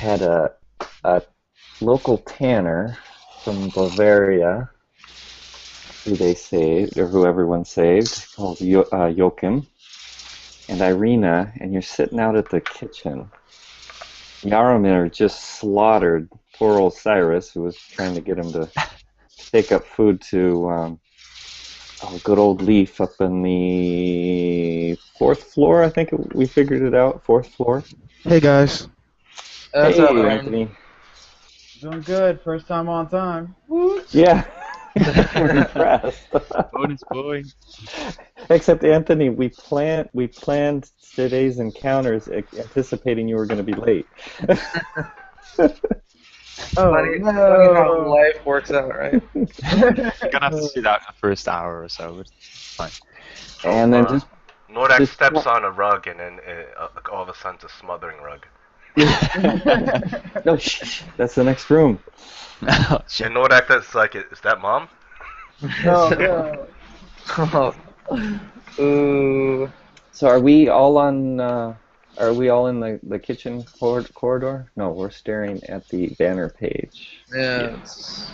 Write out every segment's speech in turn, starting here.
had a local tanner from Bavaria who they saved, or who everyone saved, called Joachim and Irina, and you're sitting out at the kitchen. Yaromir just slaughtered poor old Cyrus, who was trying to get him to take up food to good old Leaf up in the 4th floor, I think we figured it out, 4th floor. Hey guys. What's Hey, up, Aaron? Anthony. Doing good. First time on time. Yeah, we're impressed. Bonus boy. Except Anthony, we planned today's encounters anticipating you were going to be late. Oh, Funny no. how life works out, right? You're gonna have to see that in the first hour or so, but it's fine. And then just Nordak just- steps on a rug and then all of a sudden it's a smothering rug. no, shh, that's the next room. Oh, shit. And Nordak is like, is that mom? No, no. Ooh. So are we all on? Are we all in the kitchen corridor? No, we're staring at the banner page. Yeah. Let's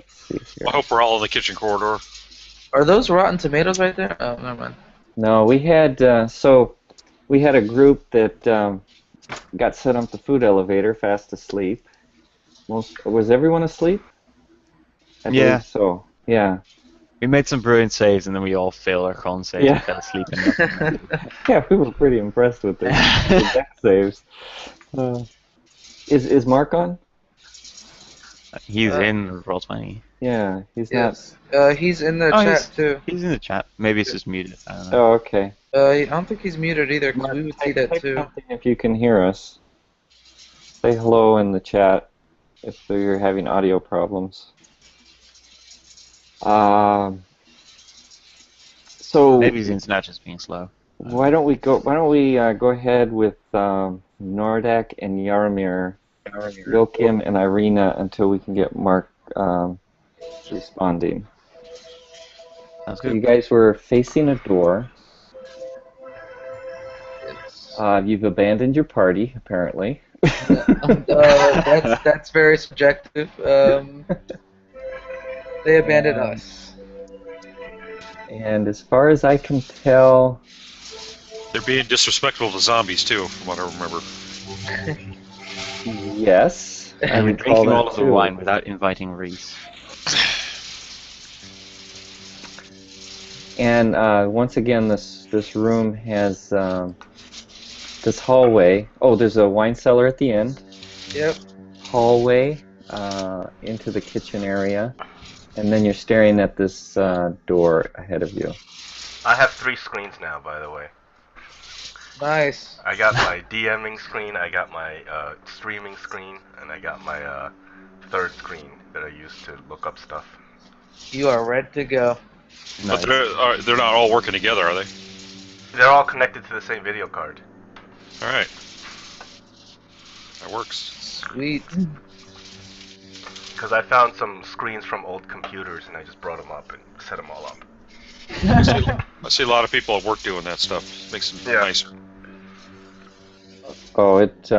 see here. I hope we're all in the kitchen corridor. Are those rotten tomatoes right there? Oh, never mind. No, we had we had a group that got set up the food elevator, fast asleep. Was everyone asleep? I Yeah. believe so. Yeah. We made some brilliant saves, and then we all failed our con saves Yeah. and fell asleep. And Yeah, we were pretty impressed with the death saves. Is Mark on? he's in Roll20. Yeah, he's Yes. He's in the Oh, chat too. He's in the chat. Maybe it's just muted. I don't not. know. Oh, okay. I don't think he's muted either, because Mark, we would see type that too. something if you can hear us. Say hello in the chat if you're having audio problems. So Maybe his internet's just being slow. why don't we go ahead with Nordak and Yaromir, Joachim and Irina until we can get Mark responding. Sounds So good. you guys were facing a door. You've abandoned your party, apparently. That's very subjective. They abandoned us. And as far as I can tell, They're being disrespectful to zombies too, from what I remember. yes. I And we're recall drinking that all of the too. wine without inviting Reese. And once again, this room has this hallway. Oh, there's a wine cellar at the end. Yep. Hallway into the kitchen area, and then you're staring at this door ahead of you. I have 3 screens now, by the way. Nice. I got my DMing screen, I got my streaming screen, and I got my 3rd screen that I use to look up stuff. You are ready to go. But they're not all working together, are they? They're all connected to the same video card. All right. That works. Sweet. Because I found some screens from old computers and I just brought them up and set them all up. I see a lot of people at work doing that stuff. Makes them nicer. Oh, it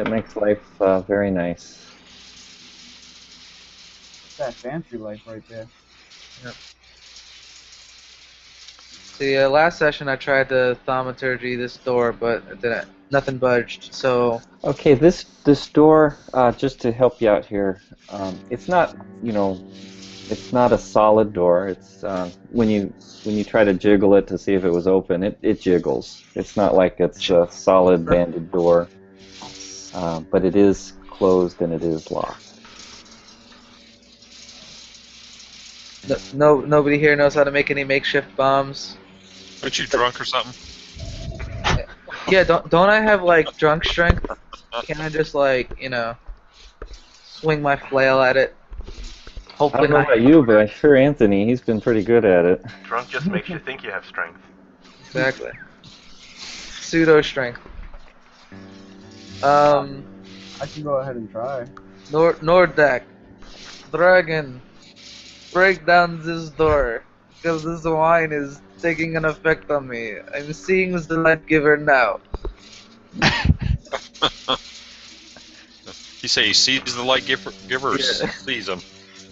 makes life very nice. That fancy life right there. See, last session I tried to thaumaturgy this door, but it didn't. Nothing budged. So Okay, this door, just to help you out here, it's not, it's not a solid door. It's when you try to jiggle it to see if it was open, it jiggles. It's not like it's a solid banded door, but it is closed and it is locked. nobody here knows how to make any makeshift bombs. Aren't you drunk or something? Yeah, don't I have like drunk strength? Can I just swing my flail at it? I Hopefully don't know not. about you, but I'm sure Anthony, he's been pretty good at it. Drunk just makes you think you have strength. Exactly. Pseudo strength. I can go ahead and try. Nordak, Dragon, break down this door, because this wine is taking an effect on me. I'm seeing the light giver now. You say he sees the light giver or Yeah. sees him?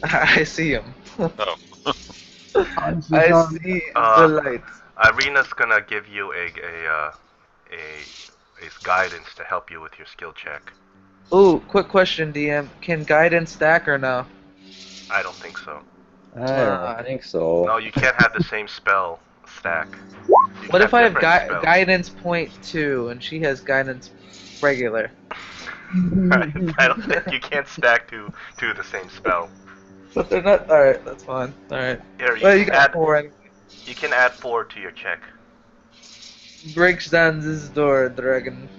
I see him. Oh. Honestly, I John, see Uh, the lights. Irina's gonna give you a guidance to help you with your skill check. Ooh, quick question, DM. Can guidance stack or no? I don't think so. I don't think so. No, you can't have the same spell stack. You What can if I have different spells. guidance point 2 and she has guidance regular? I don't think you can't stack two of the same spell. But they're not. Alright, that's fine. Alright. Here, you Well, you can got add 4 anyway. you can add 4 to your check. Breaks down this door, dragon.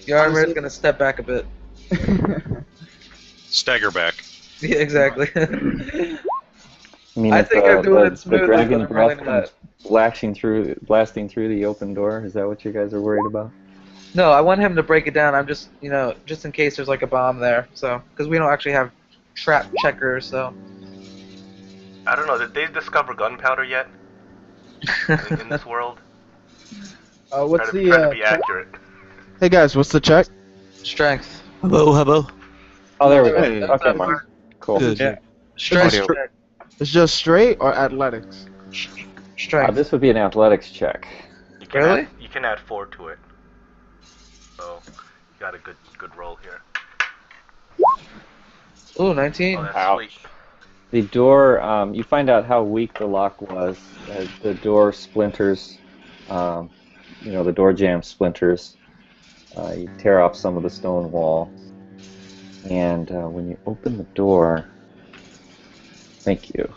Your armor is gonna step back a bit. Stagger back. Yeah, exactly. I mean, I if think I'm doing it the smoothly, dragon but I'm really breath not. comes blasting through the open door. Is that what you guys are worried about? No, I want him to break it down. I'm just, just in case there's like a bomb there. So, because we don't actually have trap checkers, so. I don't know. Did they discover gunpowder yet in this world? what's Try to be the? accurate. Hey guys, what's the check? Strength. Hello. Oh, there we go. Hey. Okay, Mark. Cool. Good. Yeah. Strength. Audio. It's just straight or athletics? Strength. This would be an athletics check. You can Really? you can add 4 to it. So you got a good roll here. Ooh, 19. Oh, that's Ouch. sweet. The door, you find out how weak the lock was as the door splinters, the door jamb splinters. You tear off some of the stone wall. And when you open the door, thank you.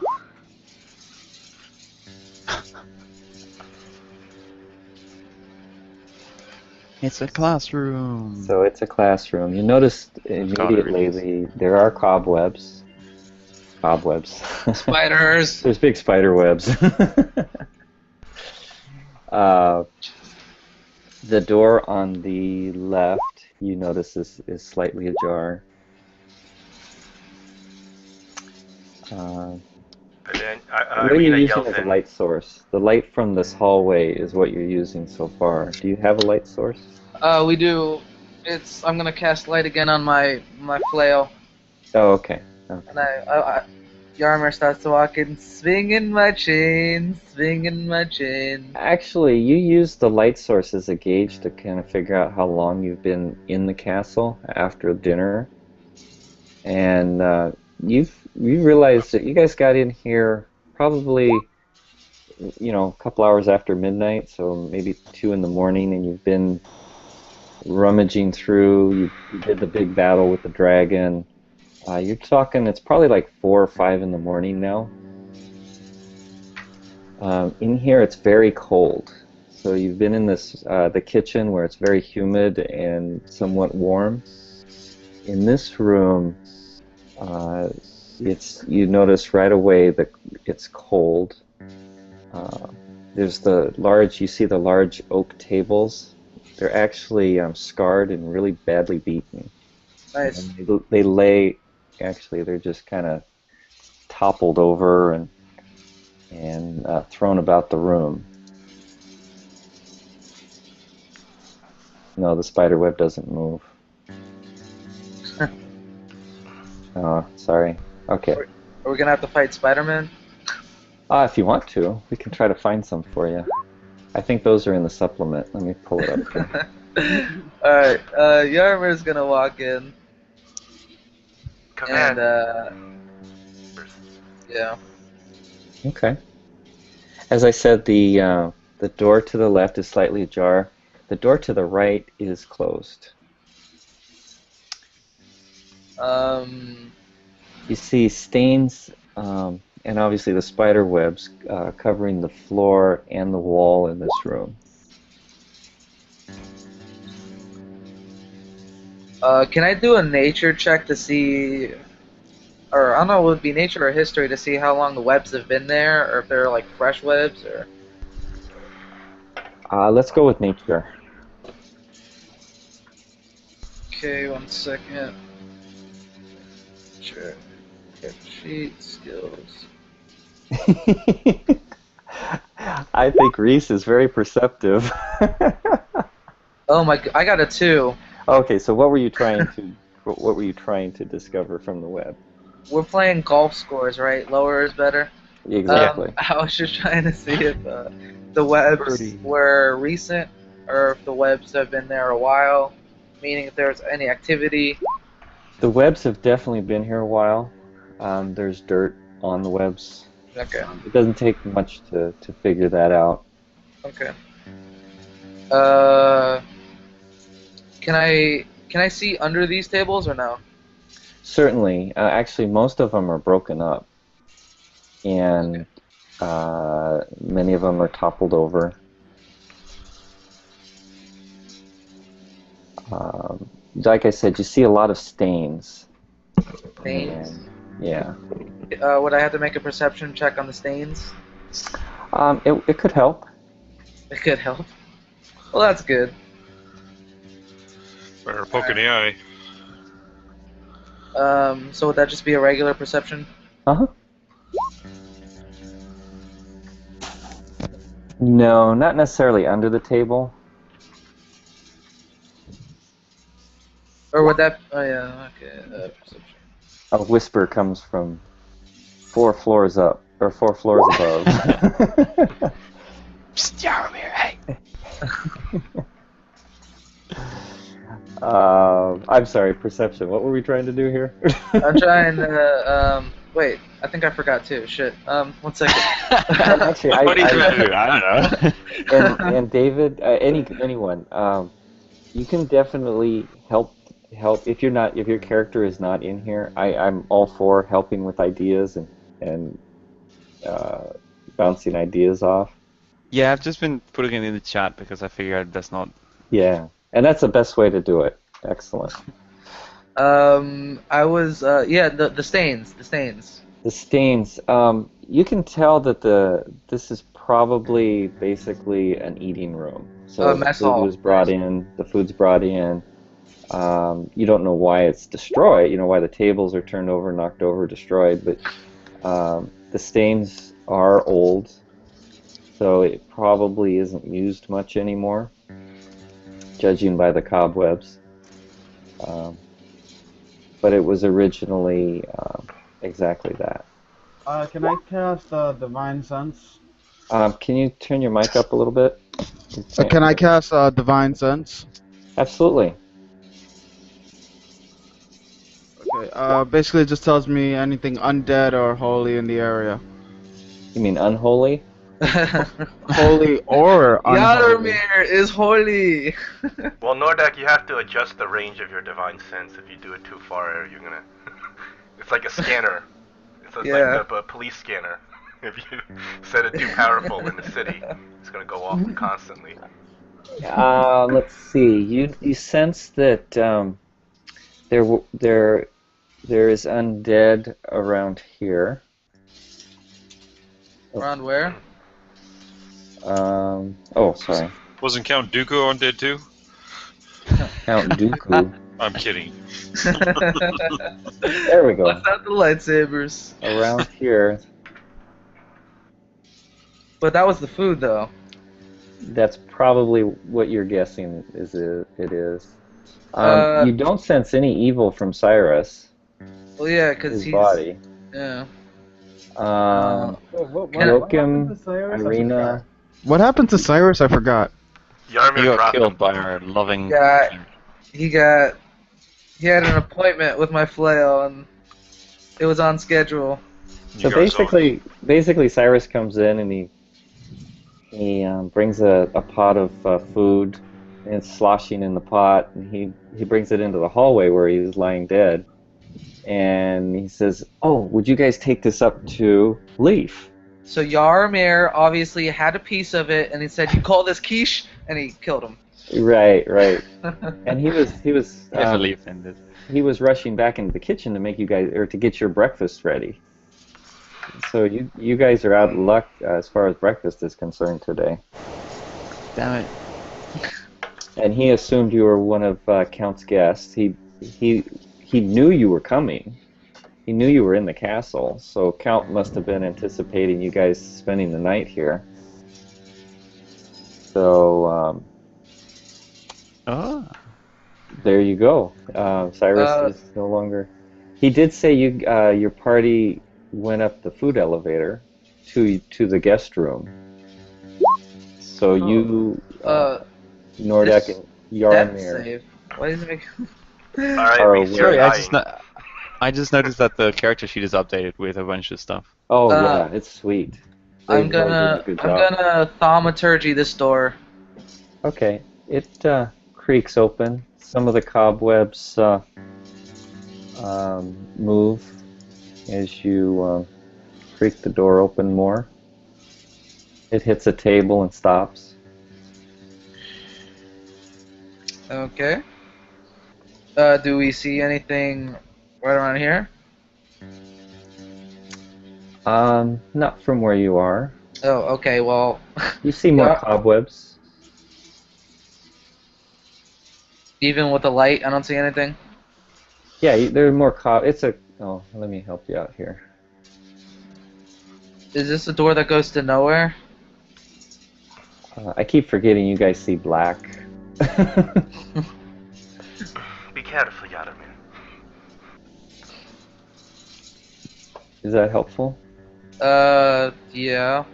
It's a classroom. So it's a classroom. You notice immediately there are cobwebs. Spiders. There's big spider webs. The door on the left, you notice, is slightly ajar. And then What are you Irina using yells as a in. light source? The light from this hallway is what you're using so far. Do you have a light source? We do. I'm gonna cast light again on my flail, Oh, okay. and Yarmer starts to walk in, swinging my chain, swinging my chain. Actually, you use the light source as a gauge to kind of figure out how long you've been in the castle after dinner. And you realize that you guys got in here probably, a couple hours after midnight, so maybe 2 in the morning, and you've been rummaging through. You did the big battle with the dragon. You're talking, it's probably like 4 or 5 in the morning now. In here, it's very cold. So you've been in the kitchen where it's very humid and somewhat warm. In this room, you notice right away that it's cold. There's you see the large oak tables. They're actually scarred and really badly beaten. Nice. And they lay, actually, they're just kind of toppled over and thrown about the room. No, the spider web doesn't move. Oh, sorry. Okay. Are we gonna have to fight Spider-Man? If you want to, we can try to find some for you. I think those are in the supplement. Let me pull it up here. Alright, Yarmer's gonna walk in, Command. and, yeah. Okay. As I said, the door to the left is slightly ajar. The door to the right is closed. You see stains, and obviously the spider webs covering the floor and the wall in this room. Can I do a nature check to see, or I don't know, would it be nature or history to see how long the webs have been there, or if they're like fresh webs, or? Let's go with nature. Okay, 1 second. Sure. Get sheet skills. I think Reese is very perceptive. Oh my! I got a 2. Okay, so what were you trying to discover from the web? We're playing golf scores, right? Lower is better. Exactly. I was just trying to see if the webs Birdie. were recent or if the webs have been there a while, meaning if there's any activity. The webs have definitely been here a while. There's dirt on the webs. Okay. It doesn't take much to figure that out. Okay. Can I see under these tables or no? Certainly. Actually, most of them are broken up, and many of them are toppled over. Like I said, you see a lot of stains. Stains. And, yeah. Would I have to make a perception check on the stains? It could help. It could help. Well, that's good. Better poke in the eye. So would that just be a regular perception? Uh-huh. No, not necessarily under the table. Or would that? Oh yeah. Okay. Perception. A whisper comes from 4 floors up, or 4 floors above. Psst, Jaromir, hey. I'm sorry, perception. What were we trying to do here? I'm trying to. Wait. I think I forgot too. Shit. 1 second. Actually, What are you trying to do? I don't know. and David, anyone, you can definitely help if your character is not in here. I'm all for helping with ideas and bouncing ideas off. Yeah, I've just been putting it in the chat because I figured that's not. Yeah, and that's the best way to do it. Excellent. I was. Yeah. The stains. The stains. The stains. You can tell that this is probably basically an eating room. So mess the food hall. was brought in. The food's brought in. You don't know why it's destroyed. You know why the tables are turned over, knocked over, destroyed. But the stains are old, so it probably isn't used much anymore, judging by the cobwebs. But it was originally exactly that. Can I cast Divine Sense? Can you turn your mic up a little bit? Can I cast Divine Sense? Absolutely. Okay. Basically, it just tells me anything undead or holy in the area. You mean unholy? Holy or unholy. Yaromir is holy. Well, Nordak, you have to adjust the range of your divine sense. If you do it too far, you're gonna. It's like a scanner. It's Yeah. like a police scanner. If you set it too powerful in the city, it's gonna go off constantly. Let's see. You sense that there is undead around here. Around where? Oh, sorry. Wasn't Count Dooku undead too? Count Dooku. I'm kidding. There we go. Bust out the lightsabers. Around here, But that was the food, though. that's probably what you're guessing it is. You don't sense any evil from Cyrus, Well, yeah, because his he's. body. Yeah. Joachim, Irina. What happened to Cyrus? I forgot. Yarmir He got dropped killed him. by our loving. Yeah. He had an appointment with my flail, and it was on schedule. So basically, Cyrus comes in and he brings a pot of food, and it's sloshing in the pot, and he brings it into the hallway where he's lying dead, and he says, "Oh, would you guys take this up to Leaf?" So Yaromir obviously had a piece of it, and he said, "You call this quiche?" and he killed him. Right. And he was Heavily offended. he was rushing back into the kitchen to make you guys to get your breakfast ready. So you guys are out of luck as far as breakfast is concerned today. Damn it. And he assumed you were one of Count's guests. He knew you were coming. He knew you were in the castle. So Count must have been anticipating you guys spending the night here. So Oh. There you go. Cyrus is no longer. He did say your party went up the food elevator to the guest room. So you, Nordak this and Death Yarmir save. Why does it make? Alright, are means you're aware. Sorry, dying. I just noticed that the character sheet is updated with a bunch of stuff. Oh Uh, yeah, it's sweet. I'm They've really done a good job. gonna thaumaturgy this door. Okay, it creaks open. Some of the cobwebs move as you creak the door open more. It hits a table and stops. Okay. Do we see anything right around here? Not from where you are. Oh, okay. Well, You see more Yeah. cobwebs. even with the light, I don't see anything. Yeah, there are more It's a. Oh, let me help you out here. Is this a door that goes to nowhere? I keep forgetting you guys see black. Be careful, Yaromir. Is that helpful? Yeah.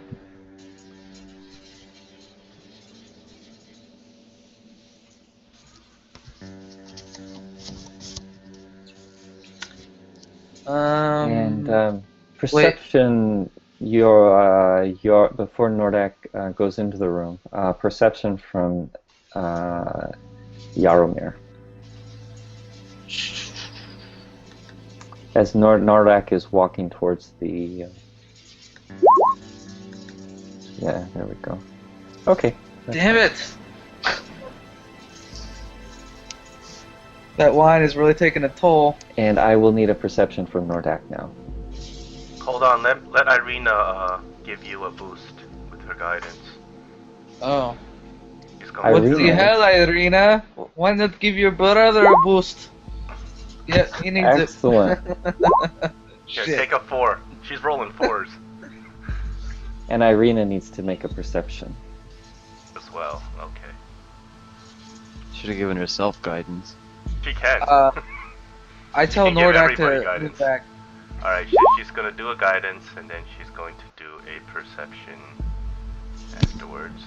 And perception. Your before Nordak goes into the room. Perception from Yaromir. As Nordak is walking towards the. Yeah, there we go. Okay. Damn it! That wine is really taking a toll. And I will need a perception from Nordak now. Hold on, let Irina give you a boost with her guidance. Oh. She's I going What to really- the hell, Irina? Why not give your brother a boost? Yeah, he needs Excellent. it. Here, Shit. take a 4. She's rolling 4s And Irina needs to make a perception. as well. Okay. Should have given herself guidance. She can. I tell can give Nordak everybody to guidance. move back. Alright, she's gonna do a guidance and then she's going to do a perception afterwards.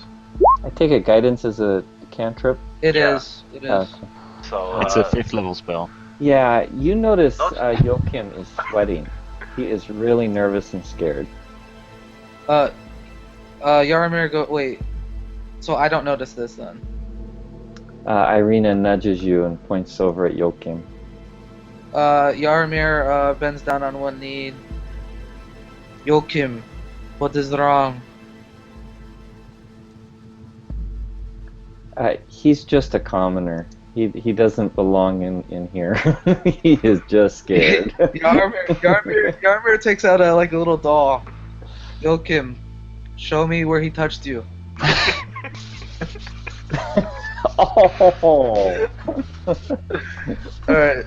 I take it guidance is a cantrip. It Yeah. is. It is. Okay. So, It's a 5th level spell. Yeah, you notice Those- Joachim is sweating. He is really nervous and scared. Yaromir, go. Wait. So I don't notice this then. Irina nudges you and points over at Joachim. Yaromir bends down on one knee. Joachim, what is wrong? He's just a commoner. He doesn't belong in here. He is just scared. Yaromir takes out a little doll. Joachim, show me where he touched you. Oh! Alright.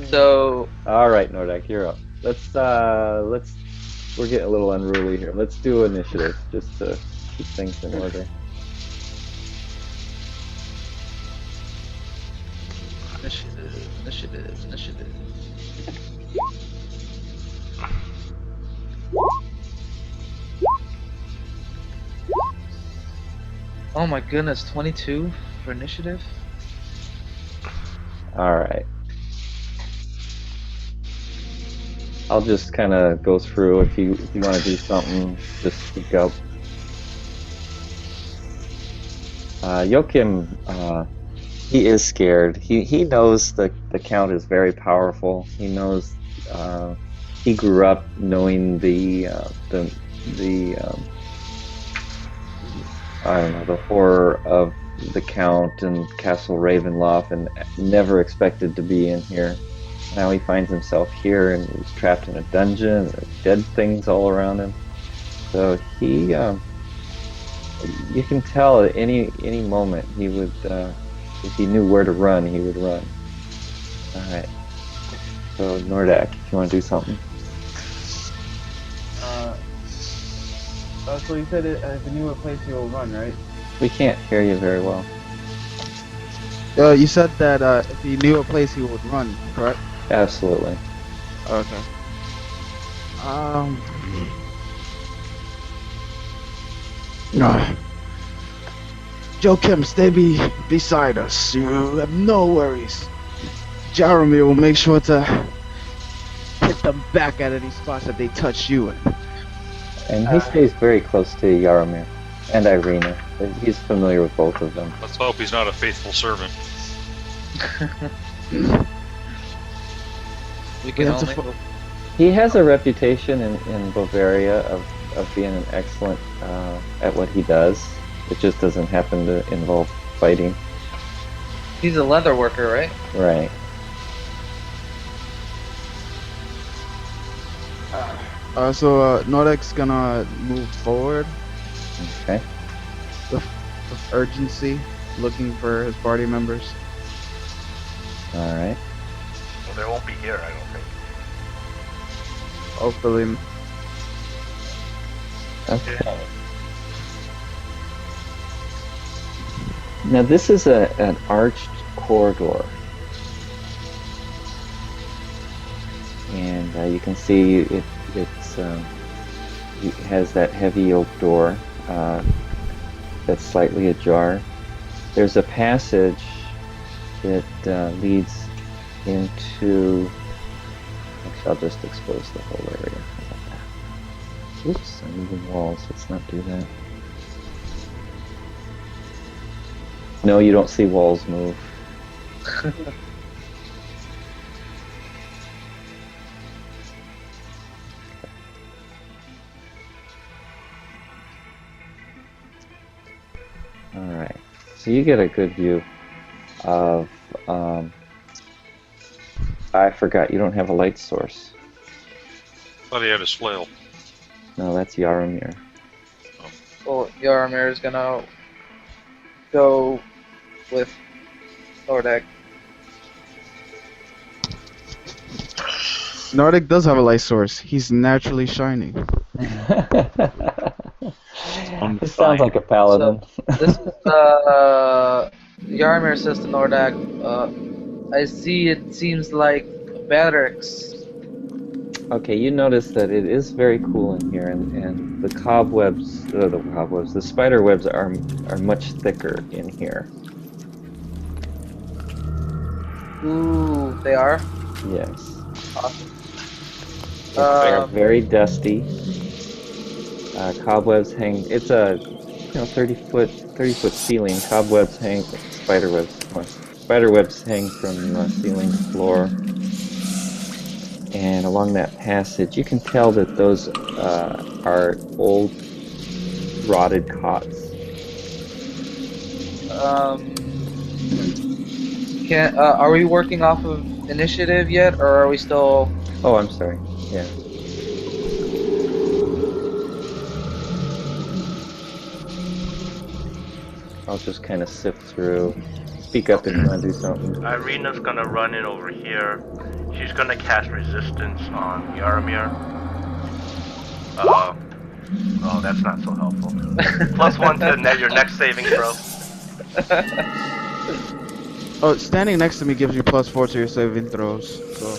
So, All right, Nordak, you're up. Let's. We're getting a little unruly here. Let's do initiative just to keep things in order. initiative. Oh my goodness, 22 for initiative? All right. I'll just kind of go through. If you want to do something, just speak up. Joachim, he is scared. He knows the Count is very powerful. He knows. He grew up knowing the I don't know, the horror of the Count and Castle Ravenloft, and never expected to be in here. Now he finds himself here, and he's trapped in a dungeon. There's dead things all around him. So he, you can tell at any moment he would, if he knew where to run, he would run. All right. So Nordak, if you want to do something. So you said if you knew a place you'll run, right? We can't hear you very well. You said that if he knew a place, he would run, correct? Absolutely. Okay. No. Joachim, stay beside us. You have no worries. Jeremy will make sure to hit them back at any spots that they touch you in. And he stays very close to Yaromir and Irina. He's familiar with both of them. Let's hope he's not a faithful servant. We can have to only. He has a reputation in Bavaria of being an excellent at what he does. It just doesn't happen to involve fighting. He's a leather worker, right? Right. So Nordek's gonna move forward Okay. with urgency, looking for his party members. All right. Well, they won't be here, I don't think. Hopefully, Okay. Now this is an arched corridor, and you can see it has that heavy oak door that's slightly ajar. There's a passage that leads into. Actually, I'll just expose the whole area. How about that? Oops, I'm moving walls. Let's not do that. No, you don't see walls move. Alright, so you get a good view of, I forgot, you don't have a light source. Thought he had his flail. No, that's Yaromir. Well, Yaromir is gonna go with Nordek. Nordic does have a light source. He's naturally shining. This sounds like a paladin. This is Yaromir says to Nordek, I see it seems like barracks. Okay, you notice that it is very cool in here, and the spider webs are much thicker in here. Ooh, they are? Yes. Awesome. They are very dusty. Cobwebs hang. It's a 30 foot ceiling. Cobwebs hang. Spider webs hang from ceiling to floor. And along that passage, you can tell that those are old, rotted cots. Are we working off of initiative yet, or are we still? Oh, I'm sorry. Yeah. I'll just kind of sift through. Speak up if you want to do something. Irina's gonna run in over here. She's gonna cast resistance on Yaromir. Oh, that's not so helpful. +1 to your next saving throw. Oh, standing next to me gives you +4 to your saving throws. So.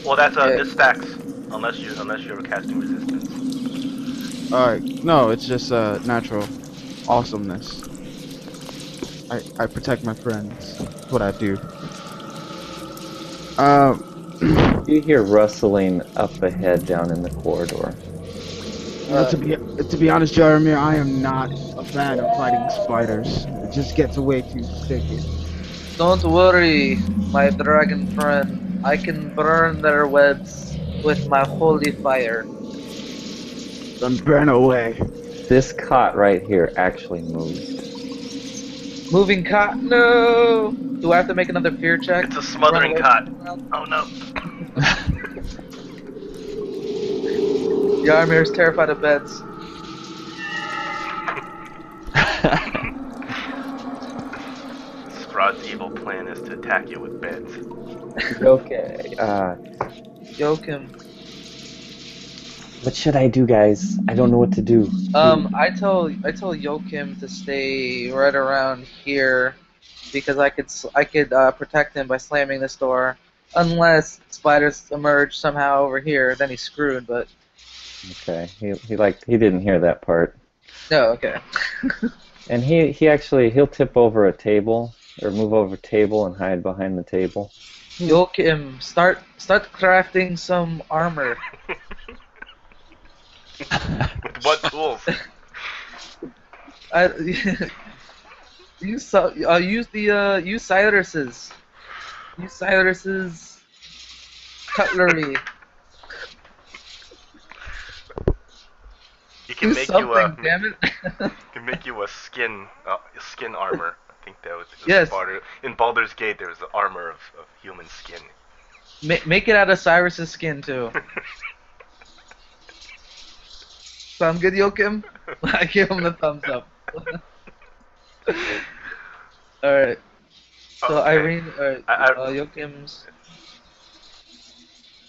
Well, that's this stacks unless you're casting resistance. All right. No, it's just natural awesomeness. I protect my friends. That's what I do. You hear rustling up ahead down in the corridor. To be honest, Jeremy, I am not a fan of fighting spiders. It just gets way too sticky. Don't worry, my dragon friend. I can burn their webs with my holy fire. Then burn away. This cot right here actually moves. Moving cot? No! Do I have to make another fear check? It's a smothering cot. Oh no. Yarmir's terrified of beds. Strahd's evil plan is to attack you with beds. Okay. Joachim. What should I do, guys? I don't know what to do. I tell Joachim to stay right around here because I could protect him by slamming this door, unless spiders emerge somehow over here. Then he's screwed. But Okay. He didn't hear that part. no, okay. And he'll tip over a table or move over a table and hide behind the table. Joachim, start crafting some armor. With what tools? Use Cyrus's. Use Cyrus's cutlery. He can Do make something, damn it. can make you a skin armor. I think that was Yes. in Baldur's Gate. There was the armor of human skin. Make it out of Cyrus's skin too. Sound good, Joachim? I give him the thumbs up. Alright. So Okay. Irene, Joachim's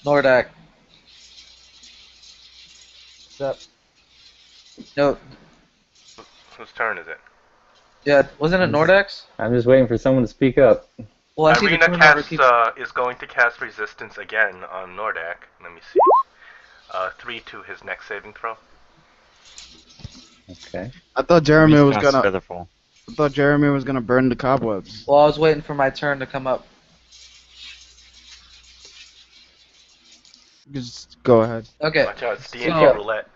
Nordak. What's up? No, Whose turn is it? yeah, wasn't it Nordak's? I'm just waiting for someone to speak up. Well, I see the Irina turnover keeps. is going to cast resistance again on Nordak. Let me see. 3 to his next saving throw. Okay. I thought Jeremy was That's gonna. featherfall. I thought Jeremy was gonna burn the cobwebs. Well, I was waiting for my turn to come up. Just go ahead. Okay. Watch out, it's D&D So- roulette.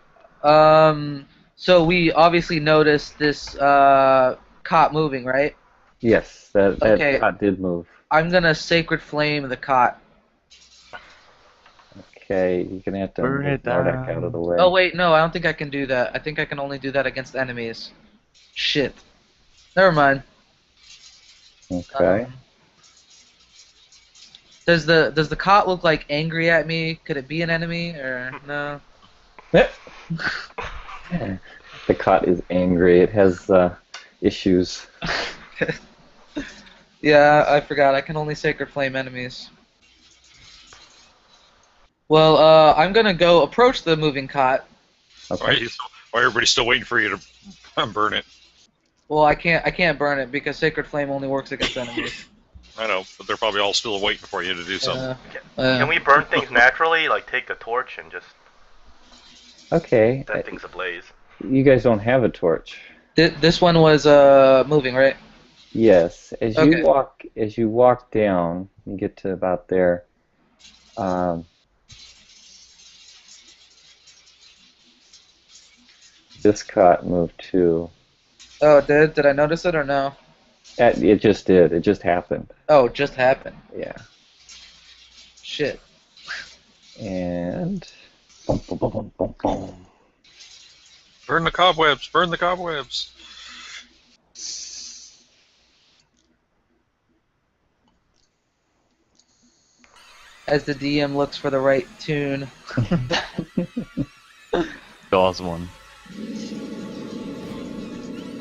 So we obviously noticed this cot moving, right? Yes, that Okay. cot did move. I'm gonna sacred flame the cot. Okay, you're gonna have to Burn move it Nordak down. out of the way. Oh wait, no, I don't think I can do that. I think I can only do that against enemies. Shit. Never mind. Okay. Does the cot look like angry at me? Could it be an enemy or no? The cot is angry. It has issues. Yeah, I forgot. I can only sacred flame enemies. Well, I'm gonna go approach the moving cot. Okay. Why everybody's still waiting for you to burn it? Well, I can't burn it because sacred flame only works against enemies. I know, but they're probably all still waiting for you to do something. Can we burn things naturally? Like take a torch and just Okay. set things ablaze? You guys don't have a torch. This one was moving, right? Yes. As Okay. you walk down, you get to about there. This cot moved too. Oh, it did? Did I notice it or no? It just did. It just happened. Oh, it just happened. Yeah. Shit. And boom, boom, boom, boom, boom, boom. Burn the cobwebs! Burn the cobwebs! As the DM looks for the right tune. Jaws one.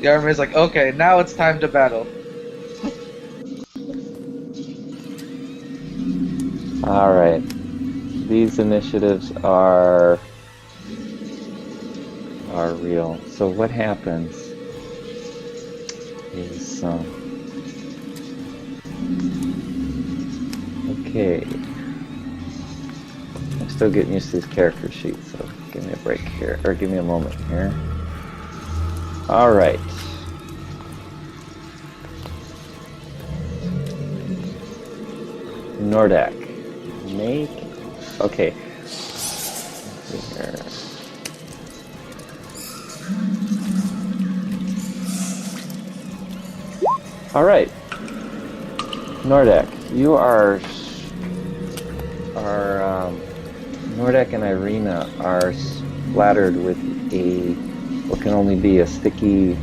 The armor's like, okay, now it's time to battle. All right. These initiatives are real. So what happens is okay. I'm still getting used to these character sheets, so give me a break here, or give me a moment here. All right. Nordak. Make. Okay. Let's see here. All right. Nordak, you are Nordak and Irina are splattered with what can only be a sticky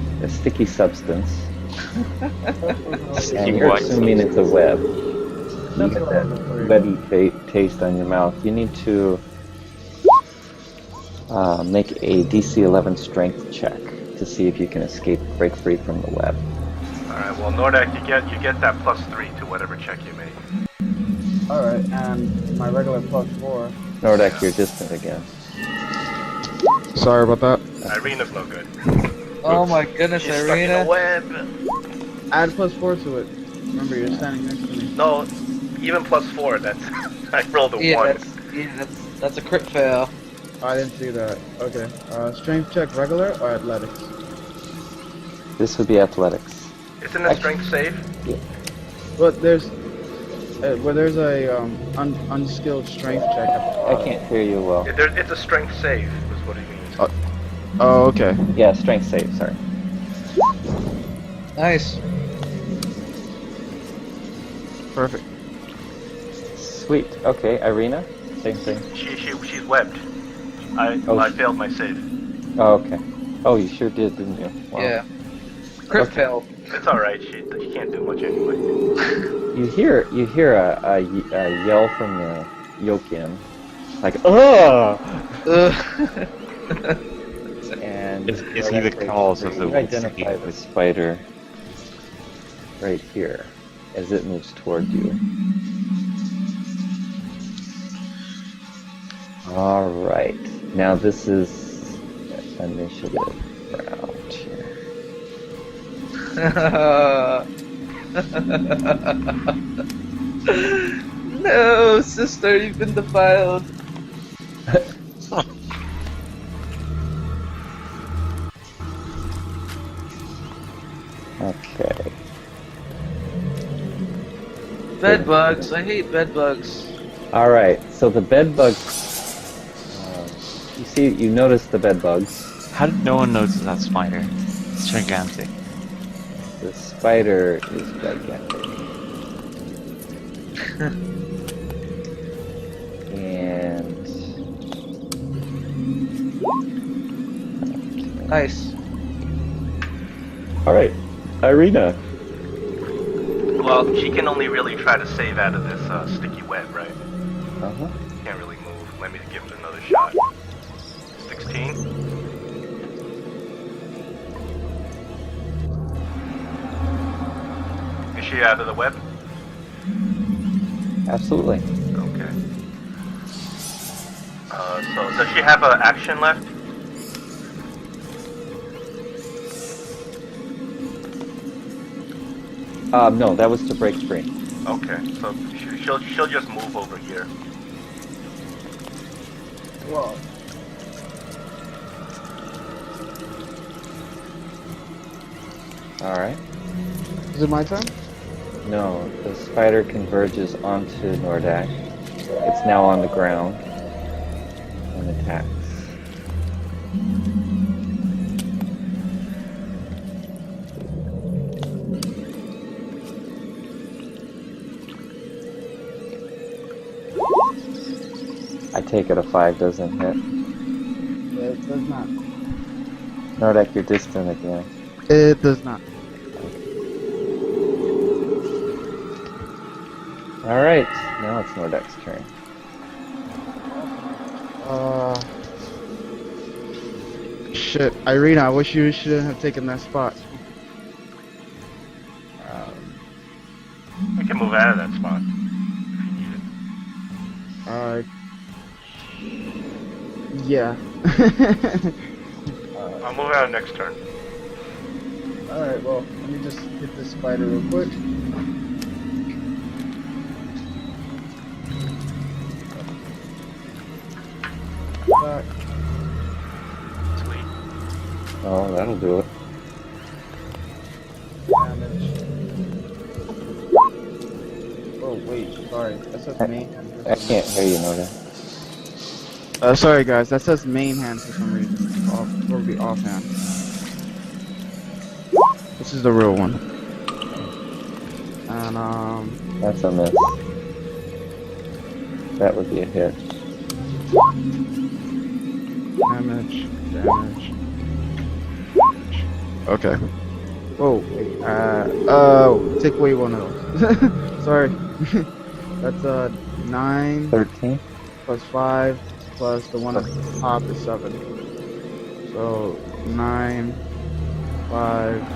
substance. And you're assuming it's a web. You get that webby taste on your mouth. You need to make a DC 11 strength check to see if you can break free from the web. Alright, well Nordak, you get that +3 to whatever check you make. Alright, and my regular +4. Nordak, you're distant again. Sorry about that. Irina's no good. Oh my goodness, She's stuck in a Irina. web. Add +4 to it. Remember, you're standing next to me. No, even +4. That's I rolled a 1. That's a crit fail. I didn't see that. Okay. Strength check regular or athletics? This would be athletics. Isn't it strength save? But there's a unskilled strength check. I can't hear you well. It's a strength save, is what he means. Oh, okay. Yeah, strength save, sorry. Nice. Perfect. Sweet. Okay, Irina, same thing. She's webbed. I failed my save. Oh, okay. Oh, you sure did, didn't you? Wow. Yeah. Crit Okay. fail. It's alright. She can't do much anyway. You hear a yell from the Yokin, like "Ugh!" And Is he the cause of the you identify the spider right here as it moves toward you. All right. Now this is initiative round here. No, sister, you've been defiled. Okay. Bed bugs. I hate bed bugs. All right. So the bed bugs. You notice the bed bugs. How did no one notice that spider? It's gigantic. The spider is gigantic. And Nice. all right, Irina. Well, she can only really try to save out of this sticky web, right? Uh-huh. Can't really move. Let me give it another shot. 16. Is she out of the web? Absolutely. Okay. So does she have an action left? No, that was to break free. Okay, so she'll just move over here. Whoa. All right. Is it my turn? No, the spider converges onto Nordak. It's now on the ground and attacks. I take it a 5 doesn't hit. Yeah, it does not. Nordak, you're distant again. It does not. All right, now it's Nordak's turn. Shit, Irina, I wish you shouldn't have taken that spot. I can move out of that spot if you need it. Yeah. I'll move out next turn. Alright, well, let me just hit this spider real quick. Back. Sweet. Oh, that'll do it. Damage. Oh, wait, sorry. That says main. I can't hear you, Nordak. Sorry guys, that says main hand for some reason. Probably offhand. This is the real one. And That's a miss. That would be a hit. damage. Okay. Whoa, wait, take away one of those. Sorry. That's 9 13. plus 5 plus the one at the top is 7. So 9, 5,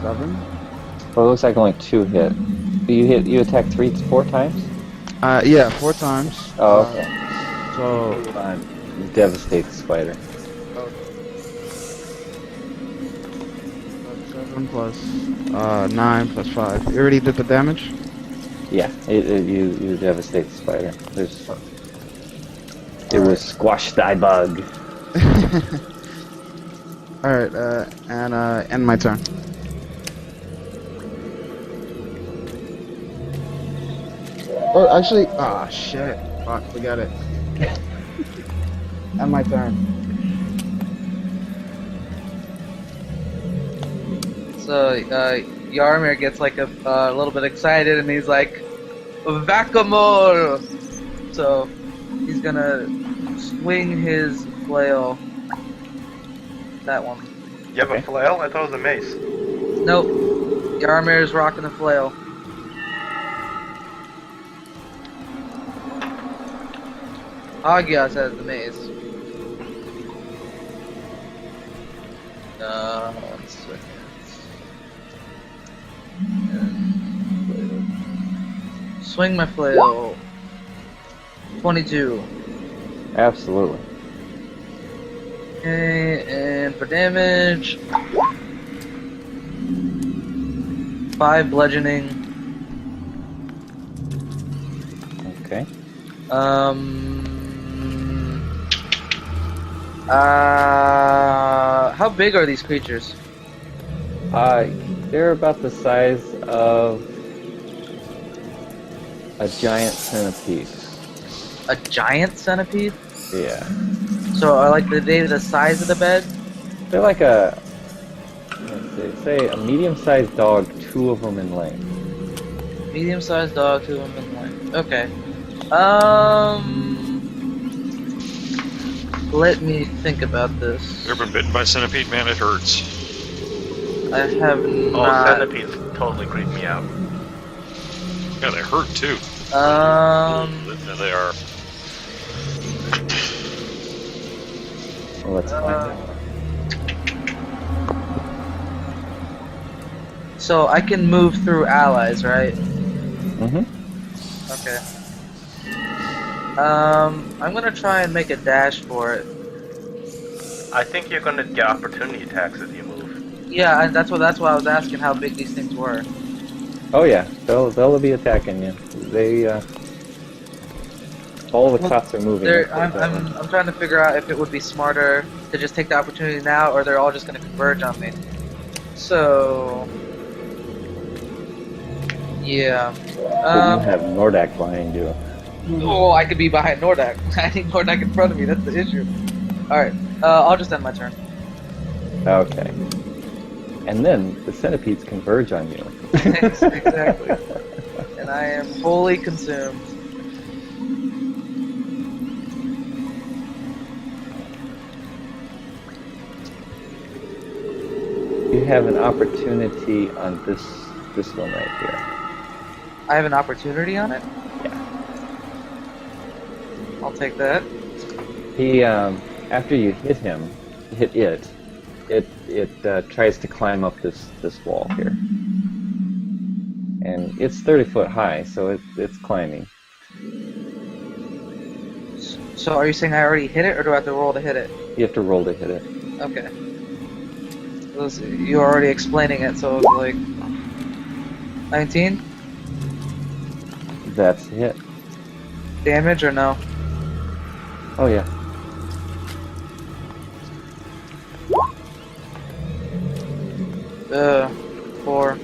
7. Well, it looks like only 2 hit. You attack 4 times? Yeah, 4 times. Oh, okay. So You devastate the spider. that's 7. 7 plus 9 plus 5. You already did the damage? Yeah, you devastate the spider. It was squash thy bug. Alright, and end my turn. Oh, actually, shit. Fuck, forget it. End my turn. So Yarmir gets like a little bit excited and he's like, Vakamore! So he's gonna swing his flail. That one. You have a flail? I thought it was a mace. Nope. Yarmir's rocking the flail. Agias has the mace. 1 second. Swing my flail. 22. Absolutely. Okay, and for damage, 5 bludgeoning. Okay. How big are these creatures? They're about the size of a giant centipede. A giant centipede? Yeah. So are like they the size of the bed? They're like let's say a medium-sized dog, 2 of them in length. Medium-sized dog, 2 of them in length. Okay. Let me think about this. You ever been bitten by a centipede, man? It hurts. I have Oh, not. centipedes totally creep me out. Yeah, they hurt too. Um. Yeah, they are. Well, let's find out. So I can move through allies, right? Mm-hmm. Okay. I'm gonna try and make a dash for it. I think you're gonna get opportunity attacks as you move. Yeah, and that's why I was asking how big these things were. Oh yeah, they'll be attacking you. They all the cots are moving. I'm trying to figure out if it would be smarter to just take the opportunity now, or they're all just gonna converge on me. So, yeah. You have Nordak behind you. Oh, I could be behind Nordak. I need Nordak in front of me. That's the issue. All right, I'll just end my turn. Okay. And then the centipedes converge on you. Exactly. And I am wholly consumed. You have an opportunity on this one right here. I have an opportunity on it? Yeah. I'll take that. He after you hit it tries to climb up this wall here. And it's 30 foot high, so it's climbing. So are you saying I already hit it, or do I have to roll to hit it? You have to roll to hit it. Okay. You're already explaining it, so it's like 19 That's a hit. damage or no? Oh yeah. Uh, 4.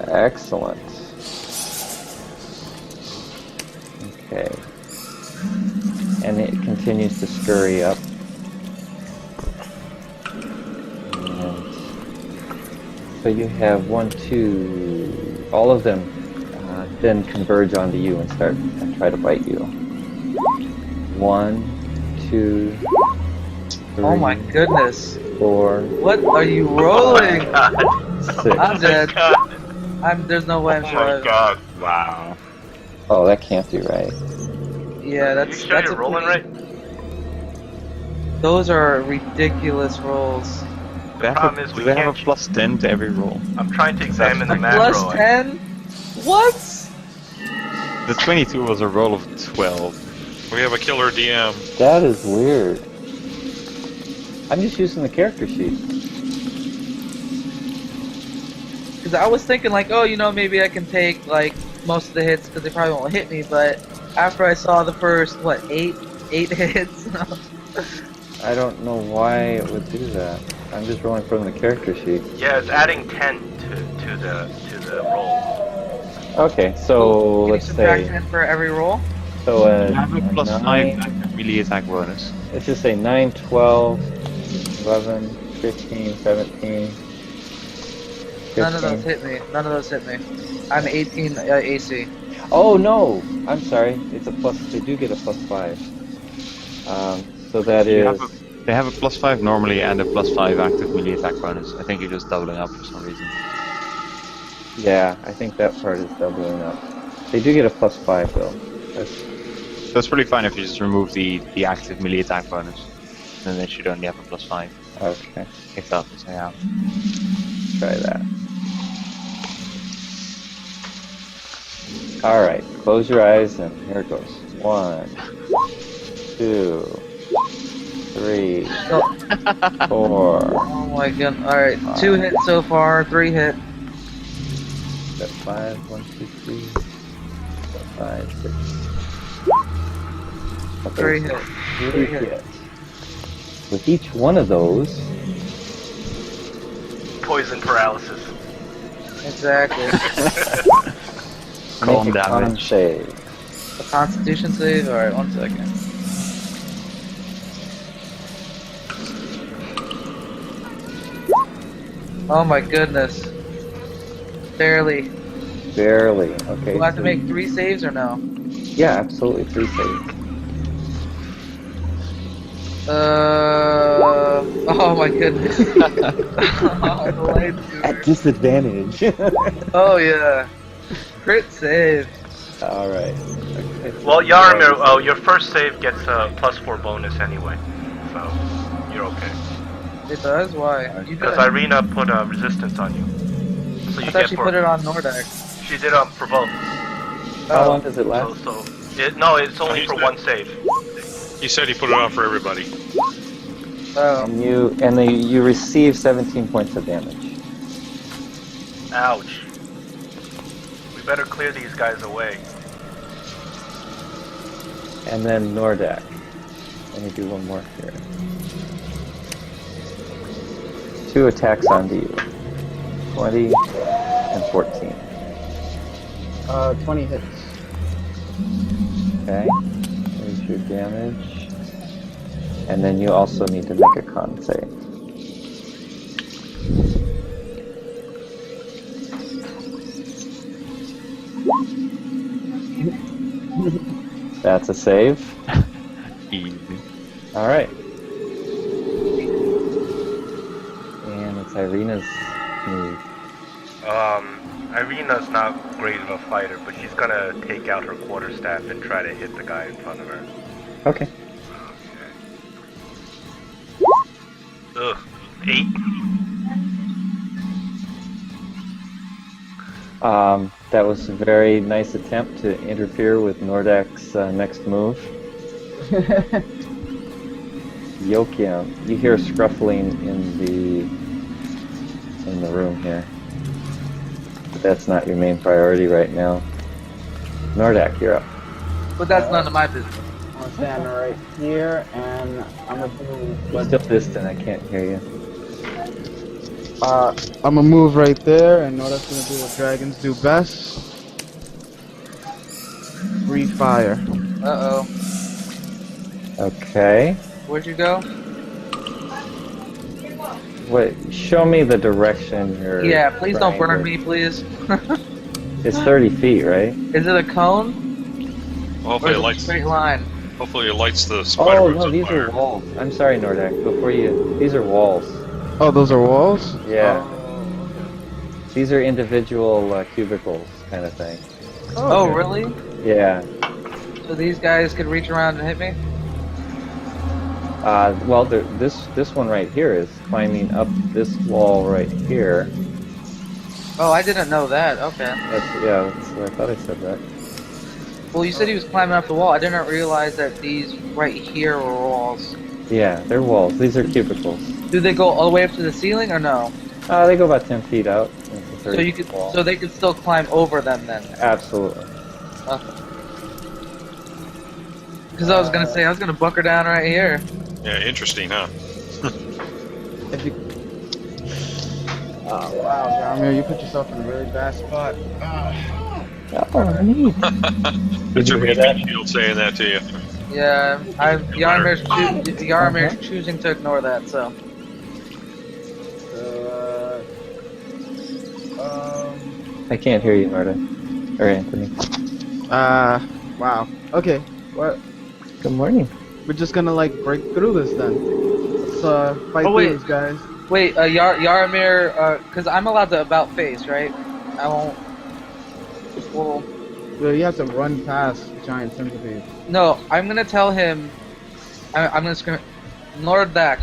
Excellent. Okay. And it continues to scurry up. And so you have 1, 2, all of them then converge onto you and try to bite you. 1, 2, 3. Oh my goodness. 4. What are you rolling? Oh 6. I'm dead. God. There's no way I'm Oh my surviving. god. Wow. Oh, that can't be right. Yeah, You that's sure that's you're a rolling pretty- right? Those are ridiculous rolls. The problem is we Do they have a can't. plus 10 to every roll? I'm trying to examine the macro. Plus 10? What? The 22 was a roll of 12. We have a killer DM. That is weird. I'm just using the character sheet. Because I was thinking like, oh, you know, maybe I can take like most of the hits because they probably won't hit me. But after I saw the first eight hits, I don't know why it would do that. I'm just rolling from the character sheet. Yeah, it's adding 10 to the roll. Okay, so can let's you subtract say 10 for every roll? so You have a plus 5 9, active melee attack bonus. let's just say 9, 12, 11, 15, 17. 15. None of those hit me. None of those hit me. I'm 18 AC. Oh no! I'm sorry. It's a plus. They do get a plus 5. So that You is. have they have a plus 5 normally and a plus 5 active melee attack bonus. I think you're just doubling up for some reason. Yeah, I think that part is doubling up. They do get a plus 5 though. So it's pretty fine if you just remove the active melee attack bonus. Then they should only have a plus 5. Okay, If that was yeah. try that. Alright, close your eyes and here it goes. 1, 2, 3, 4. Oh my god. Alright, 2 hits so far, 3 hit. Got 5, 1, 2, 3, 4, 5, 6. 3 hit. 3 3 hit. hits. With each one of those, Poison paralysis. Exactly. Calm make a con damage. save. A constitution save? Alright, 1 second. Oh my goodness. Barely. Barely. Okay. Do I have to so- make 3 saves or no? Yeah, absolutely. 3 saves. Oh my goodness. Oh, the lights At disadvantage. Oh yeah. Crit save. Alright. Okay. Well, Yaramir, your first save gets a +4 bonus anyway, so you're okay. It does? Why? You Because did. Irina put a resistance on you. So you I thought get she for, put it on Nordak. She did for both. How long does it So, last? no, it's only he's for good. 1 save. He said he put it on for everybody. Oh. And you receive 17 points of damage. Ouch. We better clear these guys away. And then Nordak. Let me do one more here. 2 attacks onto you. 20 and 14. 20 hits. Okay. There's your damage. And then you also need to make a con save. That's a save. Easy. Alright. And it's Irina's move. Irina's not great of a fighter, but she's gonna take out her quarterstaff and try to hit the guy in front of her. Okay. Ugh. 8? That was a very nice attempt to interfere with Nordak's next move. Yokiam, you hear scruffling in the room here. But that's not your main priority right now. Nordak, you're up. But that's none of my business. I'm standing right here, and I'm gonna do. You're still distant, I can't hear you. I'm gonna move right there, and know that's gonna do what dragons do best. Breathe fire. Uh-oh. Okay. Where'd you go? Wait, show me the direction you're Yeah, please don't trying burn to- me, please. It's 30 feet, right? Is it a cone? Well, Or hopefully is it it a lights. straight line? Hopefully it lights the spider Oh, webs no, on these fire. are walls. I'm sorry, Nordak. These are walls. Oh, those are walls? Yeah. These are individual cubicles, kind of thing. Oh, really? Yeah. So these guys could reach around and hit me? Well, this one right here is climbing up this wall right here. Oh, I didn't know that. Okay. That's I thought I said that. Well, you said he was climbing up the wall. I didn't realize that these right here were walls. Yeah, they're walls. These are cubicles. Do they go all the way up to the ceiling or no? They go about 10 feet out into So you could, so they could still climb over them then. Absolutely. Because I was gonna say I was gonna bunker down right here. Yeah, interesting, huh? If you... Oh wow, Jaromir, you put yourself in a really bad spot. Oh, neat. That's your hear that? BP shield saying that to you. Yeah, Yaramir's choosing to ignore that. So. I can't hear you, Martin. Or Anthony. Wow. Okay. What? Good morning. We're just gonna like break through this then. Let's fight Oh, wait. through this, guys. Wait, Yaramir, because I'm allowed to about face, right? I won't. Well, Yo, you have to run past giant centipede. no, I'm gonna tell him. I'm gonna scream, Lord Dak,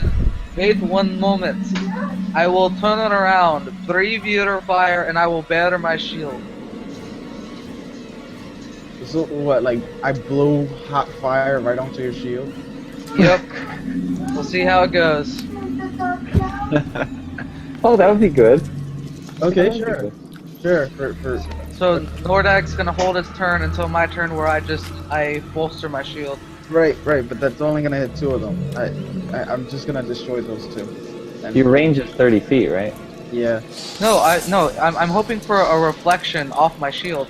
wait 1 moment. I will turn it around, breathe your fire, and I will batter my shield. So what? Like I blew hot fire right onto your shield? Yep. We'll see how it goes. Oh, that would be good. Okay, That would be sure. good. Sure. For So Nordak's gonna hold his turn until my turn, where I bolster my shield. right. But that's only gonna hit 2 of them. I'm just gonna destroy those 2. And, Your range is 30 feet, right? yeah. No, I'm hoping for a reflection off my shield.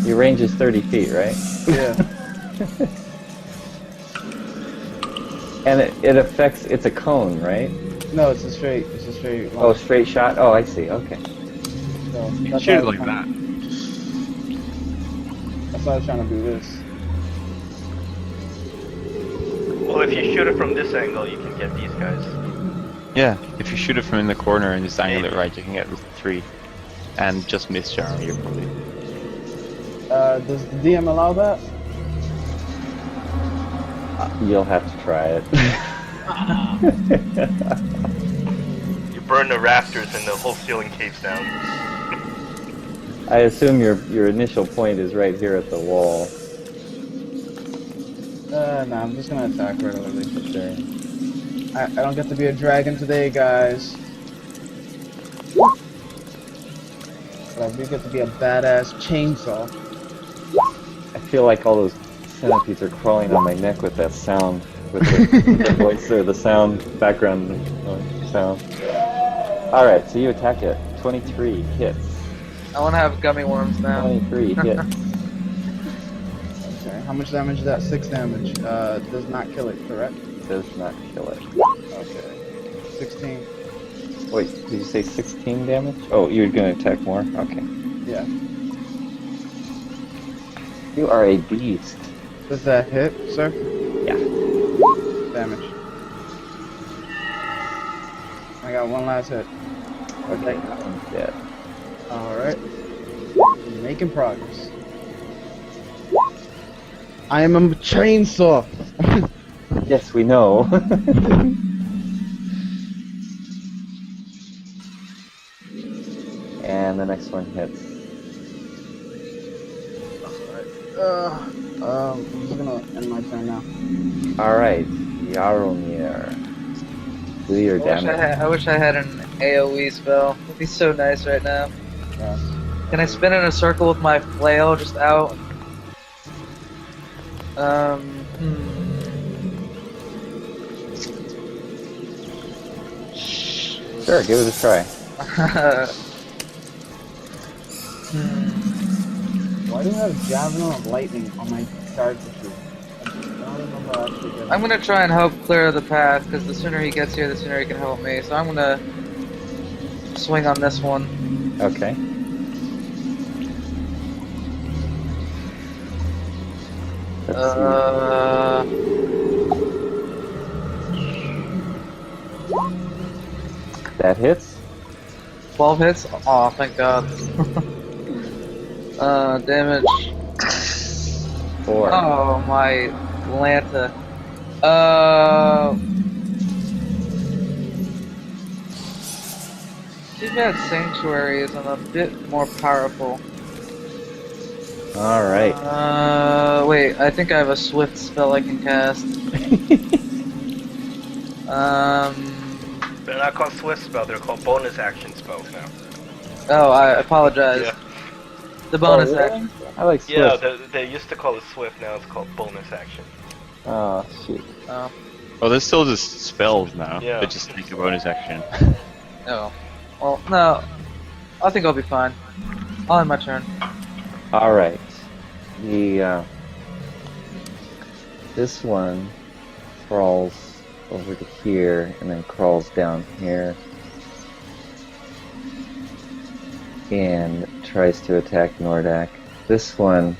Your range is 30 feet, right? Yeah. And it affects, it's a cone, right? No, it's a straight line. Oh, straight shot? Oh, I see, okay. So You that's shoot it why I was like trying- that. That's why I was trying to do this. Well, if you shoot it from this angle, you can get these guys. Yeah, if you shoot it from in the corner and just angle it right, you can get 3. And just miss Jaromir, probably. Does the DM allow that? You'll have to try it. You burn the rafters and the whole ceiling caves down. I assume your initial point is right here at the wall. No, I'm just gonna attack right away. Sure. I don't get to be a dragon today, guys. But I do get to be a badass chainsaw. I feel like all those centipedes are crawling on my neck with that sound, with the voice or the sound, background sound. Alright, so you attack it. 23 hits. I want to have gummy worms now. 23 hits. Okay, how much damage is that? 6 damage. Does not kill it, correct? Does not kill it. Okay. 16. Wait, did you say 16 damage? Oh, you're gonna attack more? Okay. Yeah. You are a beast. Does that hit, sir? Yeah. Damage. I got 1 last hit. Okay, that one's dead. Alright. Making progress. I am a chainsaw! Yes, we know. And the next one hits. I'm just gonna end my turn now. Alright, Jaromir. Do your damage. I wish I had an AoE spell. It'd be so nice right now. Yes. Can I spin in a circle with my flail just out? Sure, give it a try. Why do I have Javelin of Lightning on my character sheet? I don't remember actually getting I'm gonna try and help clear the path, because the sooner he gets here, the sooner he can help me. So I'm gonna swing on this one. Okay. Let's see. That hits. 12 hits? Aw, thank god. Damage. 4. Oh, my Lanta. Too bad Sanctuary isn't a bit more powerful. Alright. Wait, I think I have a Swift spell I can cast. They're not called Swift spell, they're called bonus action spells now. Oh, I apologize. Yeah. The bonus Oh, really? action. I like Swift. Yeah, they used to call it Swift, now it's called bonus action. Oh, shoot. Oh. Well, they're still just spells now. Yeah. They just take a bonus action. Oh. Well, no. I think I'll be fine. I'll end my turn. Alright. This one crawls over to here and then crawls down here and tries to attack Nordak. This one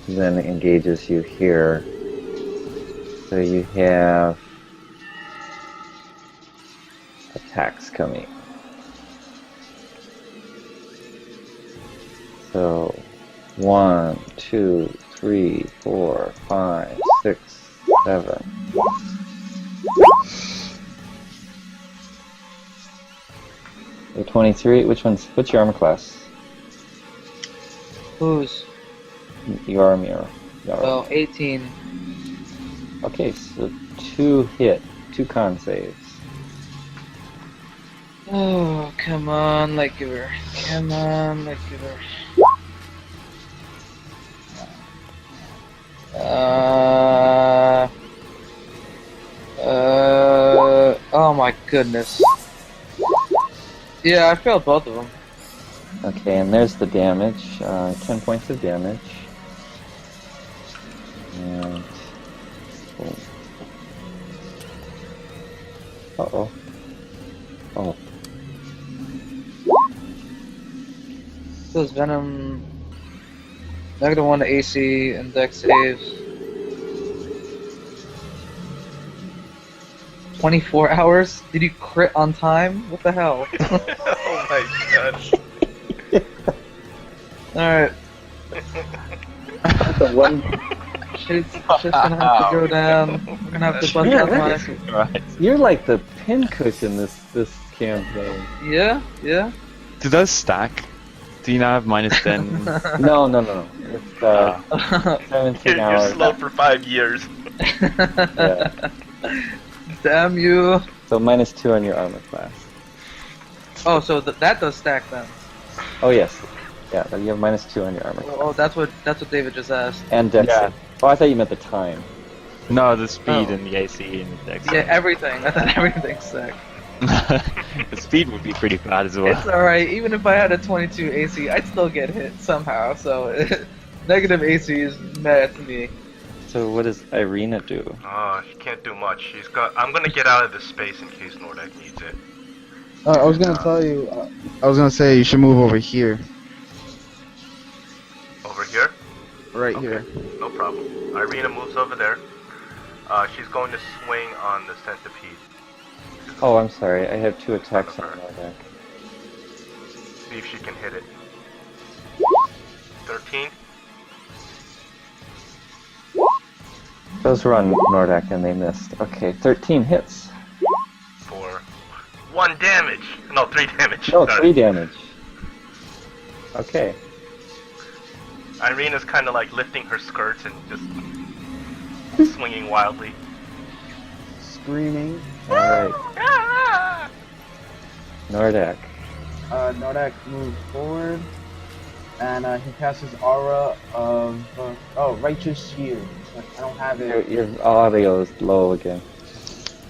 then engages you here. So you have attacks coming. So 1, 2, 3, 4, 5, 6, 7. The 23. What's your armor class? Who's? Yaramir. Oh, 18. Okay, so 2 con saves. Oh, come on, Light Giver. Come on, Light Giver. Oh my goodness. Yeah, I failed both of them. Okay, and there's the damage. 10 points of damage. And... boom. Uh-oh. Oh. Does Venom... -1 to AC and Dex saves. 24 hours? Did you crit on time? What the hell? Oh my gosh. Alright. The one... Shit's gonna have to go down. We're gonna have to bust out my... Right. You're like the pincushion this campaign. Yeah? Yeah? Do those stack? Do you now have -10? No. It's 17 You're hours. slow for 5 years. Yeah. Damn you. So -2 on your armor class. Oh, so that does stack then. Oh yes. Yeah, you have -2 on your armor class. Oh, that's what David just asked. And Dex. Yeah. Oh, I thought you meant the time. No, the speed Oh. and the AC and the dex. Yeah, everything. I thought everything stacked. The speed would be pretty bad as well. It's alright, even if I had a 22 AC, I'd still get hit somehow, so negative AC is mad to me. So what does Irina do? Oh, she can't do much. I'm gonna get out of this space in case Nordak needs it. I was gonna tell you. I was gonna say you should move over here. Over here? Right Okay, here. no problem. Irina moves over there. She's going to swing on the centipede. Oh, I'm sorry. I have 2 attacks on my deck. See if she can hit it. 13. Those were on Nordak and they missed. Okay, 13 hits. For 1 damage. No, 3 damage. No, Sorry. 3 damage. Okay. Irina's kind of like lifting her skirts and just swinging wildly. Screaming. Alright. Nordak. Nordak moves forward, and he casts his aura of righteous shield. I don't have it. Your audio is low again.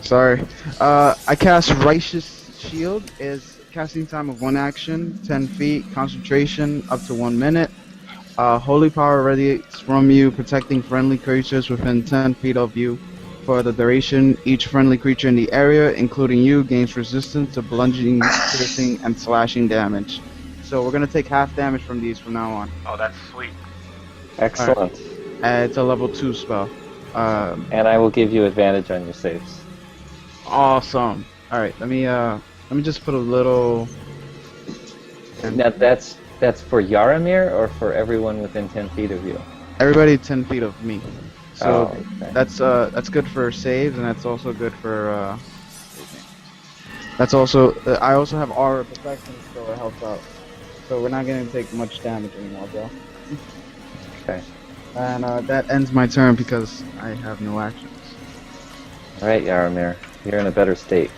Sorry. I cast Righteous Shield. Is casting time of 1 action, 10 feet, concentration up to 1 minute. Holy power radiates from you, protecting friendly creatures within 10 feet of you. For the duration, each friendly creature in the area, including you, gains resistance to bludgeoning, piercing, and slashing damage. So we're gonna take half damage from these from now on. Oh, that's sweet. Excellent. It's a level 2 spell. And I will give you advantage on your saves. Awesome. All right, let me just put a little. Now that's for Yaramir or for everyone within 10 feet of you? Everybody 10 feet of me. So okay. that's good for saves, and that's also good for. That's also. I also have aura protection, so it helps out. So we're not gonna take much damage anymore, bro. Okay. And that ends my turn because I have no actions. Alright, Yaramir. You're in a better state.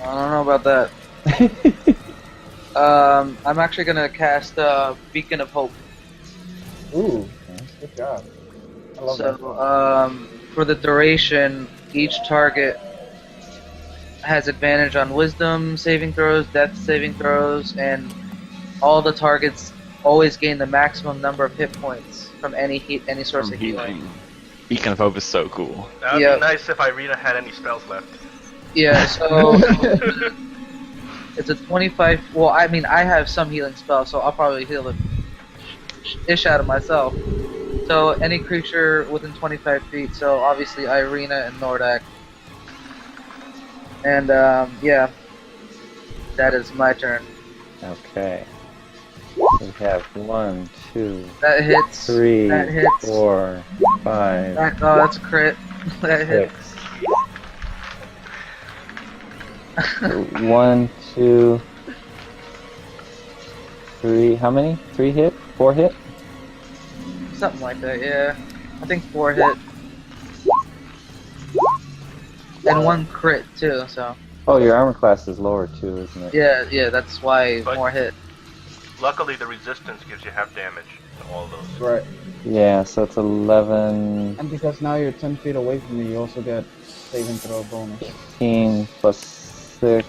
I don't know about that. I'm actually gonna cast Beacon of Hope. Ooh, good job. I love that. So, for the duration, each target has advantage on Wisdom saving throws, Death saving throws, and all the targets always gain the maximum number of hit points from any source From of healing. Beacon of Hope is so cool. That would Yep. be nice if Irina had any spells left. Yeah, so it's a 25. Well, I mean, I have some healing spells, so I'll probably heal the ish out of myself. So any creature within 25 feet. So obviously Irina and Nordak. And yeah, that is my turn. Okay. We have 1, 2, That hits. 3, That hits. 4, 5, Oh, that's a crit. That hits. 6. 1, 2, 3. How many? 3 hit? 4 hit? Something like that. Yeah, I think 4 hit. And 1 crit too. So Oh, your armor class is lower too, isn't it? yeah, that's why But- more hit. Luckily, the resistance gives you half damage to all those. Right. Yeah, so it's 11, And because now you're 10 feet away from me, you also get saving throw bonus. 15 plus 6,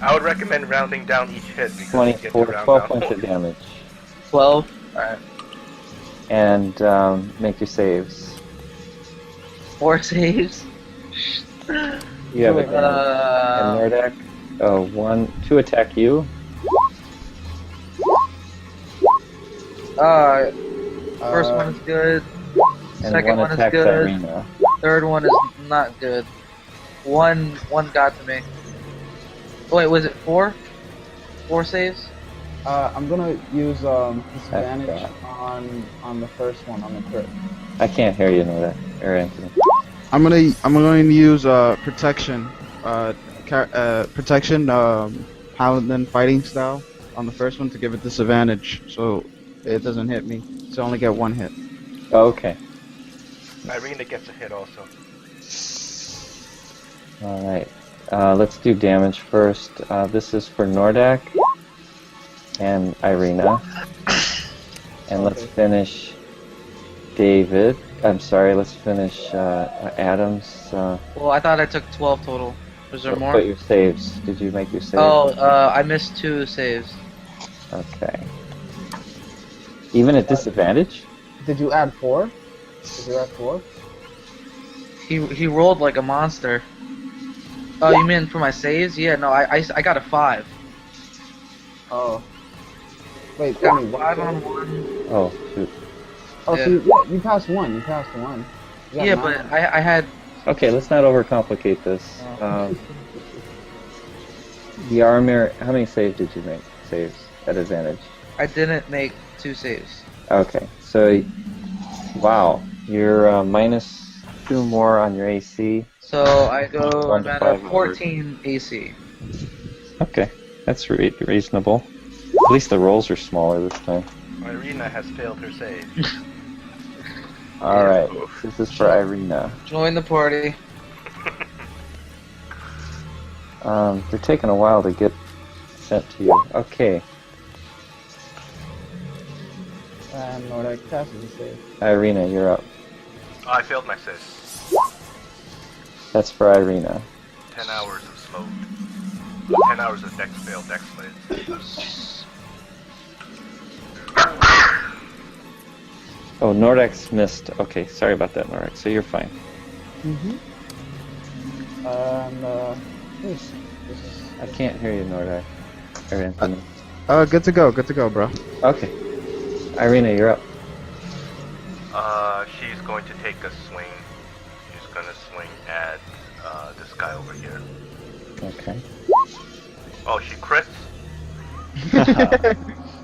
I would recommend rounding down each hit because you get to 24, round 12 down. points of damage. 12. All right. And make your saves. 4 saves. You have Do it. it. And Nordak, 1, 2 attack you. First one is good. And Second 1 one is attacks good. Irina. Third one is not good. One got to me. Wait, was it 4? 4 saves? I'm gonna use disadvantage That's on the first one, on the crit. I can't hear you, Nordak. Or Anthony. I'm going to use protection, paladin fighting style on the first one to give it disadvantage, so it doesn't hit me. So I only get 1 hit. Okay. Irina gets a hit also. Alright. Let's do damage first. This is for Nordak and Irina. And let's finish David. I'm sorry, let's finish Adam's. Well, I thought I took 12 total. Was there more? But your saves. Did you make your saves? Oh, I missed 2 saves. Okay. Even at disadvantage? Did you add 4? Did you add 4? He rolled like a monster. Oh, you mean for my saves? Yeah, no, I got a 5. Oh. Wait, Got wait, 5 on 1. Oh, shoot. Oh, Yeah. so you passed 1. You passed 1. You got Yeah, 9. but I had. Okay, let's not overcomplicate this. Oh. The armor, how many saves did you make? Saves at advantage. I didn't make 2 saves. Okay, so, wow, you're minus 2 more on your AC. So I go. 1 I'm to at 5 a 14 AC. Okay, that's reasonable. At least the rolls are smaller this time. Irina has failed her save. Alright, this is for Irina. Join the party. They're taking a while to get sent to you. Okay, And Nordak passes the save. Irina, you're up. Oh, I failed my save. That's for Irina. 10 hours of slow. 10 hours of dex fail, dex saves. Oh, Nordak's missed. Okay, sorry about that, Nordak. So you're fine. And this is I can't hear you, Nordak. Or Anthony. Good to go, bro. Okay. Irina, you're up. She's going to take a swing. She's going to swing at this guy over here. Okay. Oh, she crits?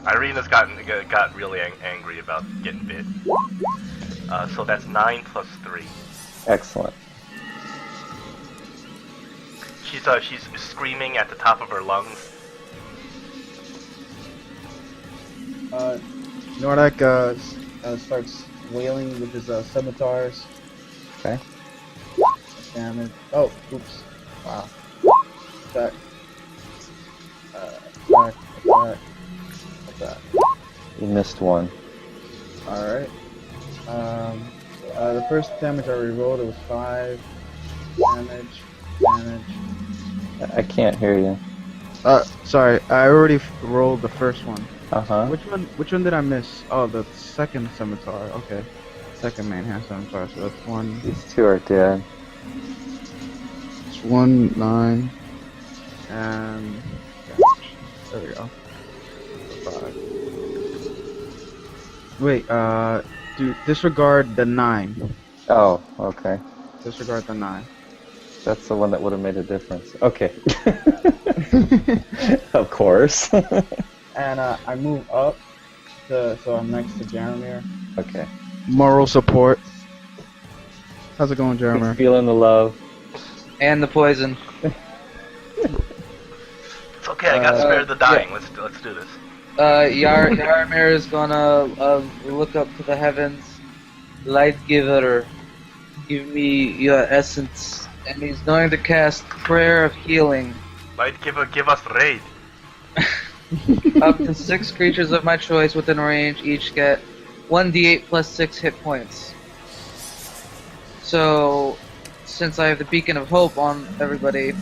Irina's got really angry about getting bit. So that's 9 plus 3. Excellent. She's screaming at the top of her lungs. Nordak starts wailing with his scimitars. Okay. Damage. Oh, oops. Wow. That. Attack. You missed one. Alright. The first damage I rerolled, it was 5 damage. I can't hear you. Sorry, I already rolled the first one. Uh-huh. Which one did I miss? Oh, the second scimitar. Okay. Second main hand scimitar, so that's 1. These two are dead. It's 1, 9, and there we go. 5. Wait, disregard the 9. Oh, okay. Disregard the 9. That's the one that would have made a difference. Okay. Of course. And I move up, so I'm next to Jaromir. Okay. Moral support. How's it going, He's Jeremy? feeling the love. And the poison. It's okay. I got spared the dying. Let's do this. Yaramir is gonna look up to the heavens. Light giver, give me your essence. And he's going to cast Prayer of Healing. Light giver, give us raid. Up to 6 creatures of my choice within range each get 1d8 plus 6 hit points. So, since I have the Beacon of Hope on everybody's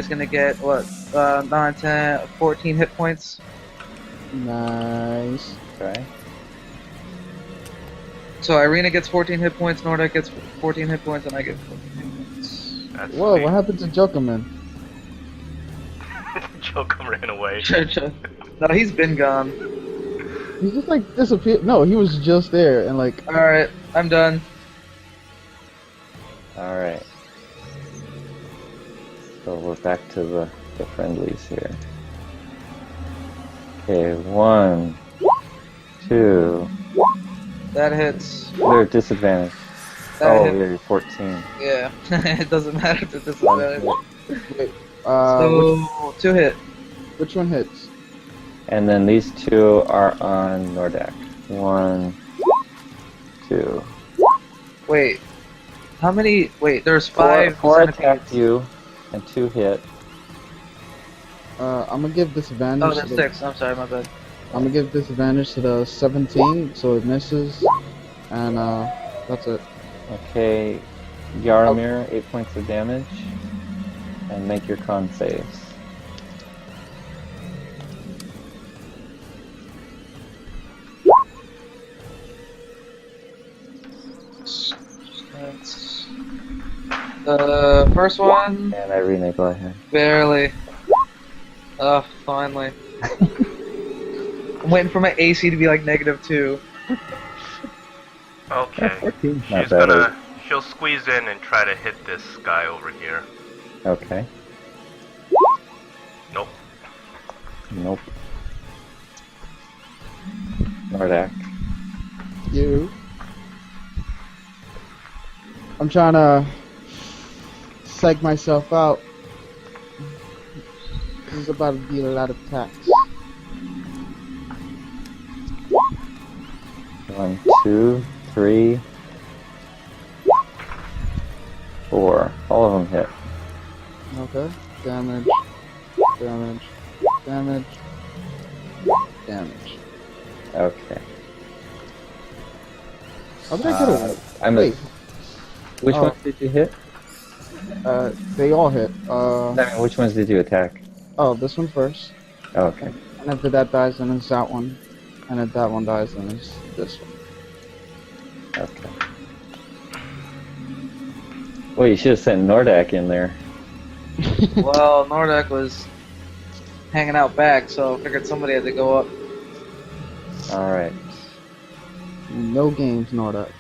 gonna get, 9, 10, 14 hit points. Nice. Okay. So Irina gets 14 hit points, Nordic gets 14 hit points, and I get 14 hit points. That's Whoa, sweet. what happened to Jokerman? Jokum ran away. No, he's been gone. He just like disappeared. No, he was just there and like. Alright, I'm done. Alright. So we're back to the friendlies here. Okay, 1, 2. That hits. They're at disadvantage. That Oh, hit. you're 14. Yeah, it doesn't matter if it's One disadvantage. hit. Wait, So, 2 hit. which one hits? And then these two are on Nordak. 1, 2. Wait. How many? Wait, there's 4 5. attack you, and 2 hit. I'm gonna give disadvantage. Oh, there's 6. I'm sorry, my bad. I'm gonna give disadvantage to the 17, so it misses, and that's it. Okay, Yaramir, 8 points of damage. And make your con saves. That's the first one. And Irina, go ahead. Barely. Oh, finally. I'm waiting for my AC to be like -2. Okay. 14's not She's bad. she'll squeeze in and try to hit this guy over here. Okay. Nope. Nope. Nordak. You. I'm trying to psych myself out. This is about to be a lot of attacks. 1, 2, 3, 4. All of them hit. Okay. Damage. Damage. Damage. Damage. Okay. How did I get away? Wait. Which Oh. ones did you hit? They all hit. I mean, which ones did you attack? Oh, this one first. Oh, okay. And after that dies, then it's that one. And if that one dies, then it's this one. Okay. Well, you should have sent Nordak in there. Well, Nordak was hanging out back, so I figured somebody had to go up. Alright. No games, Nordak.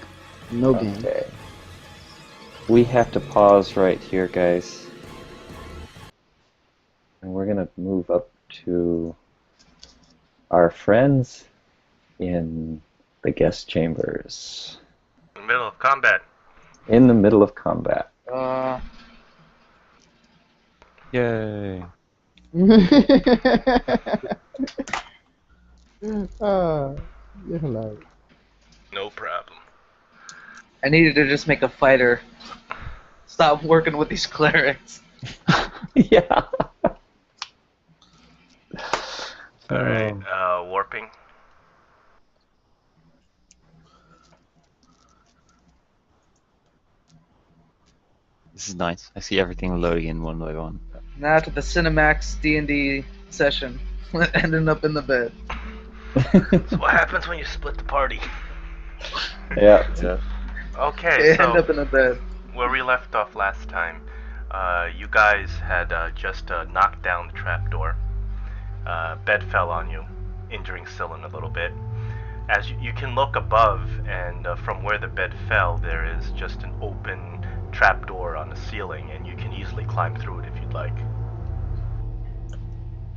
No games. Okay. We have to pause right here, guys. And we're gonna move up to our friends in the guest chambers. In the middle of combat. In the middle of combat. Yay. You're hilarious. No problem. I needed to just make a fighter. Stop working with these clerics. Yeah. Alright, warping. This is nice. I see everything loading in one by one. Now to the Cinemax D&D session. Ending up in the bed. So what happens when you split the party? Yeah. Okay, End up in the bed. where we left off last time, you guys had just knocked down the trapdoor. Bed fell on you, injuring Scylla a little bit. As you can look above, and from where the bed fell, there is just an open trapdoor on the ceiling, and you can easily climb through it if you'd like.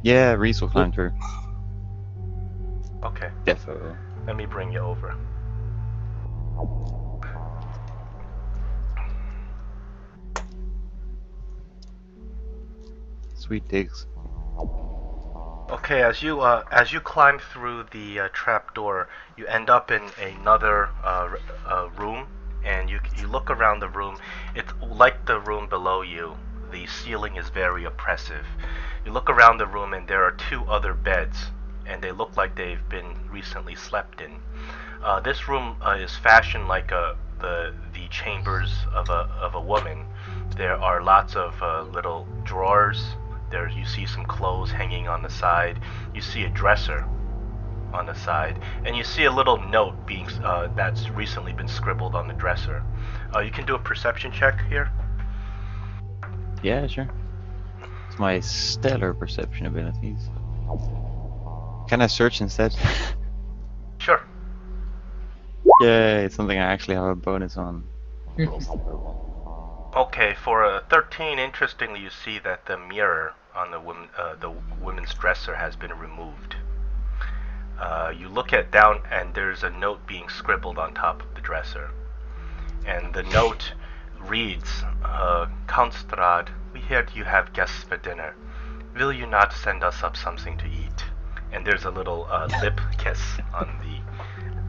Yeah, Reese will climb through. Okay, Defo. let me bring you over. Sweet digs. Okay, as you climb through the trapdoor, you end up in another room, and you look around the room. It's like the room below you. The ceiling is very oppressive. You look around the room, and there are two other beds, and they look like they've been recently slept in. This room is fashioned like the chambers of a woman. There are lots of little drawers. There you see some clothes hanging on the side. You see a dresser on the side, and you see a little note being that's recently been scribbled on the dresser. You can do a perception check here. Yeah, sure. It's my stellar perception abilities. Can I search instead? Sure. Yay, it's something I actually have a bonus on. Okay, for a 13, interestingly, you see that the mirror on the women's dresser has been removed. You look down, and there's a note being scribbled on top of the dresser. And the note reads, Count Strahd, we heard you have guests for dinner. Will you not send us up something to eat? And there's a little lip kiss on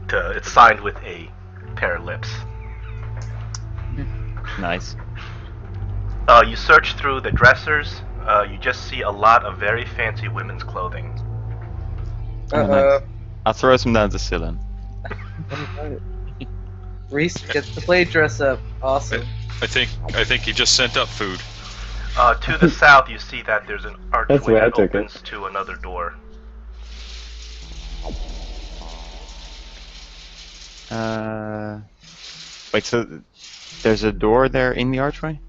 it's signed with a pair of lips. Nice. You search through the dressers. You just see a lot of very fancy women's clothing. Nice. I'll throw some down to Scylla. Reese gets the play dress up. Awesome. I think he just sent up food. To the south, you see that there's an That's archway where I that took it. opens to another door. Wait, so there's a door there in the archway?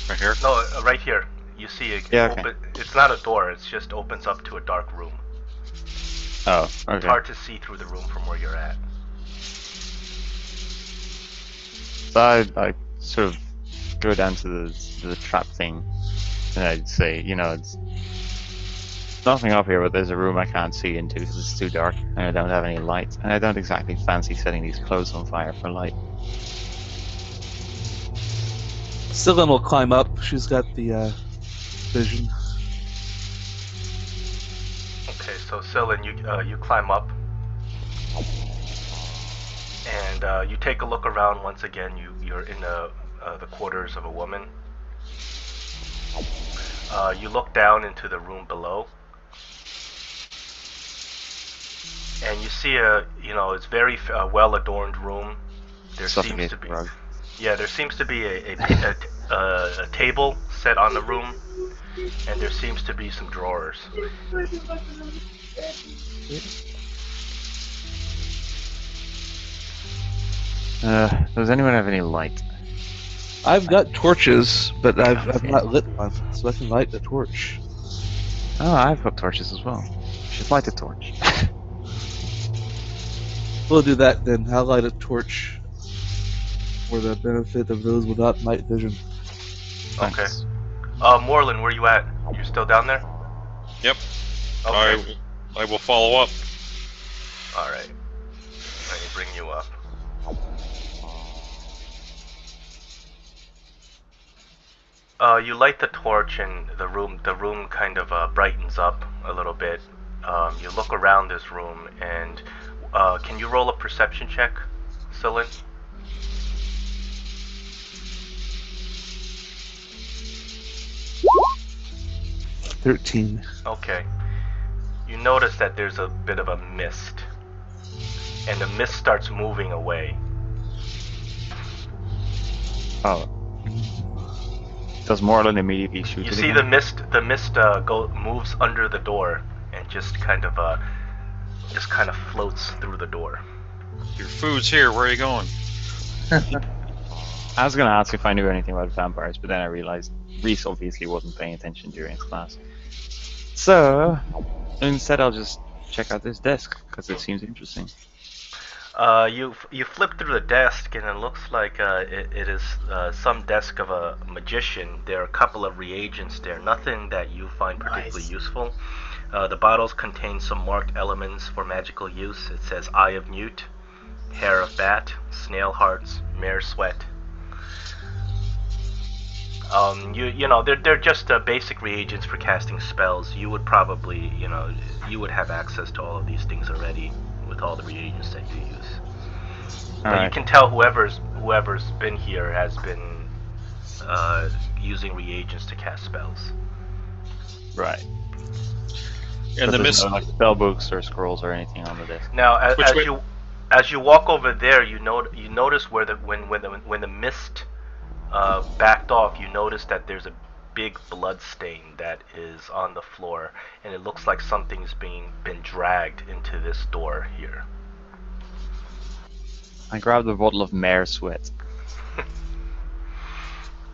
Right here. No, right here. You see it. Yeah, okay. It's not a door. It just opens up to a dark room. Oh, It's okay. hard to see through the room from where you're at. So I sort of go down to the trap thing, and I'd say, it's nothing up here, but there's a room I can't see into because it's too dark, and I don't have any light, and I don't exactly fancy setting these clothes on fire for light. Scylla will climb up. She's got the vision. Okay, so Scylla, you climb up, and you take a look around once again. You're in the quarters of a woman. You look down into the room below, and you see it's very well adorned room. There seems to be, Rug. yeah, there seems to be a table set on the room, and there seems to be some drawers. Does anyone have any light? I've got torches, but I've not lit one, so I can light the torch. Oh, I've got torches as well. Should light a torch. We'll do that then. I'll light a torch for the benefit of those without night vision. Okay. Thanks. Moreland, where you at? You still down there? Yep. Okay. I will follow up. Alright. Let me bring you up. You light the torch, and the room kind of brightens up a little bit. You look around this room, and can you roll a perception check, Scylla? $13. Okay. you notice that there's a bit of a mist, and the mist starts moving away. Oh. Does Moreland immediately shoot You it see again? the mist moves under the door and just kind of floats through the door. Your food's here. Where are you going? I was gonna ask if I knew anything about vampires, but then I realized Reese obviously wasn't paying attention during his class. So, instead I'll just check out this desk, because it seems interesting. You flip through the desk and it looks like it is some desk of a magician. There are a couple of reagents there, nothing that you find particularly useful. The bottles contain some marked elements for magical use. It says Eye of Newt, Hair of Bat, Snail Hearts, Mare Sweat. You know, they're just basic reagents for casting spells. You would probably, you would have access to all of these things already with all the reagents that you use. But you can tell whoever's been here has been using reagents to cast spells. Right. And the mist. No, like spell books or scrolls or anything on the desk. Now, as you walk over there, you notice where when the mist backed off, you notice that there's a big blood stain that is on the floor, and it looks like something's been dragged into this door here. I grabbed a bottle of Mare Sweat.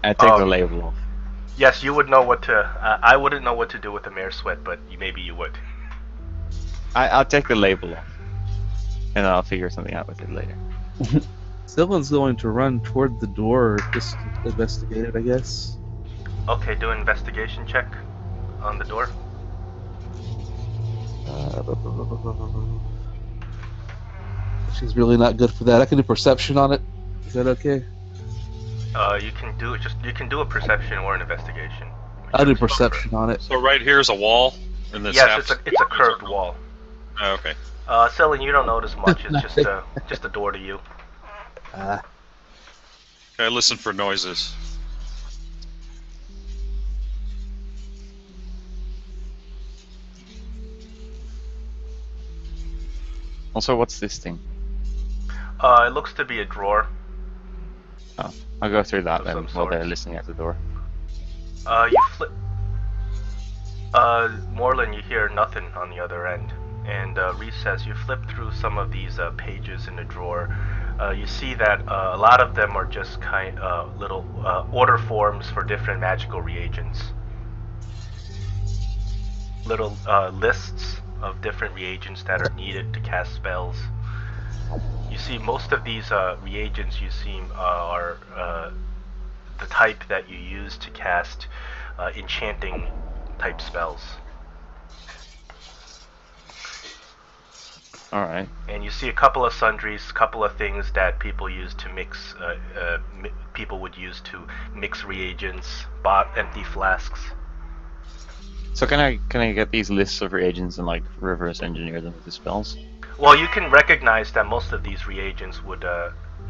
I take the label off. Yes, you would know what to. I wouldn't know what to do with the Mare Sweat, but maybe you would. I'll take the label off, and I'll figure something out with it later. Someone's going to run toward the door, just investigate it, I guess. Okay, do an investigation check on the door. She's really not good for that. I can do perception on it. Is that okay? You can do a perception or an investigation. I'll do perception on it. So right here is a wall, and this Yes, it's a curved wall. Oh, okay. Selin, you don't notice much. It's just a door to you. Okay, I listen for noises. Also, what's this thing? It looks to be a drawer. Oh, I'll go through that then Some while they're sort. listening at the door. You flip. Moreland, you hear nothing on the other end. And Reese says you flip through some of these pages in the drawer. You see that a lot of them are just little order forms for different magical reagents. Little lists of different reagents that are needed to cast spells. You see most of these reagents you see are the type that you use to cast enchanting type spells. Alright. And you see a couple of sundries, couple of things that people use to mix, people would use to mix reagents, empty flasks. So can I get these lists of reagents and like reverse engineer them with the spells? Well, you can recognize that most of these reagents would,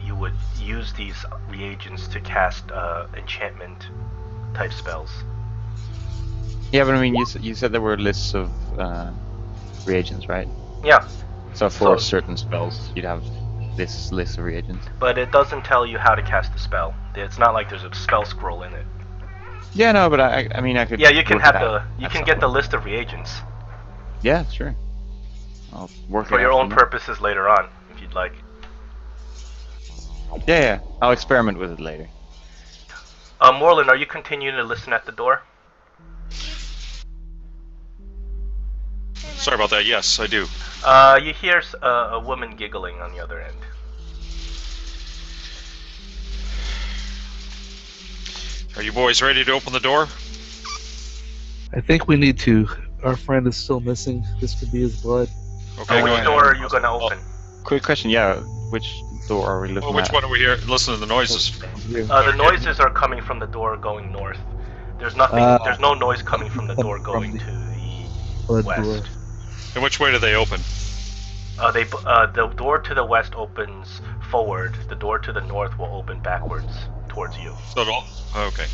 you would use these reagents to cast enchantment type spells. Yeah, but I mean, you said there were lists of reagents, right? Yeah. So for certain spells, you'd have this list of reagents. But it doesn't tell you how to cast the spell. It's not like there's a spell scroll in it. Yeah, no, but I mean, I could. Yeah, you can work have it out you at can some get the point. list of reagents Yeah, sure. I'll work for it your out own from there. purposes later on, if you'd like. Yeah, I'll experiment with it later. Moreland, are you continuing to listen at the door? Sorry about that. Yes, I do. You hear a woman giggling on the other end. Are you boys ready to open the door? I think we need to. Our friend is still missing. This could be his blood. Okay. Which door are you going to open? Quick question, yeah. Which door are we looking Well, which at? one are we here? Listen to the noises. The noises are coming from the door going north. There's nothing. There's no noise coming from the door going to the Blood west. door. And which way do they open? The door to the west opens forward. The door to the north will open backwards towards you. So it all. Okay.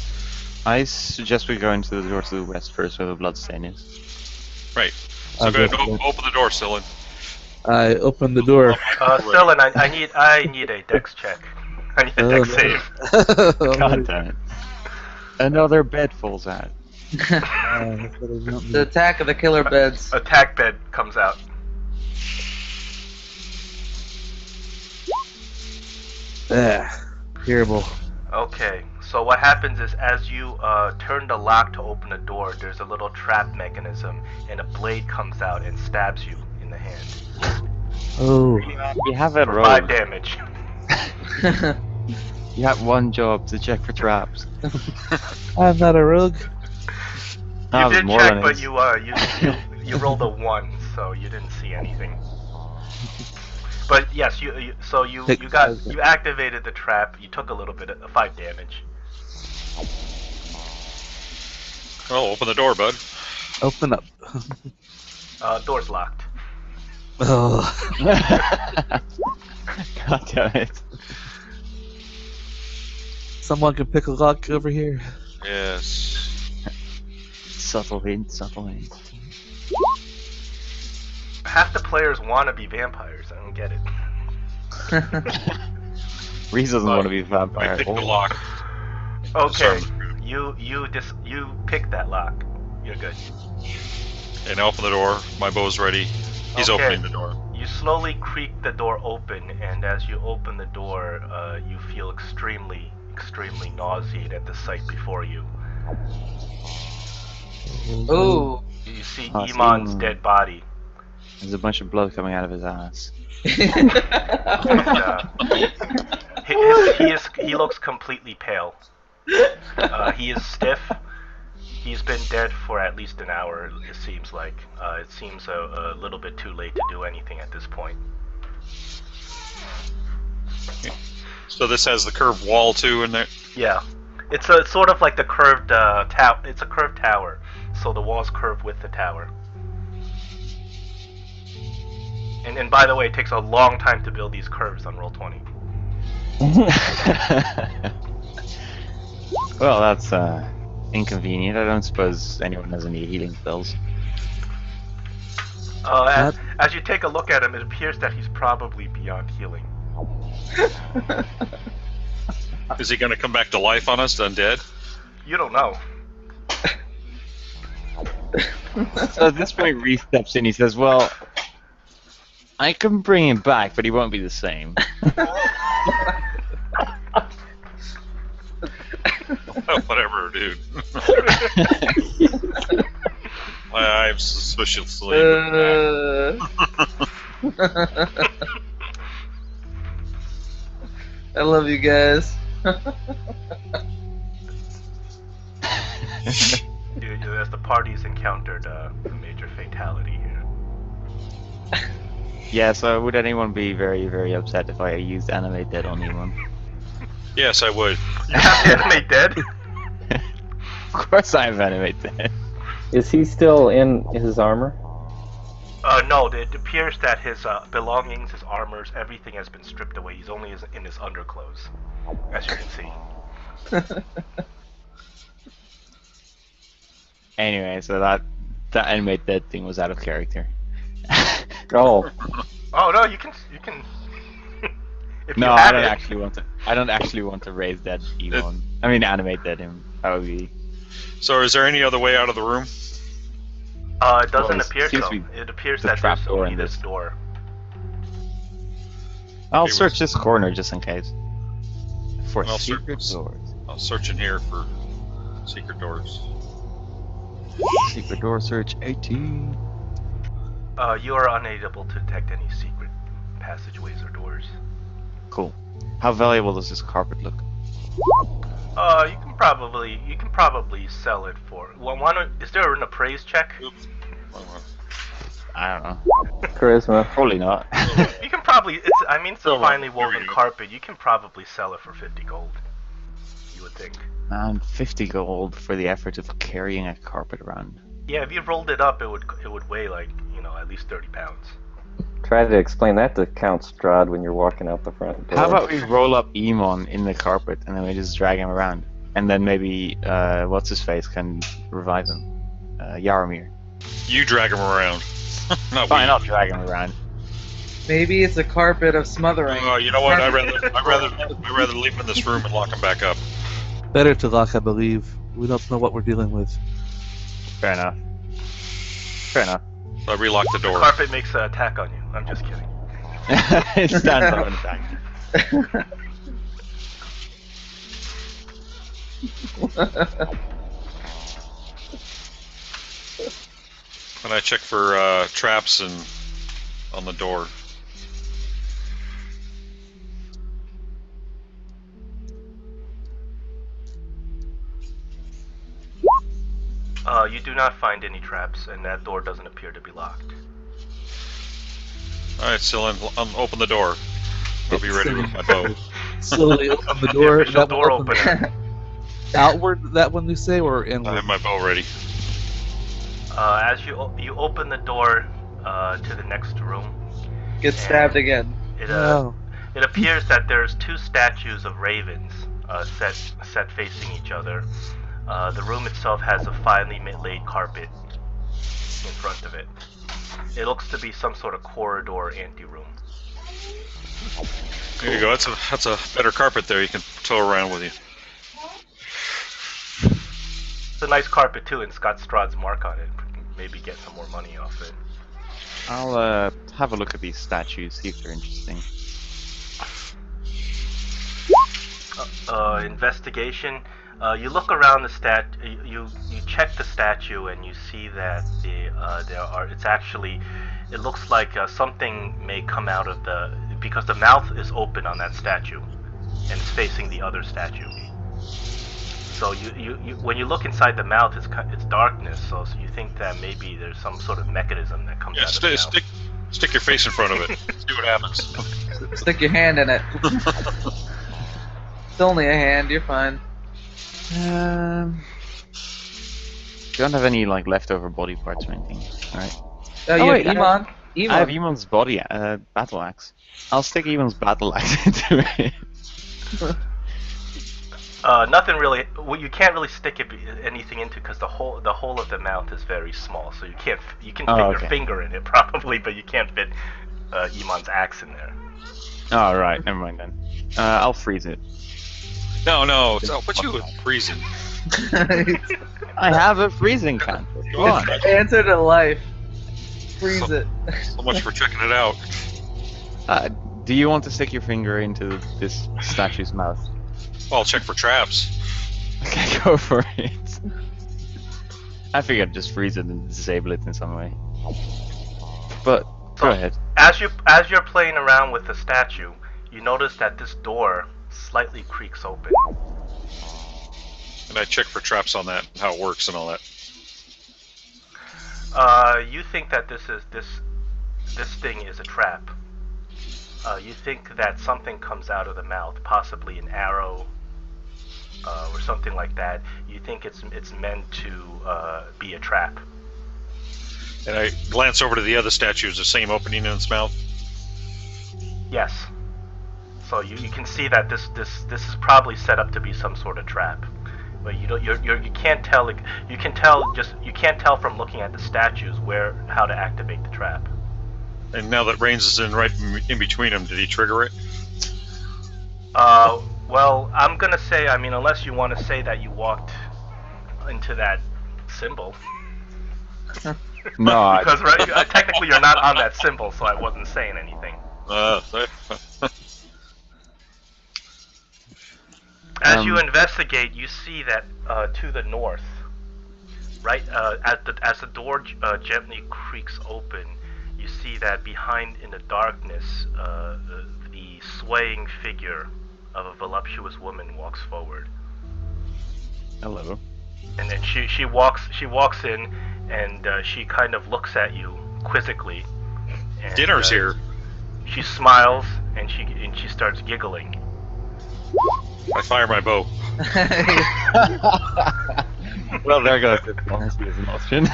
I suggest we go into the door to the west first where the bloodstain is. Right. So go ahead, open the door, Scylla. I open the door. Scylla, I need a dex check. I need a dex save. God damn it. Another bed falls out. The attack of the killer beds. Attack bed comes out. Terrible. Okay, so what happens is as you turn the lock to open the door, there's a little trap mechanism, and a blade comes out and stabs you in the hand. Oh. You have it For rolled. 5 damage. You have one job to check for traps. I'm not a rogue. You did check, but you rolled a 1, so you didn't see anything. But yes, you activated the trap. You took a little bit of 5 damage. Well, open the door, bud. Open up. Door's locked. Oh. God damn it. Someone can pick a lock over here. Yes. Subtle hint, subtle hint. Half the players want to be vampires. I don't get it. Reese doesn't want to be a I vampire. pick the lock. Okay, you pick that lock. You're good. And open the door. My bow's ready. He's Okay. opening the door. You slowly creak the door open, and as you open the door, you feel extremely nauseated at the sight before you. Ooh. You see Oh, it's Iman's Iman. dead body. There's a bunch of blood coming out of his ass. And, he looks completely pale. He is stiff. He's been dead for at least an hour, it seems like. It seems a little bit too late to do anything at this point. So this has the curved wall too in there. Yeah, it's sort of like the curved tower. It's a curved tower, so the wall's curved with the tower. And by the way, it takes a long time to build these curves on Roll20. Well, that's inconvenient. I don't suppose anyone has any healing spells. As you take a look at him, it appears that he's probably beyond healing. Is he going to come back to life on us, undead? You don't know. So at this point, Reese steps in. He says, "Well, I can bring him back, but he won't be the same." Whatever, dude. I'm suspiciously. I love you guys. As the party's encountered a major fatality here. Yeah. So would anyone be very, very upset if I used animate dead on anyone? Yes, I would. You have to animate dead? Of course, I have animate dead. Is he still in his armor? No, it appears that his belongings, his armors, everything has been stripped away. He's only in his underclothes, as you can see. Anyway, so that animate dead thing was out of character. Oh. Oh no, you can. If No, you I have don't it, actually want to. I don't actually want to raise dead Emon. I mean, animate dead him. That would be. So is there any other way out of the room? It doesn't Well, appear seems so. to be It appears the that trap there's door only in this this. door. I'll Okay, search this corner just in case. For I'll secret search- doors. I'll search in here for secret doors. Secret door search 18. You are unable to detect any secret passageways or doors. Cool. How valuable does this carpet look? You can probably sell it for. Well, is there an appraise check? Oops. I don't know. Charisma. Probably not. You can probably. It's a Silver. finely Here we woven go. carpet. You can probably sell it for 50 gold. You would think. And 50 gold for the effort of carrying a carpet around. Yeah, if you rolled it up, it would weigh like at least 30 pounds. Try to explain that to Count Strahd when you're walking out the front door. How about we roll up Emon in the carpet and then we just drag him around? And then maybe, what's his face can revive him? Yaramir. You drag him around. Not Fine, weed. I'll drag him around. Maybe it's a carpet of smothering. Oh, you know what? I'd rather leave him in this room and lock him back up. Better to lock, I believe. We don't know what we're dealing with. Fair enough. Fair enough. So I relock the door. Carpet makes an attack on you. I'm just kidding. It stands up and attack. And I check for traps and on the door. You do not find any traps, and that door doesn't appear to be locked. Alright, so open the door. I'll be ready with my bow. Slowly open the door. Official That door one open opener. outward, that one you say, or I inward? have my bow ready. As you open the door to the next room, Get stabbed again. Oh. it appears that there's two statues of ravens set facing each other. The room itself has a finely laid carpet in front of it. It looks to be some sort of corridor anteroom. There you go. That's a better carpet there. You can tow around with you. It's a nice carpet too, and it's got Strahd's mark on it. Maybe get some more money off it. I'll have a look at these statues, see if they're interesting. Investigation. You look around the you check the statue and you see that it looks like something may come out of because the mouth is open on that statue and it's facing the other statue. So when you look inside the mouth, it's darkness. So you think that maybe there's some sort of mechanism that comes out of the mouth. Stick your face in front of it. See what happens. Stick your hand in it. It's only a hand, you're fine. Don't have any like leftover body parts or anything. Alright. Oh, you wait, have Iman. Iman. I have Eamon's body battle axe. I'll stick Eamon's battle axe into it. Nothing really. Well, you can't really stick anything into because the hole of the mouth is very small. So you can fit your finger in it probably, but you can't fit Iman's axe in there. Oh right, never mind then. I'll freeze it. No. What you freezing? I have a freezing can. Come on. Answer to life. Freeze it. So much for checking it out. Do you want to stick your finger into this statue's mouth? Well, I'll check for traps. Okay, go for it. I figured I'd just freeze it and disable it in some way. But go ahead. As you're playing around with the statue, you notice that this door slightly creaks open. And I check for traps on that, how it works and all that. You think that this thing is a trap. You think that something comes out of the mouth, possibly an arrow or something like that. You think it's meant to be a trap. And I glance over to the other statue. Is the same opening in its mouth? Yes. So you can see that this is probably set up to be some sort of trap. But you can't tell. You can't tell from looking at the statues how to activate the trap. And now that Reigns is in right in between them, did he trigger it? Well, I'm gonna say, unless you want to say that you walked into that symbol. No, because technically you're not on that symbol, so I wasn't saying anything. As you investigate, you see that to the north, right as the door gently creaks open, you see that behind in the darkness, the swaying figure of a voluptuous woman walks forward. Hello. And then she walks in, and she kind of looks at you quizzically. And, Dinner's here. She smiles and she starts giggling. I fire my bow. Well, there goes diplomacy as an option.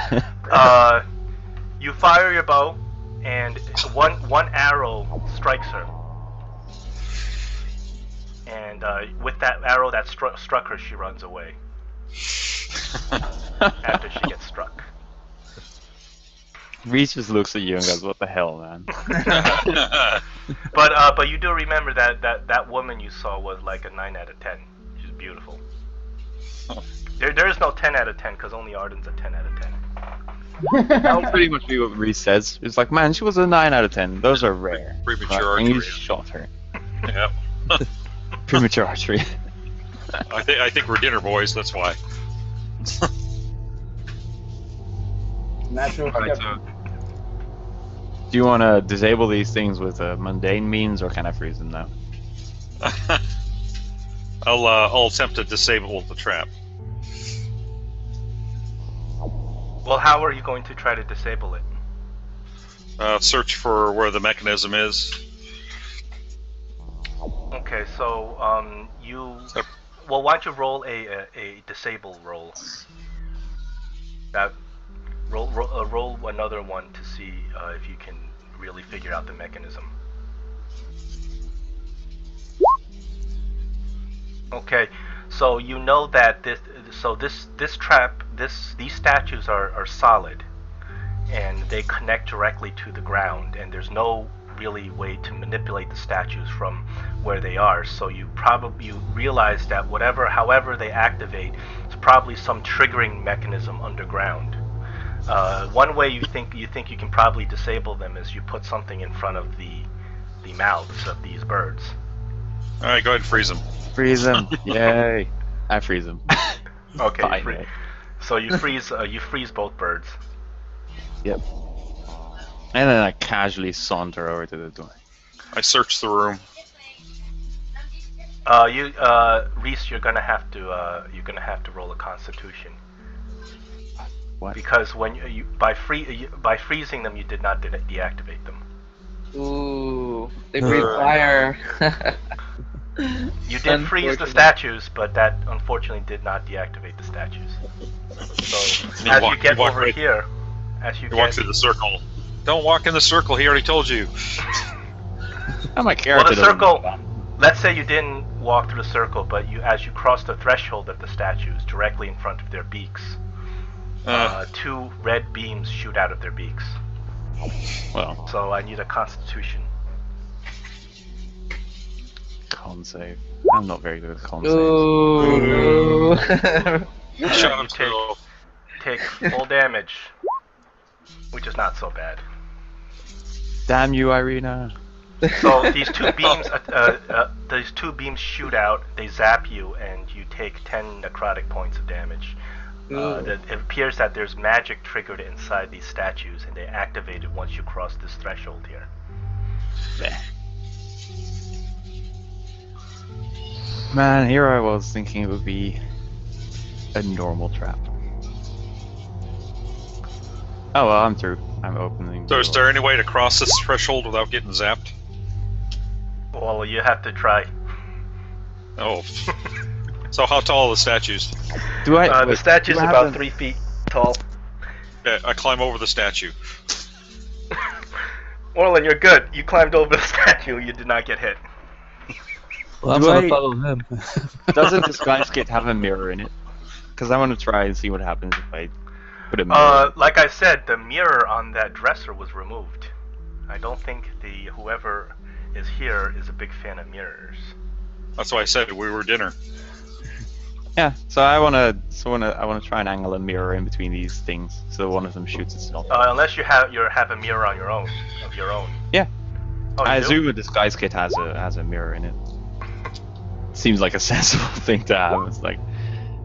You fire your bow, and one arrow strikes her. And with that arrow that struck her, she runs away. After she gets struck. Reese just looks at you and goes, "What the hell, man?" But you do remember that woman you saw was like a 9 out of 10. She's beautiful. There is no 10 out of 10 because only Arden's a 10 out of 10. That'll pretty much be what Reese says. It's like, man, she was a 9 out of 10. Those are rare. Premature And you archery. shot her. Yeah. Premature archery. I think we're dinner boys. That's why. Natural Alright, skeptic. Do you want to disable these things with mundane means, or can I freeze them now? I'll attempt to disable the trap. Well, how are you going to try to disable it? Search for where the mechanism is. Okay, so well, why don't you roll a disable roll? That roll another one to see if you can really figure out the mechanism. Okay, so you know that this trap, these statues are solid, and they connect directly to the ground, and there's no really way to manipulate the statues from where they are. So you realize that however they activate, it's probably some triggering mechanism underground. One way you think you can probably disable them is you put something in front of the mouths of these birds. All right, go ahead and freeze them. Freeze them. Yay. I freeze them. Okay, Fine. so you freeze both birds. Yep. And then I casually saunter over to the door. I search the room. Reese, you're gonna have to roll a Constitution. What? Because when by freezing them, you did not deactivate them. Ooh, they breathe fire. You did freeze the statues, but that unfortunately did not deactivate the statues. So as you get over here, You walk through the circle. Don't walk in the circle. He already told you. My character. Well, the circle. Let's say you didn't walk through the circle, but as you cross the threshold of the statues, directly in front of their beaks, 2 red beams shoot out of their beaks. Well. So I need a Constitution. Con save. I'm not very good at con saves. Ooh, no. Shut him You take full damage, which is not so bad. Damn you, Irina. So these 2 beams shoot out, they zap you, and you take 10 necrotic points of damage. It appears that there's magic triggered inside these statues, and they activate it once you cross this threshold here. Man, here I was thinking it would be a normal trap. Oh well, I'm through. I'm opening. So is there any way to cross this threshold without getting zapped? Well, you have to try. Oh. So how tall are the statues? The statue's about 3 feet tall. Yeah, I climb over the statue. Orlin, you're good. You climbed over the statue. You did not get hit. Well, I'm gonna follow him. Doesn't Disguise Kit have a mirror in it? Because I want to try and see what happens if I put a mirror. Like I said, the mirror on that dresser was removed. I don't think whoever is here is a big fan of mirrors. That's why I said we were dinner. Yeah, so I wanna try and angle a mirror in between these things so one of them shoots itself. Unless you have a mirror on your own of your own. Yeah. Oh, I you do? assume a Disguise Kit has a mirror in it. Seems like a sensible thing to have. It's like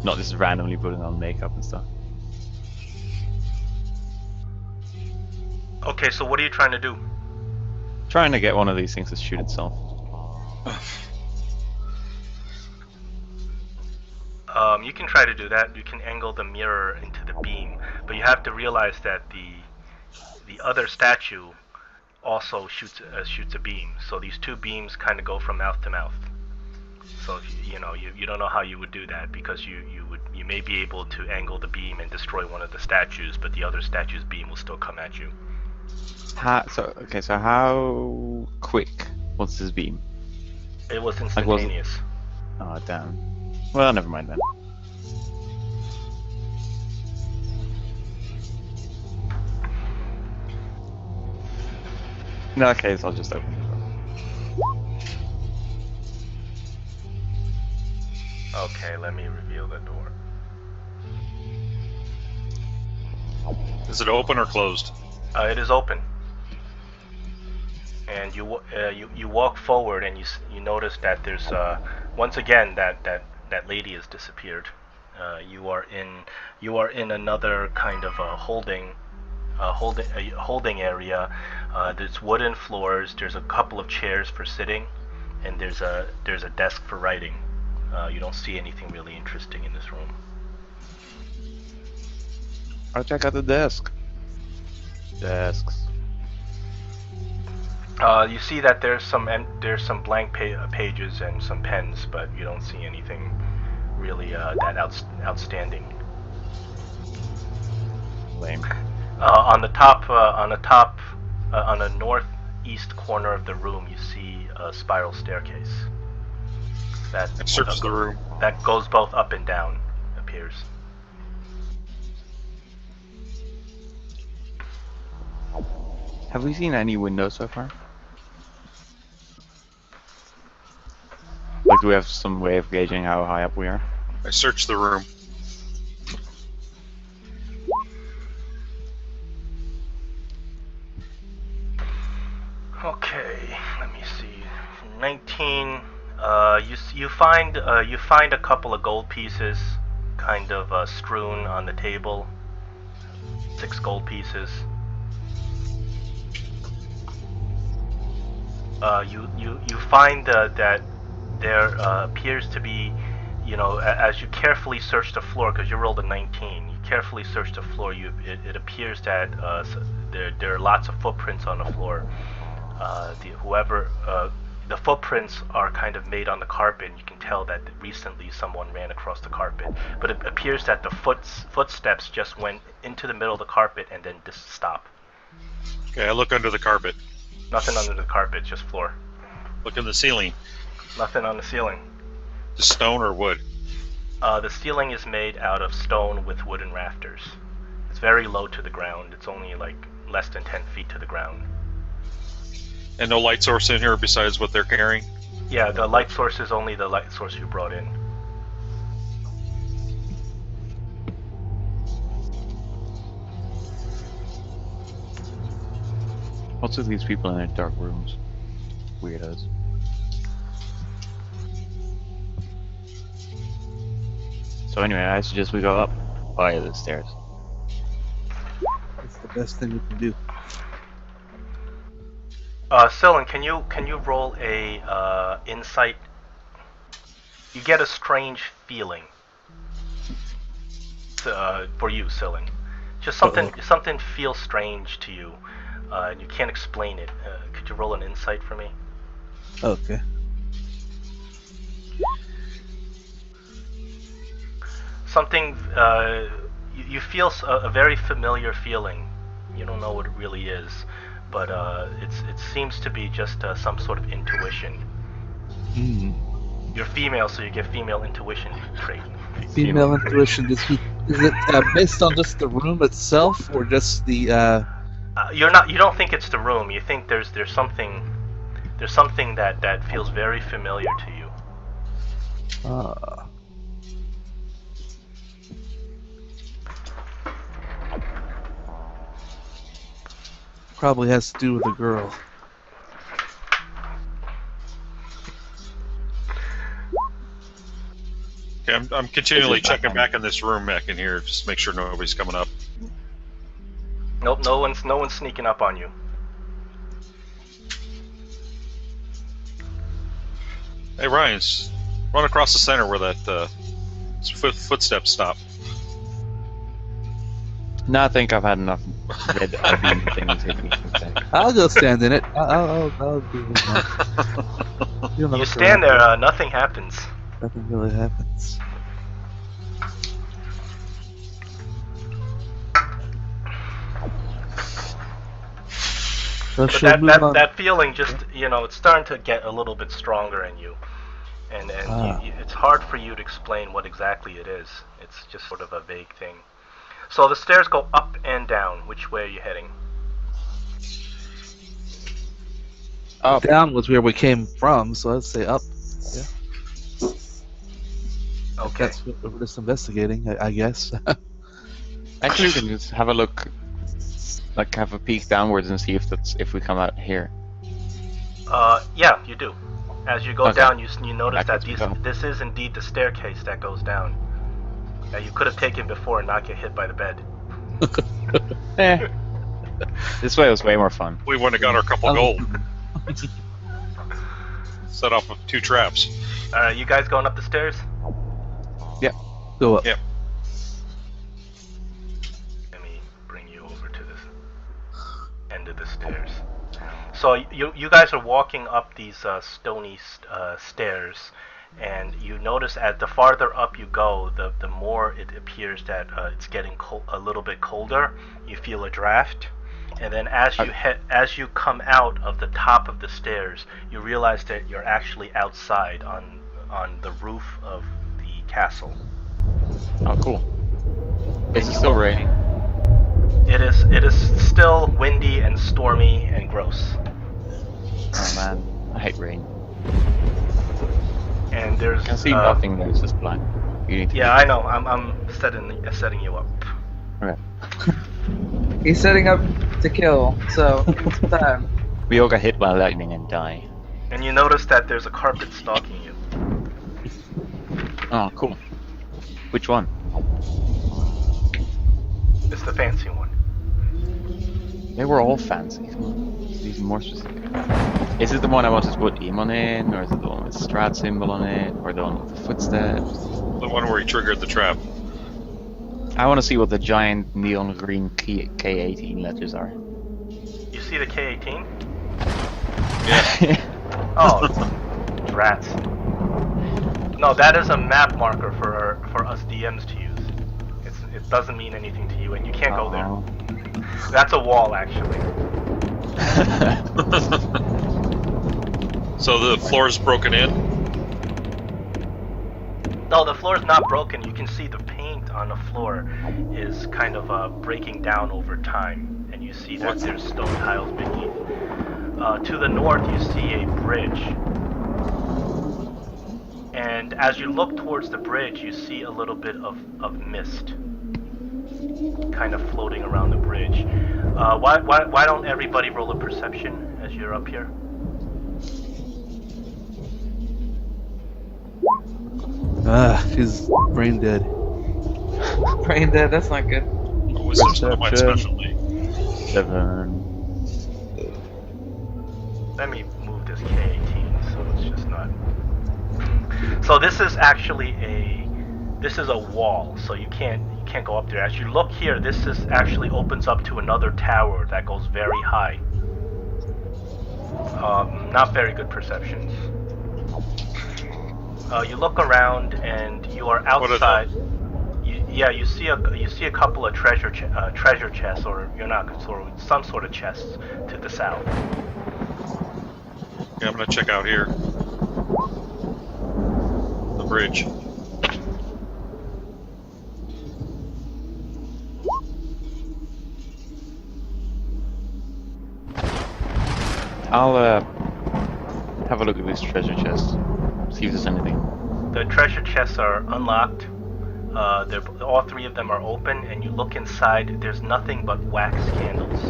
not just randomly putting on makeup and stuff. Okay, so what are you trying to do? Trying to get one of these things to shoot itself. You can try to do that. You can angle the mirror into the beam, but you have to realize that the other statue also shoots a beam. So these 2 beams kind of go from mouth to mouth. So you don't know how you would do that because you may be able to angle the beam and destroy one of the statues, but the other statue's beam will still come at you. So how quick was this beam? It was instantaneous. Oh damn. Well, never mind then. In that case, I'll just open the door. Okay, let me reveal the door. Is it open or closed? It is open. And you walk forward and you notice that there's once again that lady has disappeared. You are in another kind of a holding area. There's wooden floors. There's a couple of chairs for sitting, and there's a desk for writing. You don't see anything really interesting in this room. I'll check out the desk. Desks. You see that there's some blank pages and some pens, but you don't see anything really that outstanding. Lame. On the northeast corner of the room, you see a spiral staircase. Search the room. That goes both up and down. Appears. Have we seen any windows so far? Like, do we have some way of gauging how high up we are? I searched the room. Okay, let me see. 19. You find a couple of gold pieces, kind of strewn on the table. 6 gold pieces. You find that there appears to be, as you carefully search the floor, because you rolled a 19, you carefully search the floor, it appears that there are lots of footprints on the floor. The footprints are kind of made on the carpet, and you can tell that recently someone ran across the carpet. But it appears that the footsteps just went into the middle of the carpet and then just stop. Okay, I look under the carpet. Nothing under the carpet, just floor. Look in the ceiling. Nothing on the ceiling. Just stone or wood? The ceiling is made out of stone with wooden rafters. It's very low to the ground. It's only like less than 10 feet to the ground. And no light source in here besides what they're carrying? Yeah, the light source is only the light source you brought in. What's with these people in their dark rooms? Weirdos. So anyway, I suggest we go up via the stairs. That's the best thing we can do. Sylvan, can you roll a insight? You get a strange feeling. For you, Sylvan. Just something feels strange to you, and you can't explain it. Could you roll an insight for me? Okay. Something you feel a very familiar feeling. You don't know what it really is, but it seems to be just some sort of intuition. You're female, so you get female intuition trait. Female intuition. Is it based on just the room itself, or just the? You don't think it's the room. You think there's something that feels very familiar to you. Probably has to do with a girl. Okay, I'm continually checking back in this room back in here, just to make sure nobody's coming up. Nope, no one's sneaking up on you. Hey, Ryan, run across the center where that footsteps stop. No, I think I've had enough red beam things hit me. I'll go stand in it. I'll be in there. You stand there, nothing happens. Nothing really happens. So but that feeling just, it's starting to get a little bit stronger in you. And it's hard for you to explain what exactly it is. It's just sort of a vague thing. So the stairs go up and down. Which way are you heading? Up. Down was where we came from, so I'd say up. Okay. That's what we're just investigating, I guess. Actually, we can just have a look, like have a peek downwards and see if we come out here. Yeah, you do. As you go Okay. down, you notice that Backwards we go. this is indeed the staircase that goes down. That you could have taken before and not get hit by the bed. This way was way more fun. We wouldn't have got our couple gold. Set off 2 traps. Alright, you guys going up the stairs? Go up. Yep. Let me bring you over to this end of the stairs. So you guys are walking up these stony stairs, and you notice the farther up you go, the more it appears that it's getting a little bit colder. You feel a draft, and then as you come out of the top of the stairs, you realize that you're actually outside on the roof of the castle. Oh, cool. Is it still raining? It is still windy and stormy and gross. Oh man, I hate rain. And there's I can see nothing there, it's just black. You need to Yeah, I know. I'm setting you up. Okay. He's setting up to kill, so it's time. We all got hit by lightning and die. And you notice that there's a carpet stalking you. Oh, cool. Which one? It's the fancy one. They were all fancy. These more specific. Is it the one I wanted to put Emon in, or is it the one with Strat symbol on it, or the one with the footsteps? The one where he triggered the trap. I want to see what the giant neon green K18 letters are. You see the K18? Yeah. Oh, rats. No, that is a map marker for us DMs to use. It doesn't mean anything to you, and you can't go there. That's a wall, actually. So the floor is broken in? No, the floor is not broken. You can see the paint on the floor is kind of breaking down over time, and you see that there's stone tiles beneath. To the north, you see a bridge. And as you look towards the bridge, you see a little bit of mist kind of floating around the bridge. Why don't everybody roll a perception as you're up here? She's brain dead. Brain dead, that's not good. Wisdom's not my specialty. 7. Let me move this K18 so it's just not... So this is actually a wall, so you can't go up there. As you look here, this actually opens up to another tower that goes very high. Not very good perceptions. You look around and you are outside. You see a couple of treasure chests, or some sort of chests to the south. Yeah, I'm gonna check out here. The bridge. I'll have a look at this treasure chest. See if there's anything. The treasure chests are unlocked. All 3 of them are open, and you look inside. There's nothing but wax candles.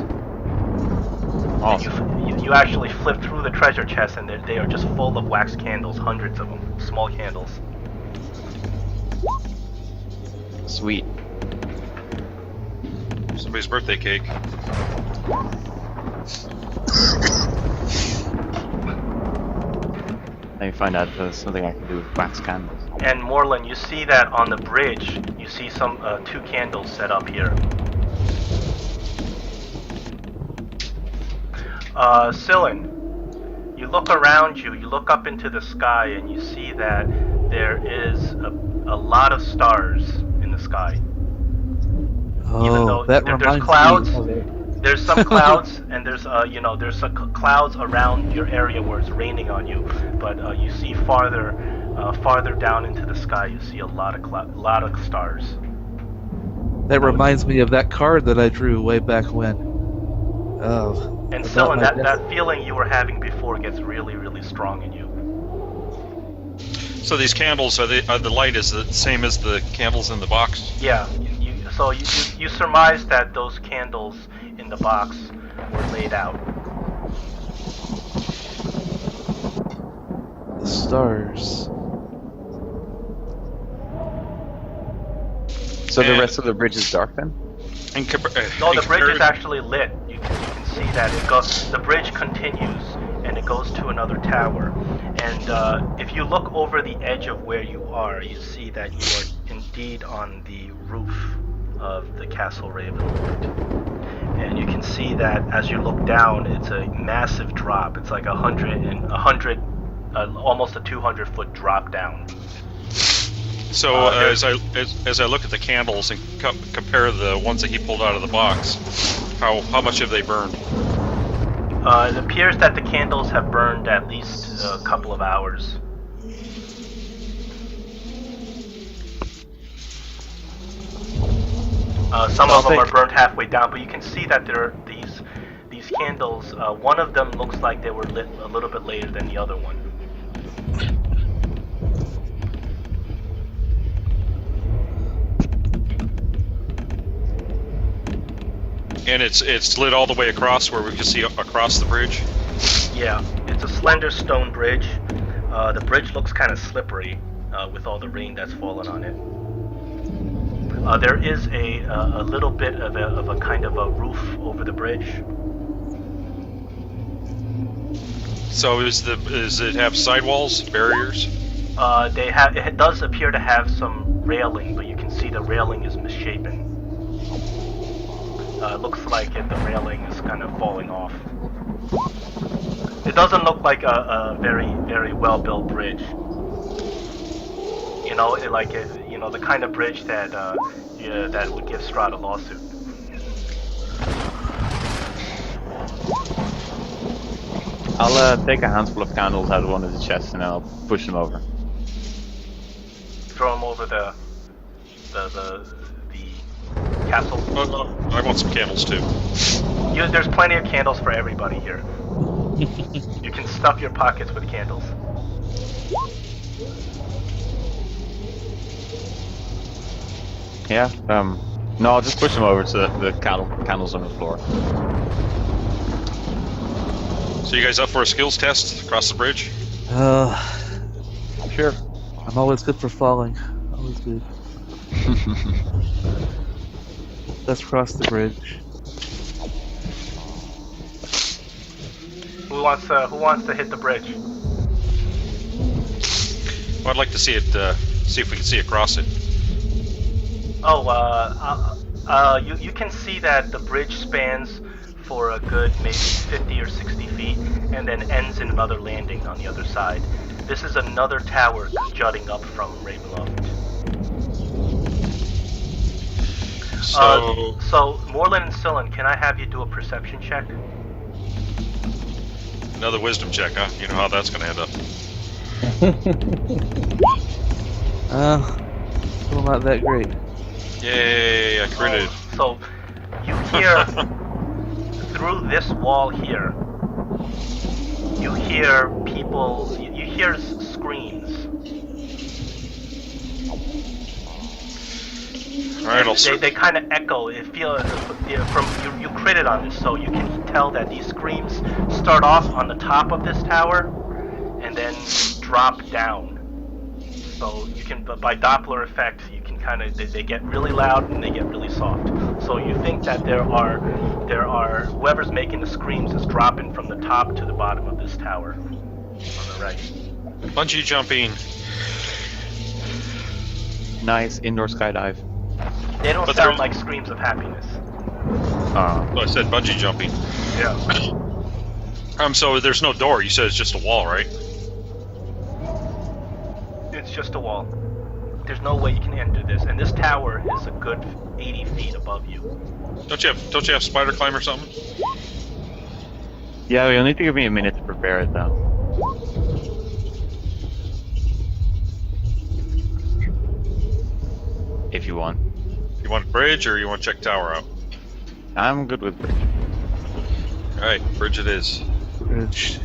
Awesome. You actually flip through the treasure chests, and they are just full of wax candles, hundreds of them, small candles. Sweet. Somebody's birthday cake. Let me find out if there's something I can do with wax candles. And Morlin, you see that on the bridge, you see some 2 candles set up here. Sillin, you look around you look up into the sky, and you see that there is a lot of stars in the sky. Oh, Even though that there's reminds clouds, me of it. there's some clouds, and there's clouds around your area where it's raining on you. But you see farther down into the sky, you see a lot of stars. That reminds me of that card that I drew way back when. Oh, And But Scylla, not like that feeling you were having before gets really, really strong in you. So these candles, are the light is the same as the candles in the box? Yeah, so you surmise that those candles in the box were laid out. the stars. So the rest of the bridge is dark then? And No, the bridge is actually lit. You can see that it goes. The bridge continues and it goes to another tower. And if you look over the edge of where you are, you see that you are indeed on the roof of the Castle Ravenloft. And you can see that as you look down, it's a massive drop. It's like 100, almost a 200-foot drop down. So as I look at the candles and compare the ones that he pulled out of the box, how much have they burned? It appears that the candles have burned at least a couple of hours. Some of them are burned halfway down, but you can see that there are these candles. One of them looks like they were lit a little bit later than the other one. And it's lit all the way across where we can see across the bridge? Yeah, it's a slender stone bridge. The bridge looks kind of slippery with all the rain that's fallen on it. There is a little bit of a kind of a roof over the bridge. So does it have sidewalls, barriers? It does appear to have some railing, but you can see the railing is misshapen. Looks like the railing is kind of falling off. It doesn't look like a very, very well-built bridge. You know, the kind of bridge that that would give Strahd a lawsuit. I'll take a handful of candles out of one of the chests and I'll push them over. Throw them over the castle. Oh, I want some candles too. There's plenty of candles for everybody here. You can stuff your pockets with candles. Yeah, no, I'll just push them over to the candles on the floor. So you guys up for a skills test across the bridge? Sure. I'm always good for falling. Always good. Let's cross the bridge. Who wants to hit the bridge? Well, I'd like to see it. See if we can see across it. Oh, you can see that the bridge spans for a good maybe 50 or 60 feet, and then ends in another landing on the other side. This is another tower jutting up from Ravenloft. So Moreland and Scylla, can I have you do a perception check? Another wisdom check, huh? You know how that's going to end up. Still not that great. Yay! I critted. So you hear through this wall here. You hear people. You hear screams. All right, They kind of echo. It feels from you critted on this, so you can tell that these screams start off on the top of this tower and then drop down. So you can, by Doppler effect, you can kind of they get really loud and they get really soft. So you think that there are whoever's making the screams is dropping from the top to the bottom of this tower on the right. Bungee jumping. Nice indoor skydive. They don't But sound they're- like screams of happiness. Oh, I said bungee jumping. Yeah. So there's no door. You said it's just a wall, right? It's just a wall. There's no way you can enter this, and this tower is a good 80 feet above you. Don't you have spider climb or something? Yeah, you'll need to give me a minute to prepare it though. If you want. You want bridge or you want to check tower out? I'm good with bridge. Alright, bridge it is. Bridge.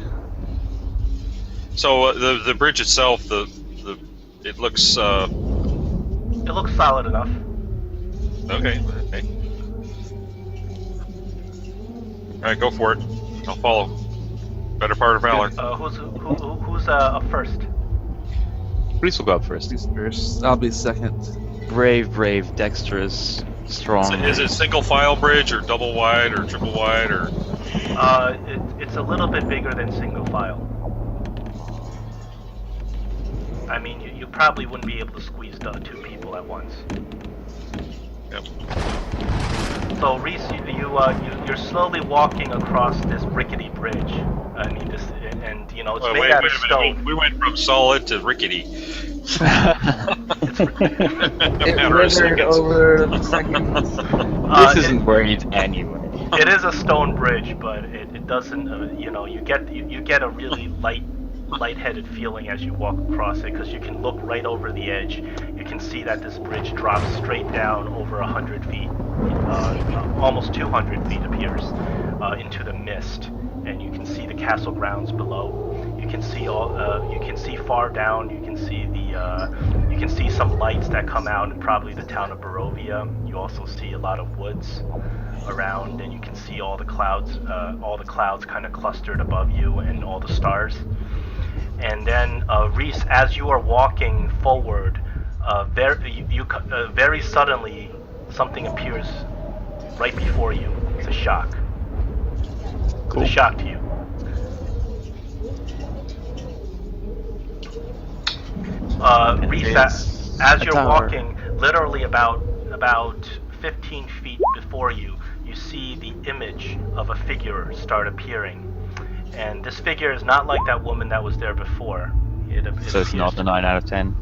So the bridge itself, it looks It looks solid enough. okay. Alright, go for it. I'll follow. Better part of valor. Who's up first? Please will go up first. He's first. I'll be second. Brave, dexterous, strong. So is it single file bridge or double wide or triple wide or? It's a little bit bigger than single file. I mean, you probably wouldn't be able to squeeze 2 people at once. Yep. So Reese, you're slowly walking across this rickety bridge. I mean, and you know it's made out of stone. We went from solid to rickety. It withered over seconds. This isn't worried anyway. It is a stone bridge, but it doesn't. You know, you get a really lightheaded feeling as you walk across it because you can look right over the edge. You can see that this bridge drops straight down over 100 feet, almost 200 feet appears, into the mist, and you can see the castle grounds below. You can see you can see far down. You can see you can see some lights that come out in probably the town of Barovia. You also see a lot of woods around, and you can see all the clouds kind of clustered above you, and all the stars. And then Reese, as you are walking forward, very suddenly something appears right before you. It's a shock. Cool. It's a shock to you. Reese, as you're walking, literally about 15 feet before you, you see the image of a figure start appearing. And this figure is not like that woman that was there before. So it's not the 9 out of 10?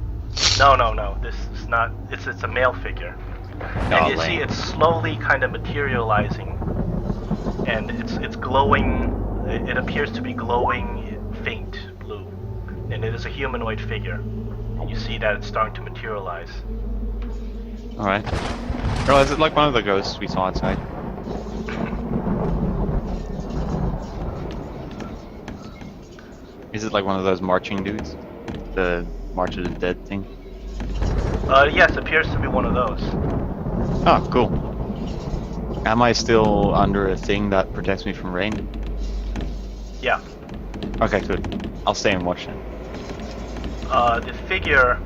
No. This is not. It's a male figure. And you see it's slowly kind of materializing. And it's glowing. It appears to be glowing faint blue. And it is a humanoid figure. And you see that it's starting to materialize. Alright. Well, is it like one of the ghosts we saw outside? Is it like one of those marching dudes? The March of the Dead thing? Yes, appears to be one of those. Oh, cool. Am I still under a thing that protects me from rain? Yeah. Okay, good. I'll stay and watch then. The figure...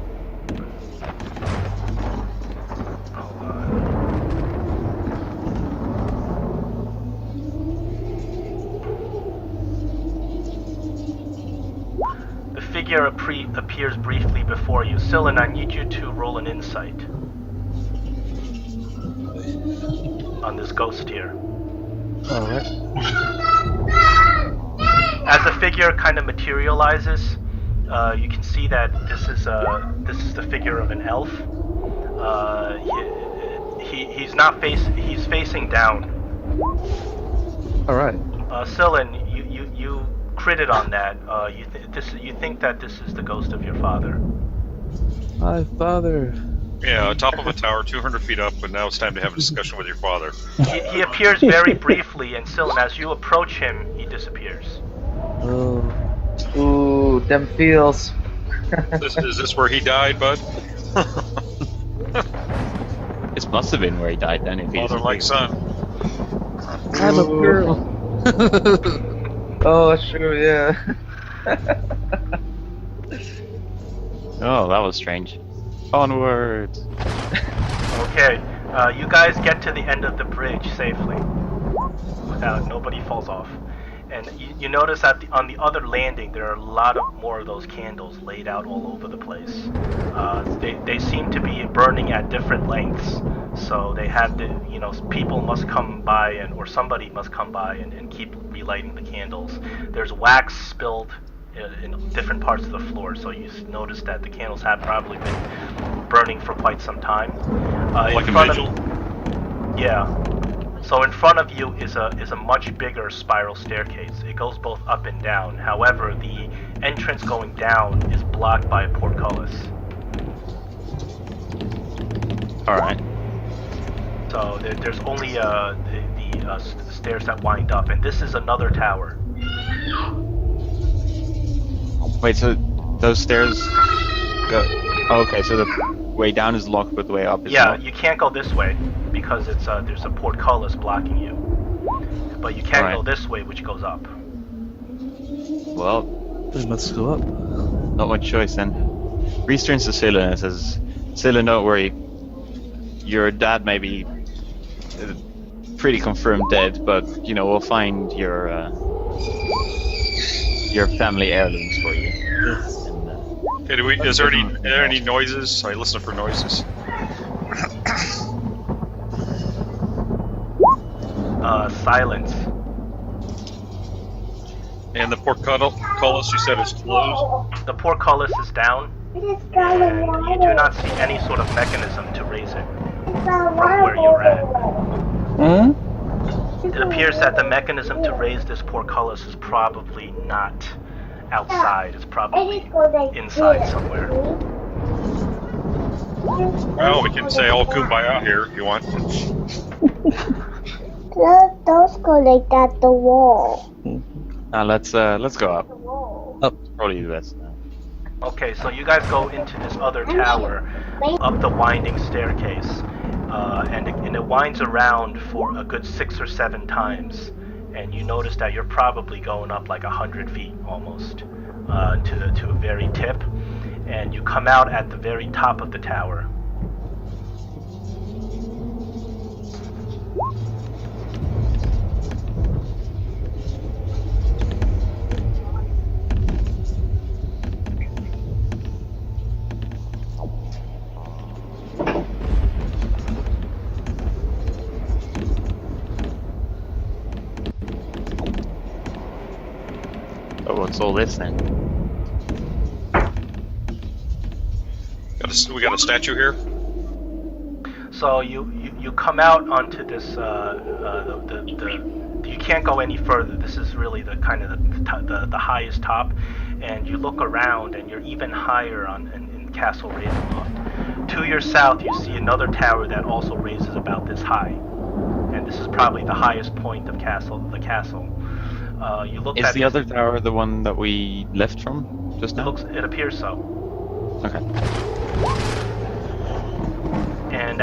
figure appears briefly before you. Sylvan, I need you to roll an insight on this ghost here. Alright. As the figure kind of materializes, you can see that this is the figure of an elf. He's facing down. Alright. Sylvan, you critted on that. You think that this is the ghost of your father. My father. Yeah, top of a tower, 200 feet up, but now it's time to have a discussion with your father. He appears very briefly, and Sylvan, as you approach him, he disappears. Oh. Ooh, them feels. Is this where he died, bud? This must have been where he died then, if he's Father like son. I'm a girl. Oh, sure, yeah. Oh, that was strange. Onward! Okay, you guys get to the end of the bridge safely. Without nobody falls off. And you notice that on the other landing there are a lot more of those candles laid out all over the place. They seem to be burning at different lengths, so they have to, people must come by or somebody must come by and keep relighting the candles. There's wax spilled in different parts of the floor, so you notice that the candles have probably been burning for quite some time. Like a vigil. Yeah. So in front of you is a much bigger spiral staircase. It goes both up and down. However, the entrance going down is blocked by a portcullis. Alright. So there's only the stairs that wind up, and this is another tower. Wait, so those stairs go... Oh, okay, so the way down is locked, but the way up is not? You can't go this way because it's there's a portcullis blocking you. But you can go this way, which goes up. Well, Then let's go up. not much choice then. Reese turns to Scylla and says, Scylla, don't worry. Your dad may be pretty confirmed dead, but, you know, we'll find your family heirlooms for you. Okay, is there any noises? I listen for noises. Silence. And the portcullis you said is closed? The portcullis is down, and you do not see any sort of mechanism to raise it from where you're at. It appears that the mechanism to raise this portcullis is probably not outside, it's probably inside somewhere. Well, we can say all kumbaya here if you want. Don't go like that, the wall. Now let's go up. Up. Probably the best now. Okay, so you guys go into this other tower, up the winding staircase, and it winds around for a good 6 or 7 times, and you notice that you're probably going up like 100 feet almost to a very tip, and you come out at the very top of the tower. Oh, what's all this then? We got a statue here? So you come out onto this you can't go any further. This is really the kind of the highest top, and you look around and you're even higher in Castle Ravenloft. To your south you see another tower that also raises about this high, and this is probably the highest point of the castle. You look Is at the other tower the one that we left from just now? it appears so. Okay. And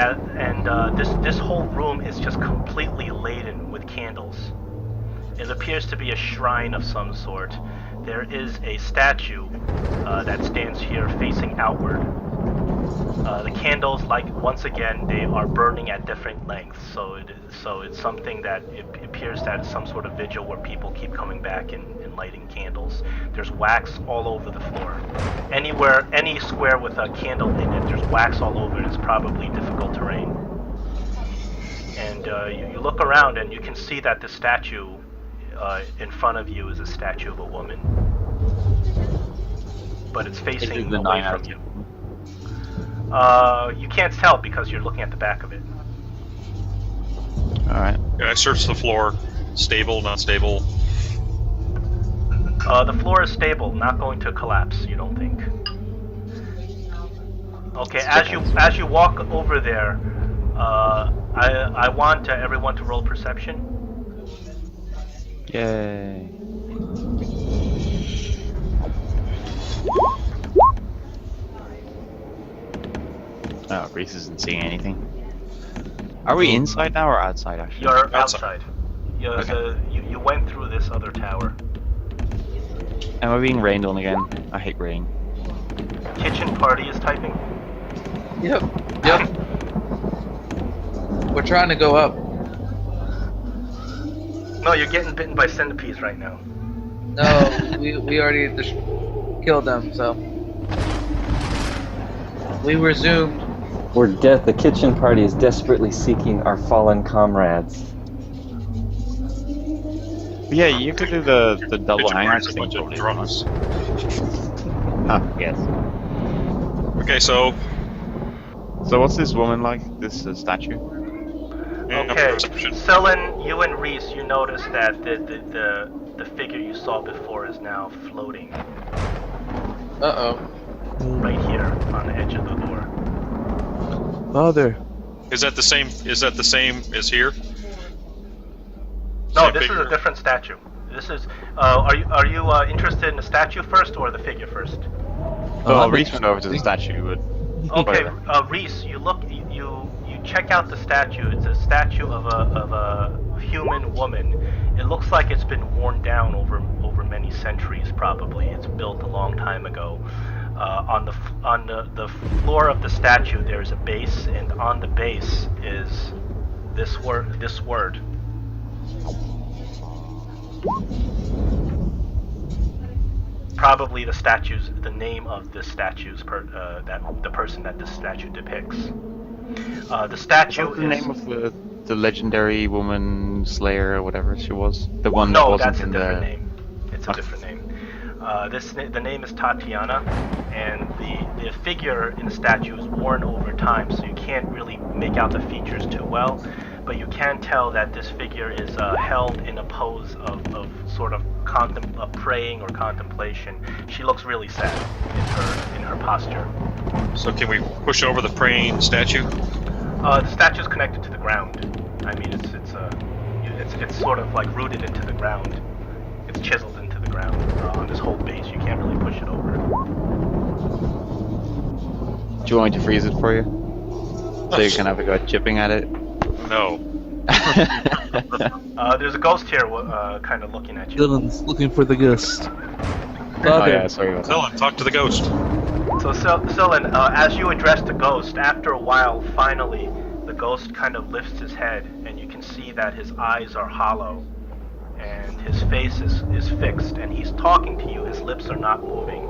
this whole room is just completely laden with candles. It appears to be a shrine of some sort. There is a statue that stands here facing outward. The candles, once again, they are burning at different lengths. So it's something that it appears that it's some sort of vigil where people keep coming back and lighting candles. There's wax all over the floor. Anywhere, any square with a candle in it, there's wax all over it. It's probably difficult terrain. And you look around and you can see that the statue in front of you is a statue of a woman. But it's facing away from you. You can't tell because you're looking at the back of it. Alright. Yeah, I searched the floor. Stable, not stable. The floor is stable, not going to collapse, you don't think. Okay, as you walk over there, I want everyone to roll perception. Yay. Oh, Reese isn't seeing anything. Are we inside now or outside, actually? You're outside. You went through this other tower. Am I being rained on again? I hate rain. Kitchen party is typing. Yep. We're trying to go up. No, you're getting bitten by centipedes right now. No, we already killed them, so we resumed. The kitchen party is desperately seeking our fallen comrades. Yeah, you could do the double It's hangout a thing. bunch of drums. Ah, yes. Okay, so So what's this woman like? This statue? Okay, perception. Sullen, you and Reese, you notice that the figure you saw before is now floating Uh-oh. right here on the edge of the door. Father. Is that the same as here? No, Same this figure. is a different statue. This is. Are you interested in the statue first or the figure first? Well, Reese went over to the statue, but Okay, whatever. Reese, you look, you check out the statue. It's a statue of a human woman. It looks like it's been worn down over many centuries. Probably, it's built a long time ago. On the floor of the statue, there's a base, and on the base is this word. Probably the name of this statue's that the person that this statue depicts. The statue What's the name of the legendary woman slayer or whatever she was? The one that No, wasn't that's a in different the... name. It's a different name. The name is Tatiana, and the figure in the statue is worn over time, so you can't really make out the features too well. But you can tell that this figure is held in a pose of sort of praying or contemplation. She looks really sad in her posture. So can we push over the praying statue? The statue is connected to the ground. I mean, it's sort of like rooted into the ground. It's chiseled into the ground on this whole base. You can't really push it over. Do you want me to freeze it for you? So you can have a go at chipping at it? No. There's a ghost here, kind of looking at you. Dylan's looking for the ghost. Oh yeah, sorry about that. Dylan, talk to the ghost. So, Sylvan, as you address the ghost, after a while, finally, the ghost kind of lifts his head, and you can see that his eyes are hollow, and his face is fixed, and he's talking to you. His lips are not moving,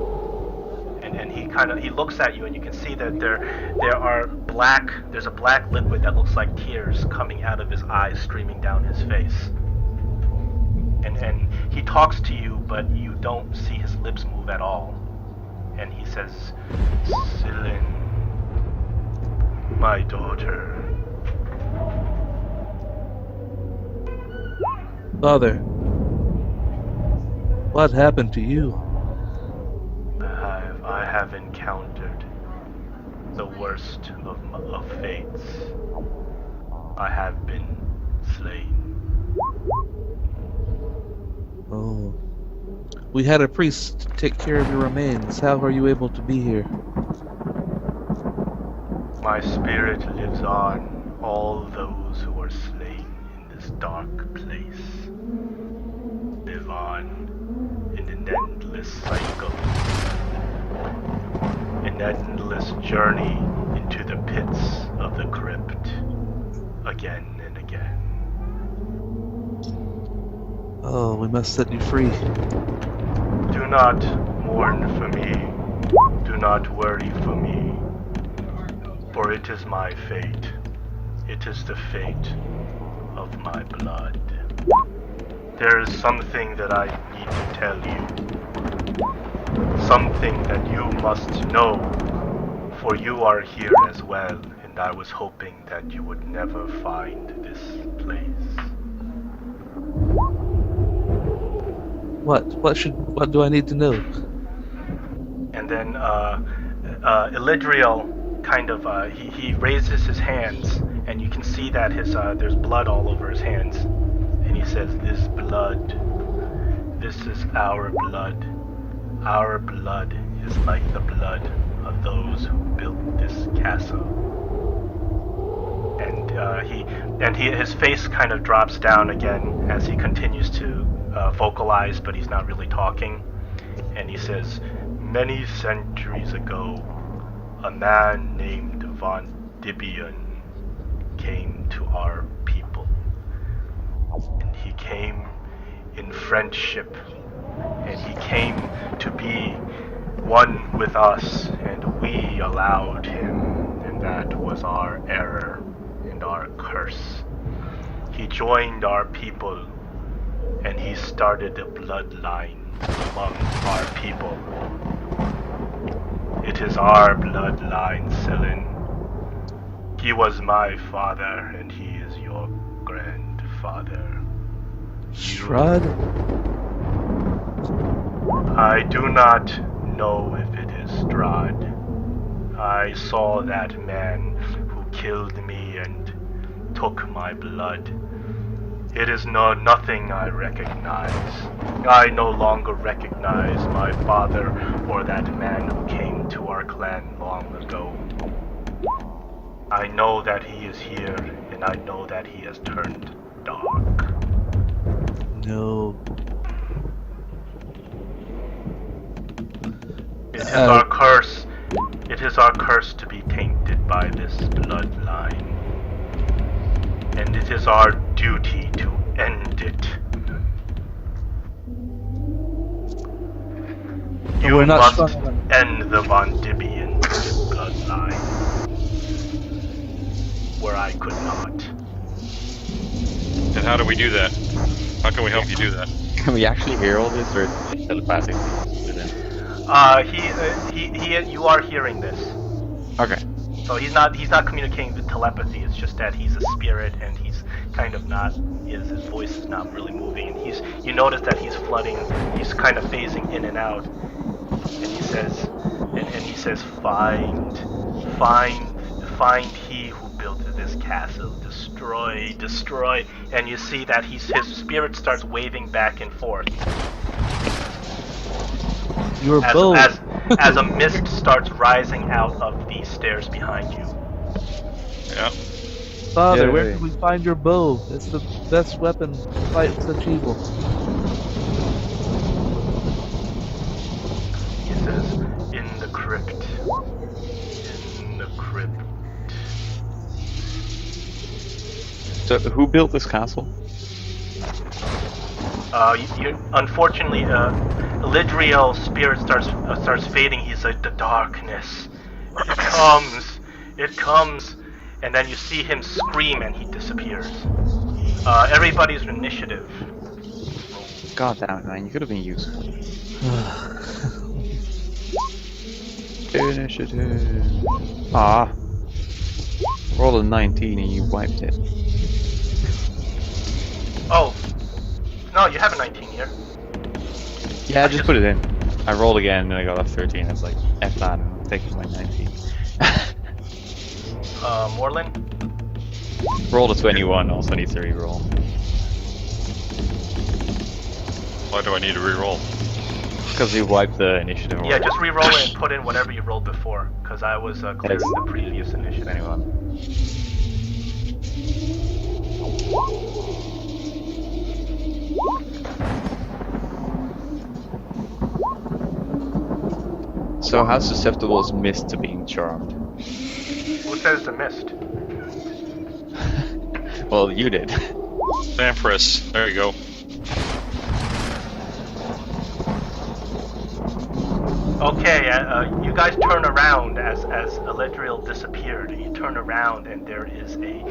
and he looks at you, and you can see that there's a black liquid that looks like tears coming out of his eyes, streaming down his face. And he talks to you, but you don't see his lips move at all. And he says, Celine, my daughter. Father, what happened to you? I have encountered the worst of fates. I have been slain. Oh. We had a priest take care of your remains. How are you able to be here? My spirit lives on. All those who are slain in this dark place live on in an endless cycle. An endless journey into the pits of the crypt. Again and again. Oh, we must set you free. Do not mourn for me. Do not worry for me. For it is my fate. It is the fate of my blood. There is something that I need to tell you. Something that you must know. For you are here as well, and I was hoping that you would never find this place. What do I need to know? And then Elidriel kind of he raises his hands, and you can see that there's blood all over his hands, and he says, "This blood, this is our blood. Our blood is like the blood of those who built this castle." And his face kind of drops down again as he continues to vocalize, but he's not really talking. And he says, "Many centuries ago, a man named Von Dibion came to our people. And he came in friendship, and he came to be one with us, and we allowed him, and that was our error and our curse. He joined our people, and he started a bloodline among our people. It is our bloodline, Celine. He was my father, and he is your grandfather. Strahd? I do not know if it is Strahd. I saw that man who killed me and took my blood, It is nothing I recognize. I no longer recognize my father or that man who came to our clan long ago. I know that he is here, and I know that he has turned dark. No. It is our curse. It is our curse to be tainted by this bloodline. And it is our duty to end it. You we're not must strong enough. end the Von Dibian bloodline. Where I could not. And how do we do that? How can we help you do that? Can we actually hear all this, or telepathically? You are hearing this. Okay. So he's not communicating with telepathy. It's just that he's a spirit and he's kind of not. His voice is not really moving. And you notice that he's flooding. He's kind of phasing in and out. And he says, find he who built this castle. Destroy. And you see that his spirit starts waving back and forth. You're bold. As a mist starts rising out of the stairs behind you. Yeah. Father, Yeah, where yeah. can we find your bow? It's the best weapon to fight such evil. He says, in the crypt. In the crypt. So, who built this castle? Unfortunately, Lidriel's spirit starts fading. He's like, the darkness. It comes. And then you see him scream and he disappears. Everybody's initiative. God damn it, man! You could have been useful. Initiative. Ah. Roll a 19 and you wiped it. Oh. No, you have a 19 here. Yeah, just put it in. I rolled again and I got a 13. I was like, F that, I'm taking my 19. Morlin? Rolled a 21, also need to re-roll. Why do I need to re-roll? Because you wiped the initiative order. Yeah, just re-roll it and put in whatever you rolled before, because I was clearing the previous initiative. 21. So how susceptible is Mist to being charmed? Who says the mist? Well, you did. Empress. There you go. Okay, you guys turn around as Eledriel disappeared. You turn around and there is a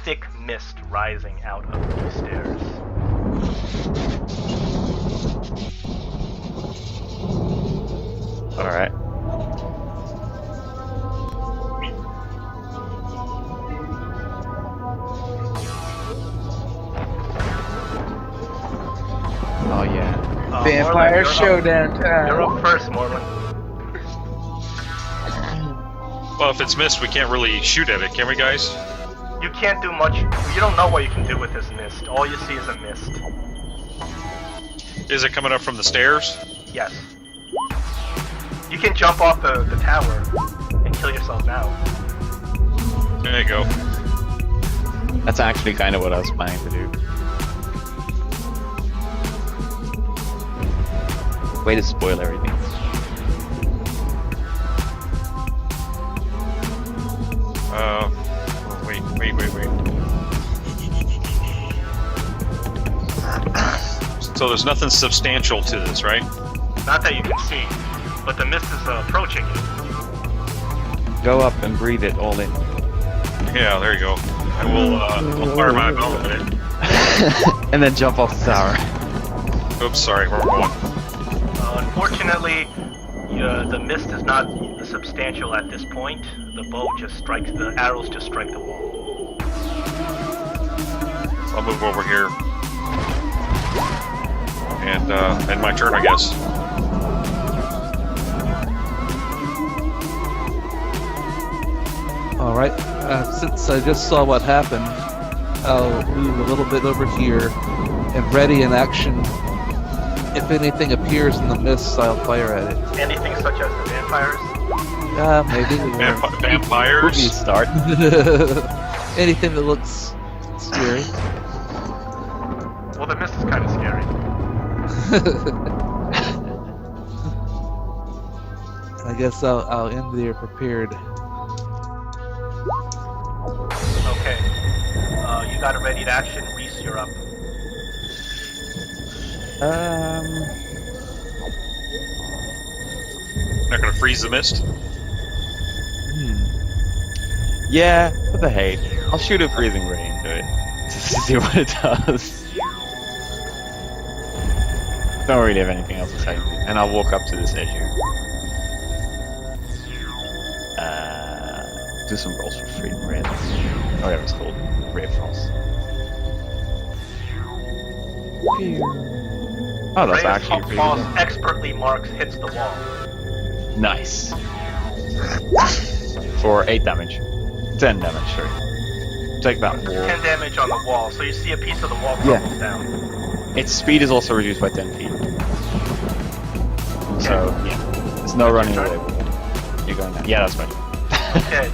thick mist rising out of the stairs. Alright. Oh yeah. Vampire Morlin, showdown time. You're up first, Morlin. Well, if it's mist, we can't really shoot at it, can we, guys? You can't do much. You don't know what you can do with this mist. All you see is a mist. Is it coming up from the stairs? Yes. You can jump off the tower and kill yourself now. There you go. That's actually kind of what I was planning to do. Way to spoil everything. Wait. So there's nothing substantial to this, right? Not that you can see, but the mist is approaching you. Go up and breathe it all in. Yeah, there you go. I will I'll fire my bow at it. And then jump off the tower. Oops, sorry, wrong one. Unfortunately, the mist is not substantial at this point. The bow just strikes, the arrows just strike the wall. I'll move over here. And my turn, I guess. Alright, since I just saw what happened, I'll move a little bit over here and ready in action. If anything appears in the mist, I'll fire at it. Anything such as the vampires? Maybe. Vampires? Movie start. Anything that looks scary. Well, the mist is kind of scary. I guess I'll end there prepared. Okay. You got a ready to action. Reese, you're up. Not gonna freeze the mist? Yeah, what the heck? I'll shoot a freezing ray into it just to see what it does. Don't really have anything else to say. And I'll walk up to this edge here. Do some rolls for freezing ray. Whatever it's called. Ray of Frost. Oh, that's Ray of actually pretty Frost good. expertly marks, hits the wall. Nice. For 8 damage. 10 damage, sorry. Take that wall. 10 damage on the wall, so you see a piece of the wall crumbles down. Its speed is also reduced by 10 feet. So, yeah. There's no running away. You're going down. Yeah, that's right. Okay,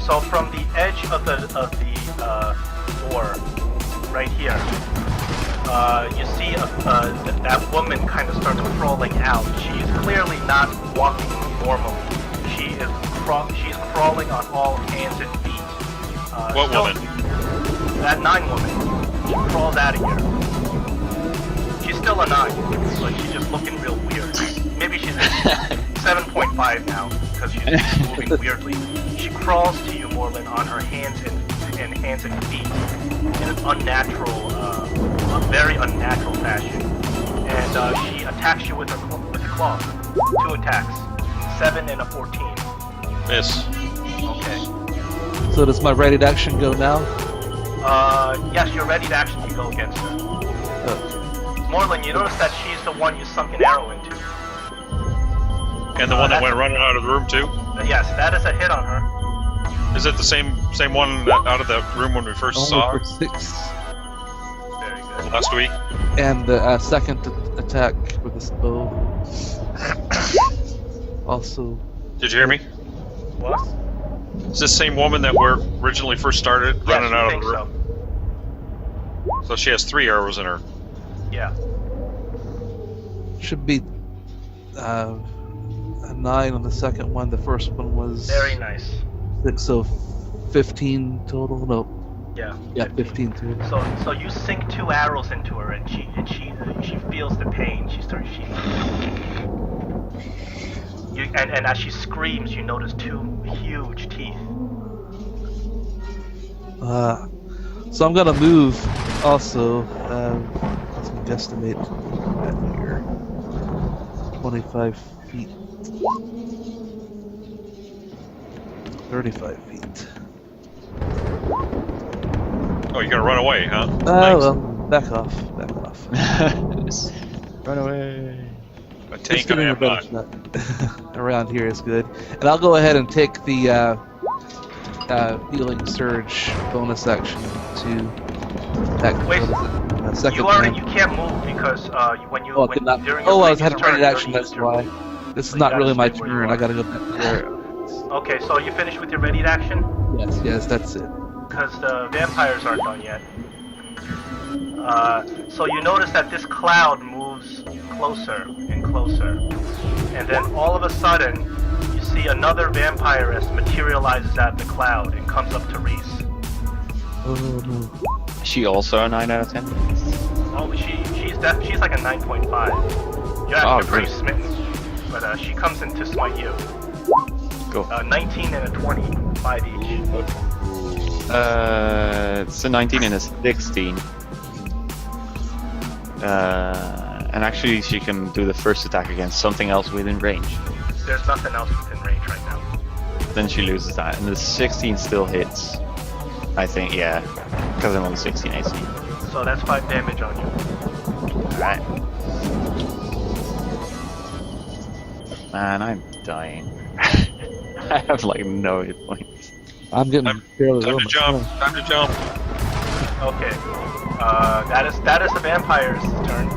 so from the edge of the door, right here, you see that woman kind of starts crawling out. She's clearly not walking normally. She's crawling on all hands and feet. What woman? That 9 woman. She crawls out of here. She's still a 9, but she's just looking real weird. Maybe she's at 7.5 now, because she's moving weirdly. She crawls to you, Morlin, on her hands and feet in an unnatural, a very unnatural fashion. And she attacks you with a claw. 2 attacks. 7 and a 14. Miss. Okay. So does my ready to action go now? Yes, your ready to action can go against her. Okay. Morlin, you notice that she's the one you sunk an arrow into. And the one that went running out of the room too? Yes, that is a hit on her. Is it the same one out of the room when we first saw Only her for 6. Very good. last week? And the second attack with this bow. Also. Did you hear me? What? Is this the same woman that we originally first started running out of the room? So she has 3 arrows in her. Yeah. Should be a 9 on the second one. The first one was Very nice. 6, so 15 total. No. Yeah. Yeah, 15 total. So you sink 2 arrows into her, and she feels the pain. And as she screams, you notice 2 huge teeth. So I'm gonna move also. Let's guesstimate that here. 25 feet. 35 feet. Oh, you're gonna run away, huh? Oh, Nice. well, back off. Run away. A tank Just getting I a am better not. shot. Around here is good. And I'll go ahead and take the healing surge bonus action to attack. Wait, second you round. can't move because during your I was previous had a turn, ready you action. already That's used your why. move. This is So you not gotta really my stay where you turn. are. I gotta go back to there. Okay, so you finished with your ready action? Yes, that's it. Because the vampires aren't done yet. So you notice that this cloud moves closer and closer. And then all of a sudden, you see another vampiress materializes out of the cloud and comes up to Reese. Oh no. Is she also a 9 out of 10? Oh, she's like a 9.5. You're actually pretty great. smitten. But she comes in to smite you. Go. 19 and a 20, 5 each. It's a 19 and a 16. And actually she can do the first attack against something else within range. There's nothing else within range right now. Then she loses that. And the 16 still hits. I think, yeah. Because I'm on 16 AC. So that's 5 damage on you. Alright. Man, I'm dying. I have like no hit points. I'm getting fairly low Time to jump. myself. Time to jump. Okay. That is the vampire's turn.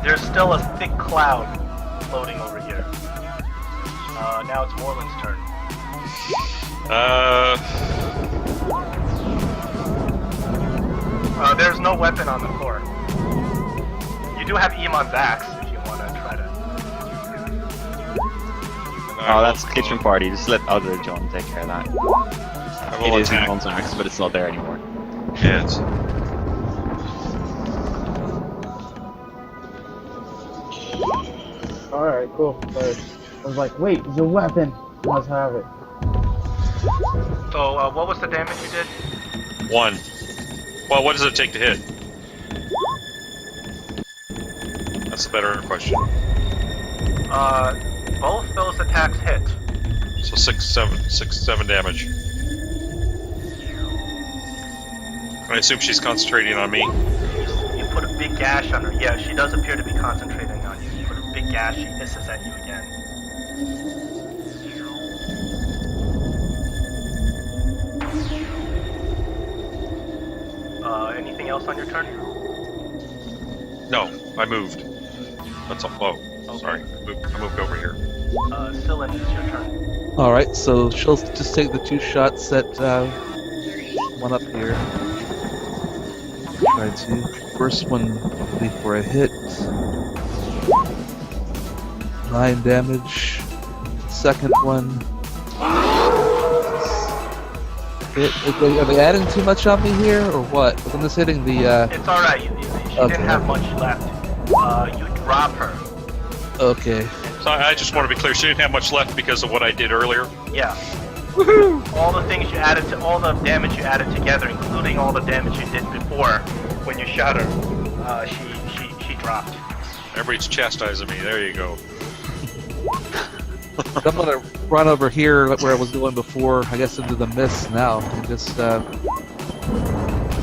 There's still a thick cloud floating over here. Now it's Morland's turn. There's no weapon on the floor. You do have Iman's axe if you want to try to. Oh, that's kitchen party. Just let other John take care of that. It is in Iman's axe, but it's not there anymore. Yeah, it's... Alright, cool. But I was like, wait, it's a weapon. You must have it. So, what was the damage you did? 1. Well, what does it take to hit? That's a better question. Both those attacks hit. So 7 damage. I assume she's concentrating on me. You put a big gash on her. Yeah, she does appear to be concentrating on you. You put a big gash, she hisses at you again. Anything else on your turn? No, I moved. That's all. Oh, Okay. sorry. I moved over here. Scylla, it's your turn. Alright, so she'll just take the 2 shots at one up here. Try to. First one will be for a hit. 9 damage. Second one. Are they adding too much on me here, or what? I'm just hitting the. It's alright, she didn't have much left. You drop her. Okay. So I just want to be clear. She didn't have much left because of what I did earlier. Yeah. All the things you added to, all the damage you added together, including all the damage you did before when you shot her, she dropped. Everybody's chastising me. There you go. I'm gonna run over here where I was going before, I guess into the mist now, and just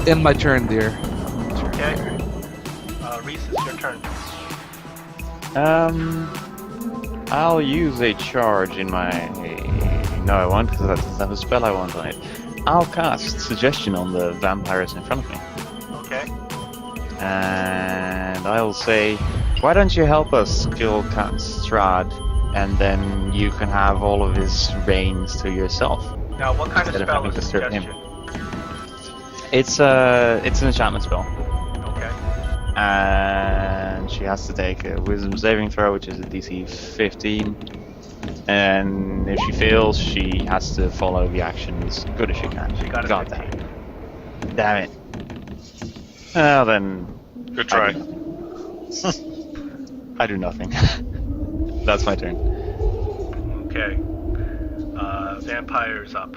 end my turn, dear. Okay. Reese, it's your turn. I'll use a charge in my... No, I won't, because that doesn't have a spell I want on it. I'll cast Suggestion on the vampires in front of me. Okay. And I'll say, why don't you help us kill Count Strahd, and then you can have all of his reigns to yourself. Now, what kind of instead spell having is to serve Suggestion? It's an enchantment spell. Okay. And she has to take a wisdom saving throw, which is a DC 15. And if she fails, she has to follow the action as good as she can. She got a God 15. damn it. Well then... Good try. I do nothing. That's my turn. Okay. Vampire's up.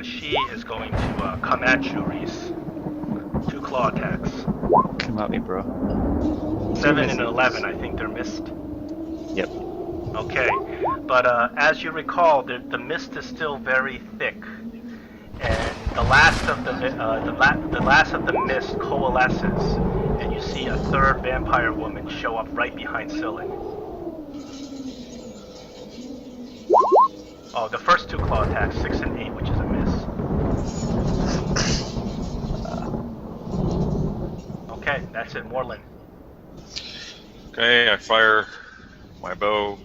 She is going to come at you, Reese. 2 claw attacks. Come at me, bro. 7 and 11, I think they're missed. Yep. Okay, but as you recall, the mist is still very thick, and the last of the last of the mist coalesces, and you see a third vampire woman show up right behind Scylla. Oh, the first 2 claw attacks, 6 and 8, which is a miss. Okay, that's it, Morland. Okay, I fire my bow.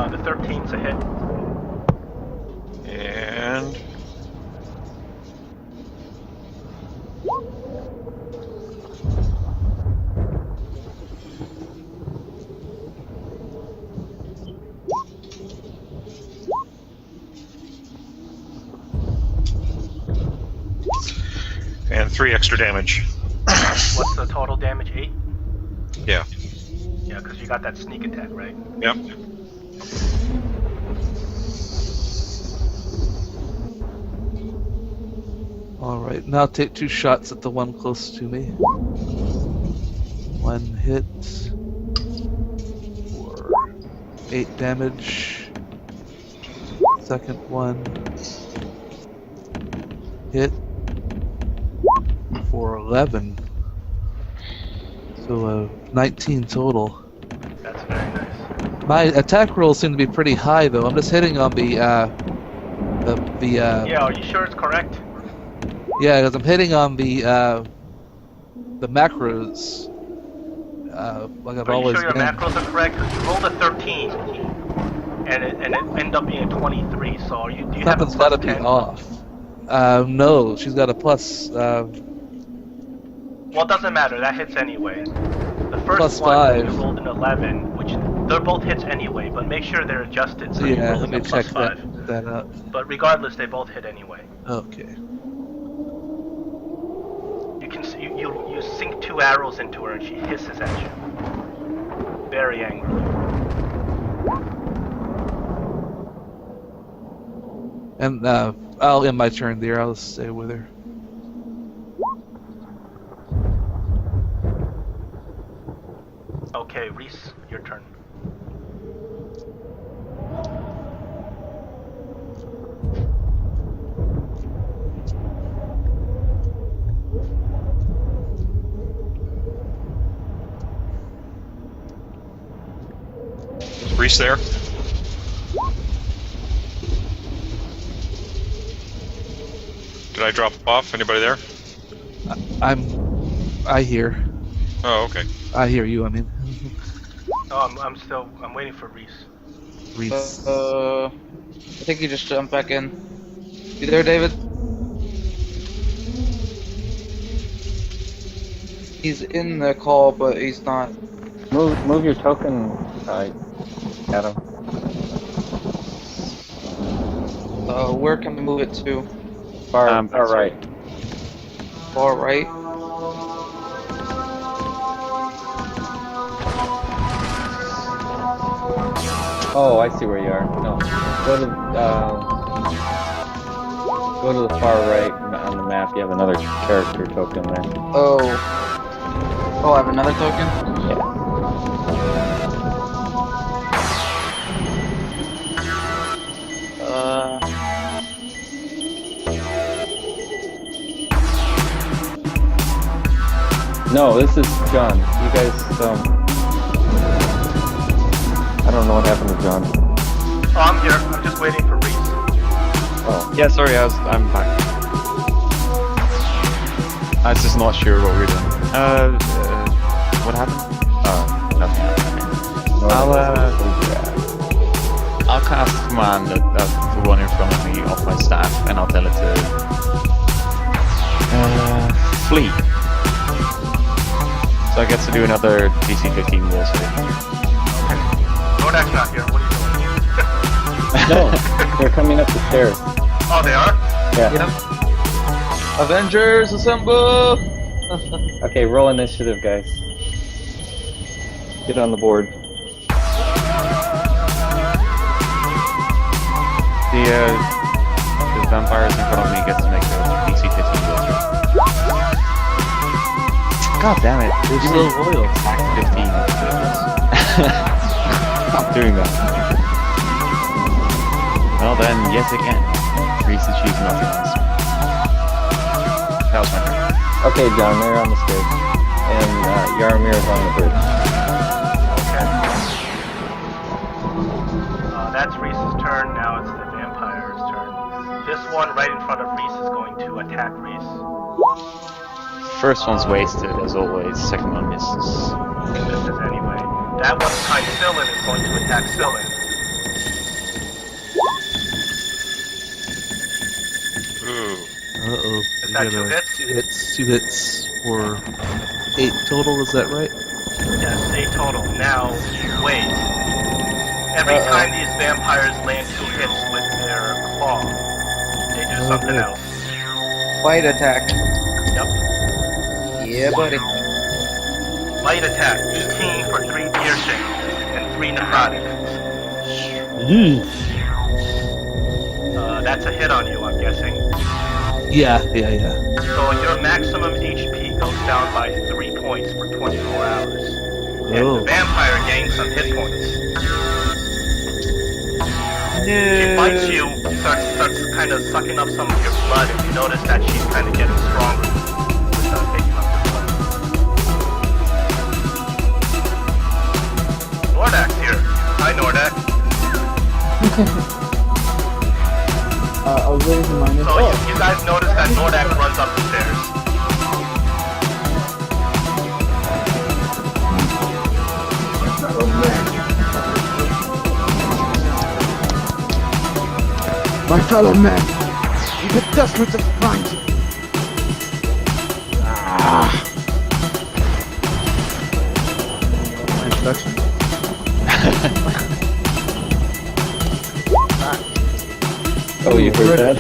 The 13's a hit. And... and 3 extra damage. What's the total damage? 8? Yeah. Yeah, because you got that sneak attack, right? Yep. Alright, now take 2 shots at the one close to me. 1 hit for 8 damage. Second one hit for 11. So 19 total. That's very nice. My attack rolls seem to be pretty high, though. I'm just hitting on the Yeah, are you sure it's correct? yeah, because I'm hitting on the macros. Like I've Are you always sure your been. macros are correct? Because you rolled a 13, and it ended up being a 23. So do you have a Something's plus got to be 10? off. No, she's got a plus. Well, it doesn't matter. That hits anyway. The first Plus one 5. you rolled an 11, which they're both hits anyway. But make sure they're adjusted. So Yeah, you're let rolling me a plus check 5. that up. But regardless, they both hit anyway. Okay. You can you sink 2 arrows into her and she hisses at you, very angrily. And I'll end my turn there. I'll stay with her. Okay, Reese, your turn. Is Reese there? Did I drop off? Anybody there? I hear. Oh, okay. I hear you. I mean, Oh, I'm waiting for Reese. Reese. I think he just jumped back in. You there, David? He's in the call, but he's not. Move your token, Adam. Where can we move it to? Far right. Far right. Oh, I see where you are. No, go to the far right on the map. You have another character token there. Oh, I have another token? No, this is John. You guys, I don't know what happened to John. Oh, I'm here. I'm just waiting for Reese. Oh. Yeah, sorry, I'm back. I was just not sure what we were doing. What happened? Nothing happened. I'll cast command at the one in front of me off my staff, and I'll tell it to flee. So I get to do another DC 15 will save. Okay. Nordak's not here. What are you doing? No, they're coming up the stairs. Oh, they are? Yeah. Yep. Avengers, assemble! Okay, roll initiative, guys. Get on the board. The vampires in front of me get to make a DC 15 will save. God damn it. They're so loyal. Attack 15. Stop doing that. Well then, yet again, Reese achieves nothing else. That was my turn. Okay, John, they're on the stairs. And Yarmir is on the bridge. Okay. That's Reese's turn. Now it's the vampire's turn. This one right in front of Reese is going to attack Reese. First one's wasted, as always. Second one misses. He misses anyway. That one behind Sillin is going to attack Sillin. Ooh. Uh-oh. Is We that got 2 hits? 2 hits for 8 total, is that right? Yes, 8 total. Now, wait. Every time these vampires land 2 hits with their claw, they do something else. Fight attack. Yep. Yeah, buddy. Light attack, 18 for 3 piercing and 3 necrotic. That's a hit on you, I'm guessing. Yeah. So your maximum HP goes down by 3 points for 24 hours. And the vampire gains some hit points. She bites you, starts kind of sucking up some of your blood, and you notice that she's kind of getting stronger with taking up your blood. Lordak's here. Hi, I was waiting for my name. So you guys notice that Nordak runs up the stairs. My fellow men, we've been desperate to find you. My introduction. Oh, you heard that?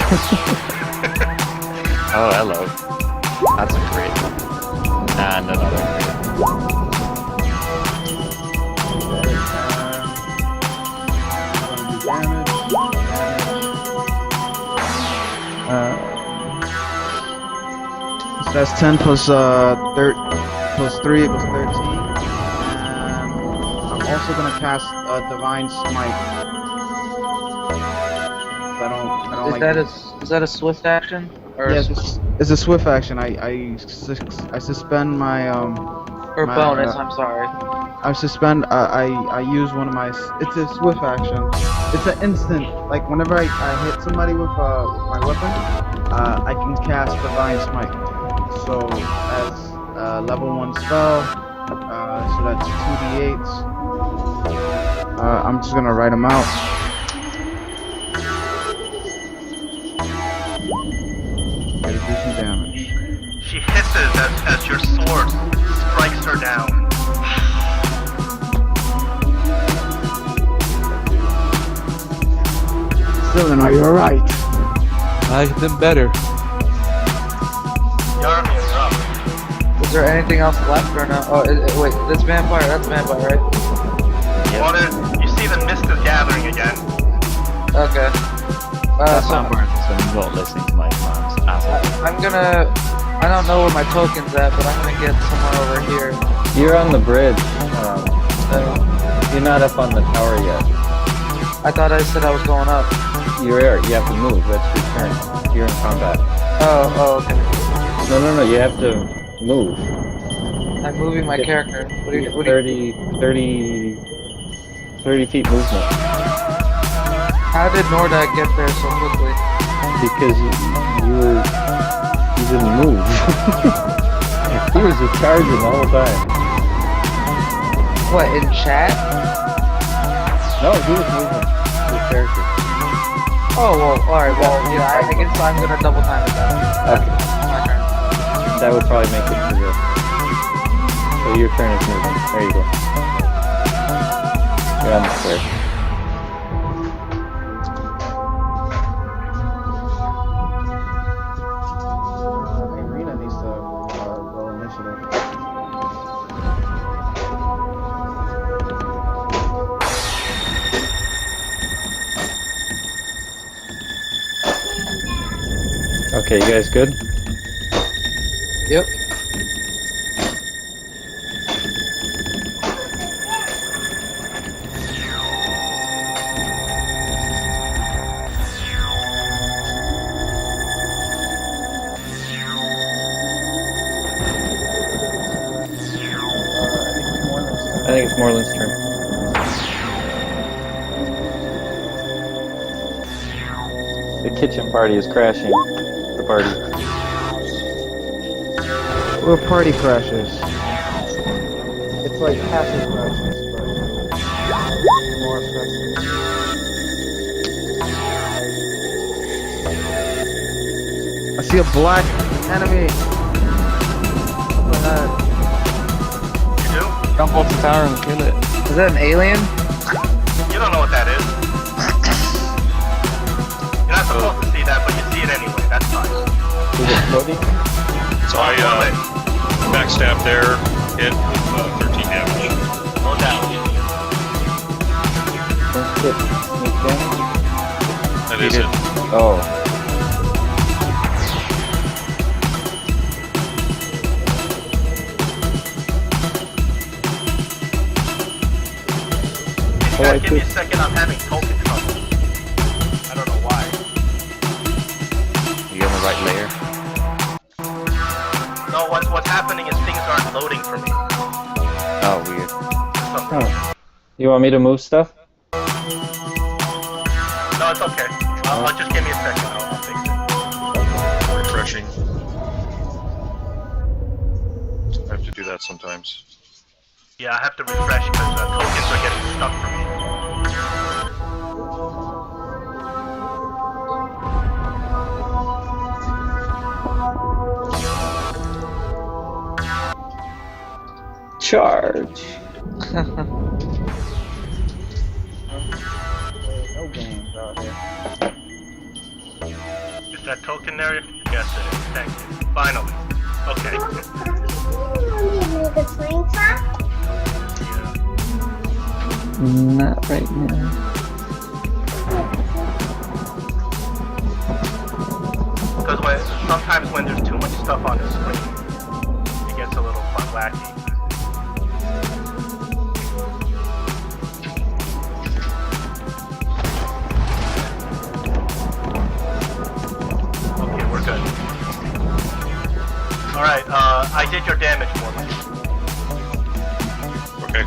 Oh, hello. That's a crit. And another crit. So that's 10 plus 3 equals 13. And I'm also gonna cast Divine Smite. I don't Is that a swift action? Or Yes, it's a swift action. I suspend my or my, bonus? I'm sorry. I suspend. I use one of my. It's a swift action. It's an instant. Like whenever I hit somebody with my weapon, I can cast Divine Smite. So as level 1 spell, so that's 2d8s. I'm just gonna write them out. Gotta do some damage. She hisses as your sword strikes her down. Sylvan, are you alright? I've been better. Yarmy, you're up. Is there anything else left or no? Oh, wait, this vampire. That's vampire, right? You see the mist is gathering again. Okay. That's So not Barnes, I'm not listening to my commands at all. I'm gonna. I don't know where my token's at, but I'm gonna get somewhere over here. You're on the bridge. You're not up on the tower yet. I thought I said I was going up. You have to move. That's your turn. You're in combat. Oh, okay. No. You have to move. I'm moving my character. What do you? 30 feet movement. How did Nordak get there so quickly? Because you didn't move. He was just charging the whole time. What, in chat? No, he was moving his character. Oh, well, alright, well, yeah, I guess I'm gonna double time it then. Okay. My turn. That would probably make it to the... So your turn is moving. There you go. You're on the square. Irina needs to roll initiative. Okay, you guys good? Yep. I think it's Moreland's turn. The kitchen party is crashing. The party. We're party crashers. It's like Castle crashes, but more effective. I see a black enemy. You do? Jump off the tower and kill it. Is that an alien? You don't know what that is. You're not supposed to see that, but you see it anyway. That's fine. Is it Cody? So I backstab there, hit with 13 damage. No doubt. Don't hit. Sneak damage? That is it. Oh. Can you guys give me a second? I'm having token trouble. I don't know why. You on the right layer? No, what's happening is things aren't loading for me. Oh, weird. For some reason. Oh. You want me to move stuff? it's okay. Just give me a second. I'll fix it. Refreshing. I have to do that sometimes. Yeah, I have to refresh because tokens are getting stuck for me. Charge. No games out here. Is that token there? Yes, it is. Thank you. Finally. Okay. Make a swing trap? Not right now. Because sometimes when there's too much stuff on the screen, it gets a little wacky. Okay, we're good. Alright, I did your damage, Mormon. Okay.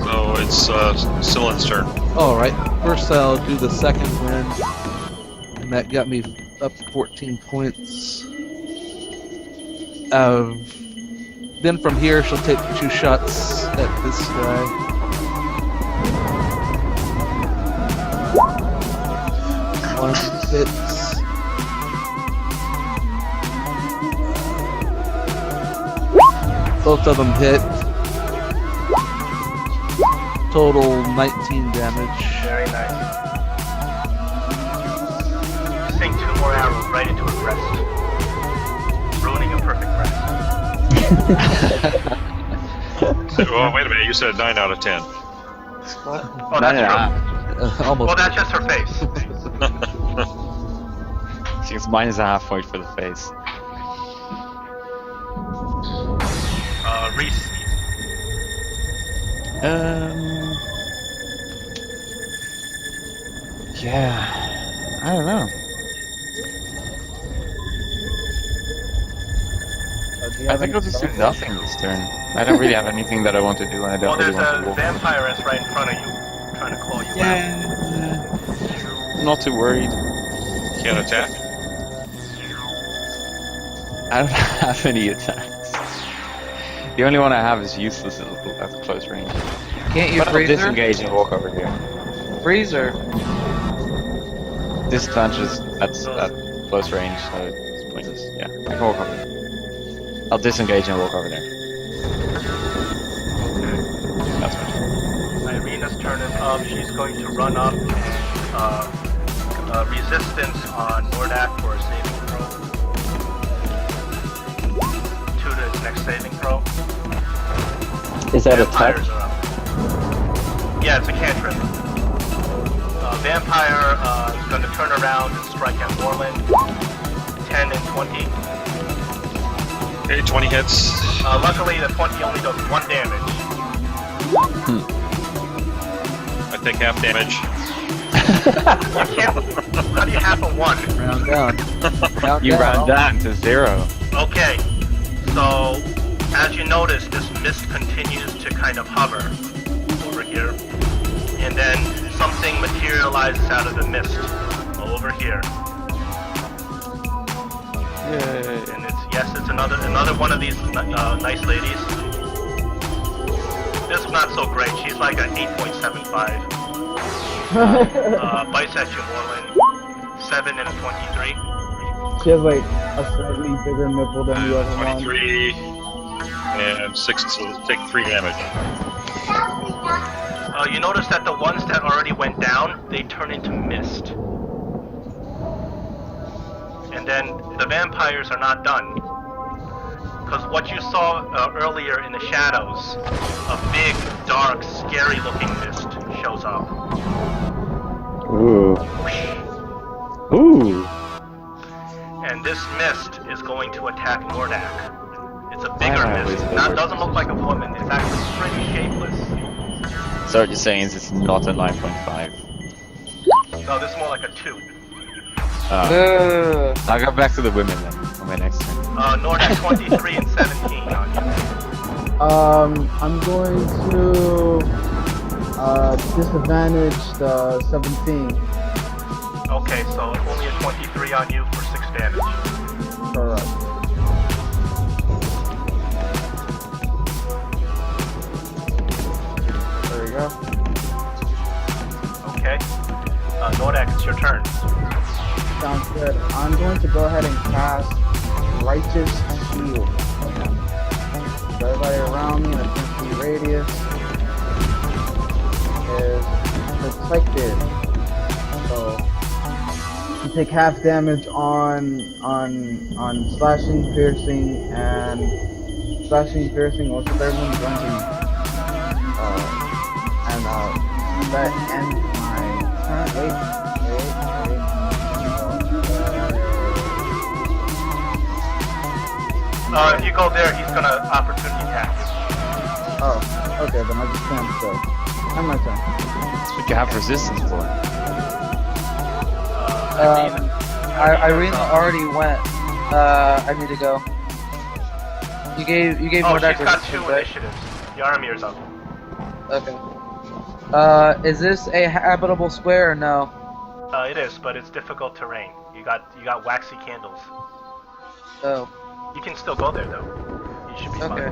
So it's Cylin's turn. Alright, first I'll do the second wind. And that got me up 14 points. Then from here she'll take 2 shots at this guy. One hits. Both of them hit. Total 19 damage. Very nice. Sink 2 more arrows right into his breast. Ruining a perfect breast. Oh, wait a minute. You said 9 out of 10. Oh, that's true. Almost. Well, that's just her face. She's -1/2 point for the face. Reese. Yeah. I don't know. I think I'll just do nothing this turn. I don't really have anything that I want to do, and I Well, don't really there's want to a walk. vampiress right in front of you, trying to call you out. Yeah. Not too worried. Can't attack? I don't have any attacks. The only one I have is useless at close range. Can't you But I'll freeze her? disengage and walk over here. Freeze her. Disadvantages at close range, so it's pointless. Yeah, I can walk over there. I'll disengage and walk over there. That's my turn. Irina's turn is up. She's going to run up and resistance on Nordak for a saving throw. 2 to his next saving throw. Is that a touch? Vampires are up. Yeah, it's a cantrip. Vampire is going to turn around and strike at Moreland. 10 and 20. Okay, 20 hits. Luckily, the 20 only does 1 damage. I take half damage. How do you half a 1? Round down. You round down to 0. Okay, so as you notice, this mist continues to kind of hover over here, and then something materializes out of the mist over here. Yay. And it's another one of these nice ladies. This is not so great. She's like an 8.75. Bites at you, Moreland. 7 and a 23. She has like a slightly bigger nipple than the other one. 23 and 6, so take 3 damage. You notice that the ones that already went down, they turn into mist. And then the vampires are not done. Because what you saw earlier in the shadows, a big, dark, scary looking mist shows up. Ooh. Ooh. And this mist is going to attack Nordak. It's a bigger mist. It doesn't look like a woman. It's actually pretty shapeless. So what you're saying is it's not a 9.5. No, this is more like a 2. I'll go back to the women then on my next turn. Nordak 23 and 17 on you. I'm going to Disadvantage 17. Okay, so only a 23 on you for 6 damage. Correct. There we go. Okay. Nordak, it's your turn. Sounds good. I'm going to go ahead and cast Righteous Shield. So everybody around me in a 10 feet radius is protected. So you take half damage on slashing, piercing, and what's the third one? Bludgeoning. That ends my turn. Wait. If you go there, he's gonna opportunity attack you. Oh, okay, then I just can't go. End my turn. That's what you have resistance for. Irina already went. I need to go. You gave Oh, more she's deck got resistance, 2 right? initiatives. Yaramir's up. Okay. Is this a habitable square or no? It is, but it's difficult terrain. You got waxy candles. Oh. You can still go there though. You should be Okay.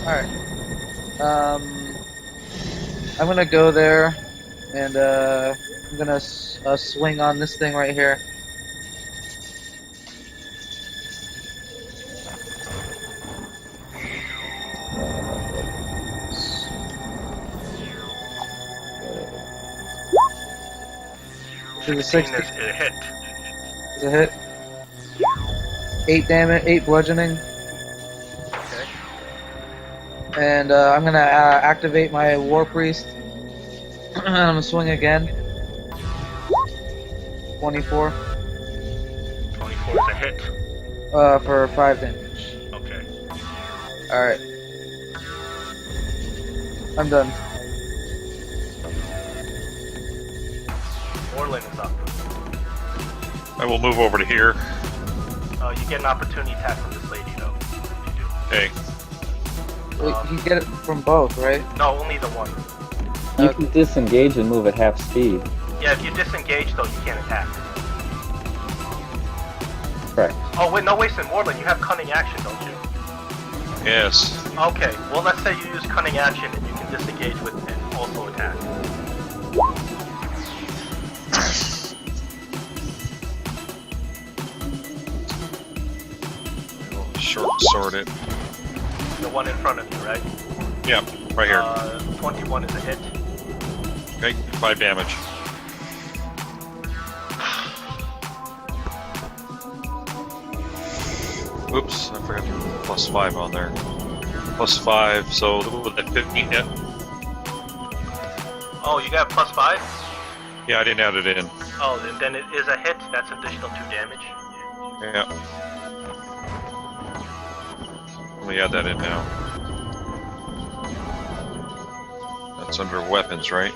fine. Alright. I'm gonna go there, and I'm gonna swing on this thing right here. Is it 16 60? is a hit. Is it a hit? 8 damage, 8 bludgeoning. Okay. And I'm gonna activate my War Priest. And I'm gonna swing again. 24. 24 is a hit. For 5 damage. Okay. Alright. I'm done. Orlin is up. I will move over to here. You get an opportunity attack from this lady though. If you do. Okay. Wait, you get it from both, right? No, only the one. You can disengage and move at half speed. Yeah, if you disengage though, you can't attack. Correct. Oh wait, no, wait, Orlin, you have cunning action, don't you? Yes. Okay, well let's say you use cunning action and you can disengage with and also attack. Short sword it. The one in front of you, right? Yeah, right here. 21 is a hit. Okay, 5 damage. Oops, I forgot to put +5 on there. +5, so with that 15 hit. Oh, you got +5? Yeah, I didn't add it in. Oh, then it is a hit. That's additional 2 damage. Yeah. Let me add that in now. That's under weapons, right?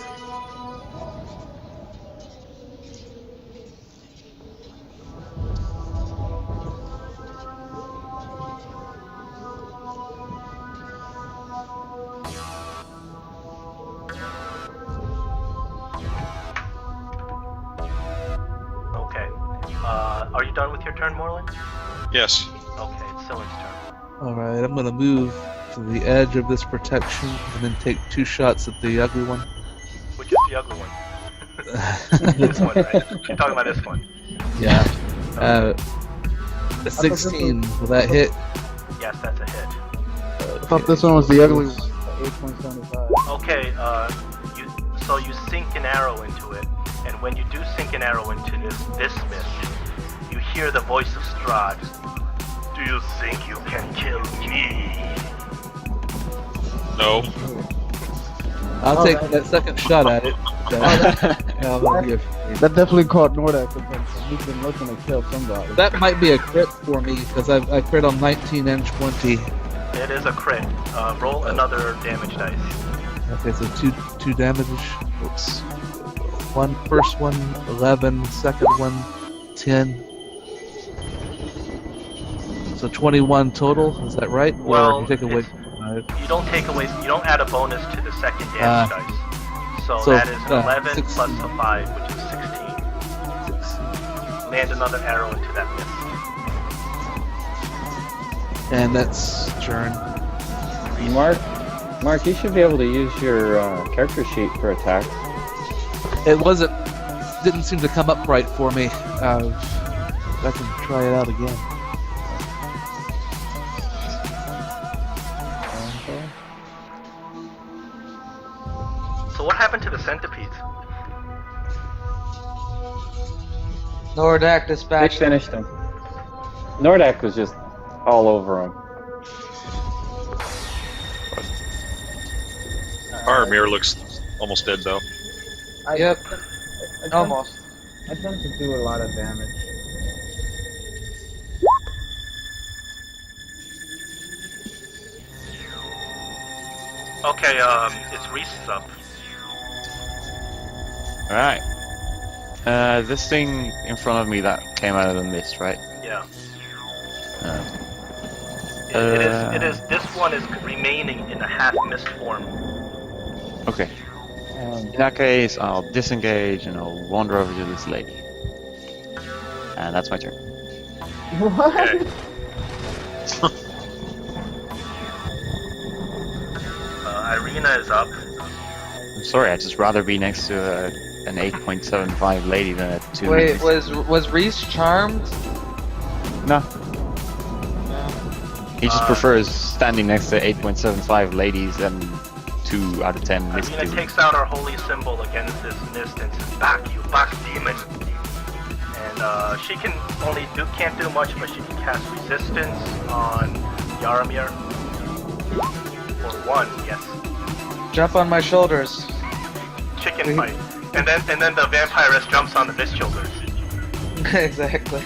Okay. Are you done with your turn, Morland? Yes. Okay, it's Sillin's turn. Alright, I'm gonna move to the edge of this protection and then take 2 shots at the ugly one. Which is the ugly one? This one, right? You're talking about this one. Yeah. The 16, will that hit? Yes, that's a hit. I thought this one was the ugly one. 8.75. Okay, so you sink an arrow into it, and when you do sink an arrow into this mist, you hear the voice of Strahd. Do you think you can kill me? No. I'll take that second shot at it. That definitely caught Nordak's attention. He's been looking to kill somebody. That might be a crit for me because I crit on 19 and 20. It is a crit. Roll another damage dice. Okay, so two damage. Oops. First one 11, second one 10. So 21 total. Is that right? Well, or you take away? you don't take away. You don't add a bonus to the second damage dice. So that is 11 plus a 5, which is 16. Land another arrow into that mist. And that's turn. Mark, you should be able to use your character sheet for attack. It didn't seem to come up right for me. I can try it out again. So what happened to the centipedes? Nordak They dispatched. finished him. Nordak was just all over him. Faramir looks almost dead though. Yep. I tend- Almost. I tend to do a lot of damage. Okay, it's Reese's up. Alright. This thing in front of me that came out of the mist, right? Yeah. Uh, It is. This one is remaining in a half mist form. okay. In that case, I'll disengage and I'll wander over to this lady. And that's my turn. What? Okay. Irina is up. I'm sorry, I'd just rather be next to an 8.75 lady than a 2. Wait, was Reese charmed? No. He just prefers standing next to 8.75 ladies than 2 out of 10 mist Irina dudes. takes out her holy symbol against this mist and says, "Back, you back, demon!" And she can't do much, but she can cast resistance on Yaramir. For 1, yes. Jump on my shoulders. Chicken fight. And then the vampiress jumps on the mist shoulders. Exactly.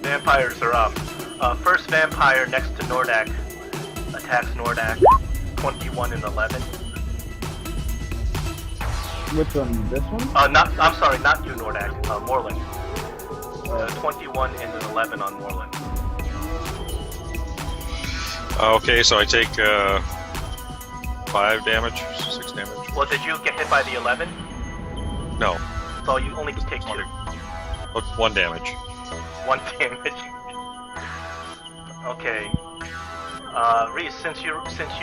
Vampires are up. First vampire next to Nordak attacks Nordak. 21 and 11. Which one? This one? I'm sorry, not you, Nordak. Morland. 21 and an 11 on Morland. Okay, so I take 5 damage, 6 damage. Well, did you get hit by the 11? No, So you only take 2. 1 damage. 1 damage. Okay. Reese, since you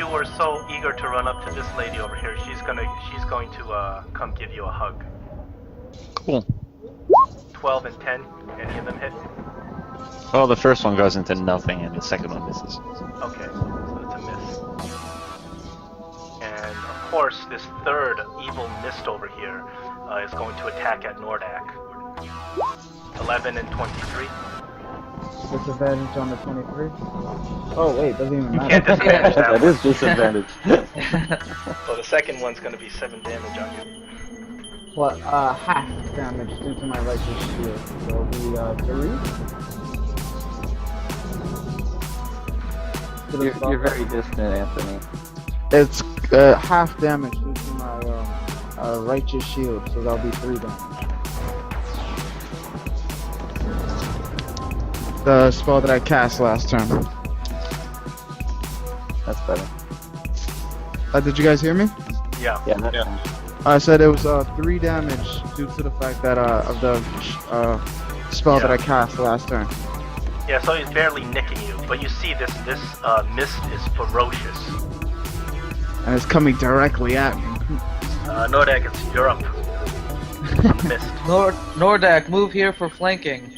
were so eager to run up to this lady over here, she's going to come give you a hug. Cool. 12 and 10. Any of them hit? Well, the first one goes into nothing and the second one misses. Okay, so it's a miss. And of course, this third evil mist over here is going to attack at Nordak. 11 and 23. Disadvantage on the 23? Oh wait, doesn't even You matter. can't disadvantage that That one. is disadvantage. So the second one's going to be 7 damage on you. What? Half damage due to my righteous shield. So it'll be 3. You're very distant, Anthony. It's half damage due to my righteous shield, so that'll be 3 damage. The spell that I cast last turn. That's better. Did you guys hear me? Yeah. Yeah, that's Yeah. I said it was 3 damage due to the fact that of the spell that I cast last turn. Yeah, so he's barely nicking you, but you see this mist is ferocious. And it's coming directly at me. Nordak, you're up. On the mist. Nordak, move here for flanking.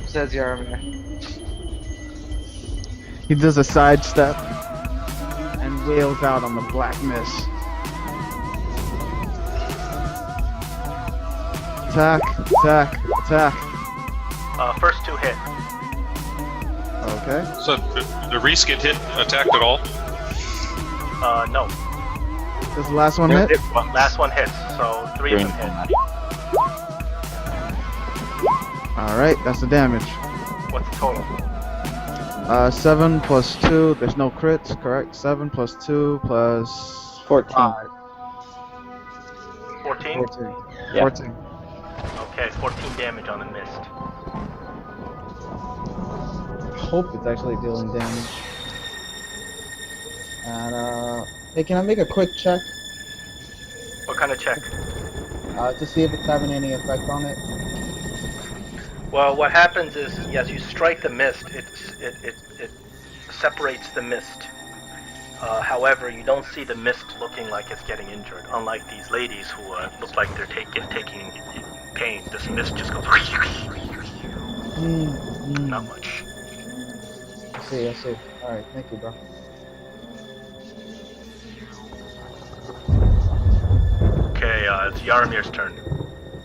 Says Yaramir. He does a sidestep and wails out on the black mist. Attack, attack, attack. First 2 hit. Okay. So, did Reese get attacked at all? No. Does the last one hit? Last one hits, so 3 of them hit. Alright, that's the damage. What's the total? 7 plus 2, there's no crits, correct? 7 plus 2 plus 14. 5. 14? 14. Yeah. 14. Okay, 14 damage on the mist. Hope it's actually dealing damage. And Hey, can I make a quick check What kind of check? to see if it's having any effect on it? Well, what happens is, as you strike the mist, it separates the mist. However, you don't see the mist looking like it's getting injured. Unlike these ladies who look like they're taking pain, this mist just goes. Not much. I see. Alright, thank you, bro. Okay, it's Yaramir's turn.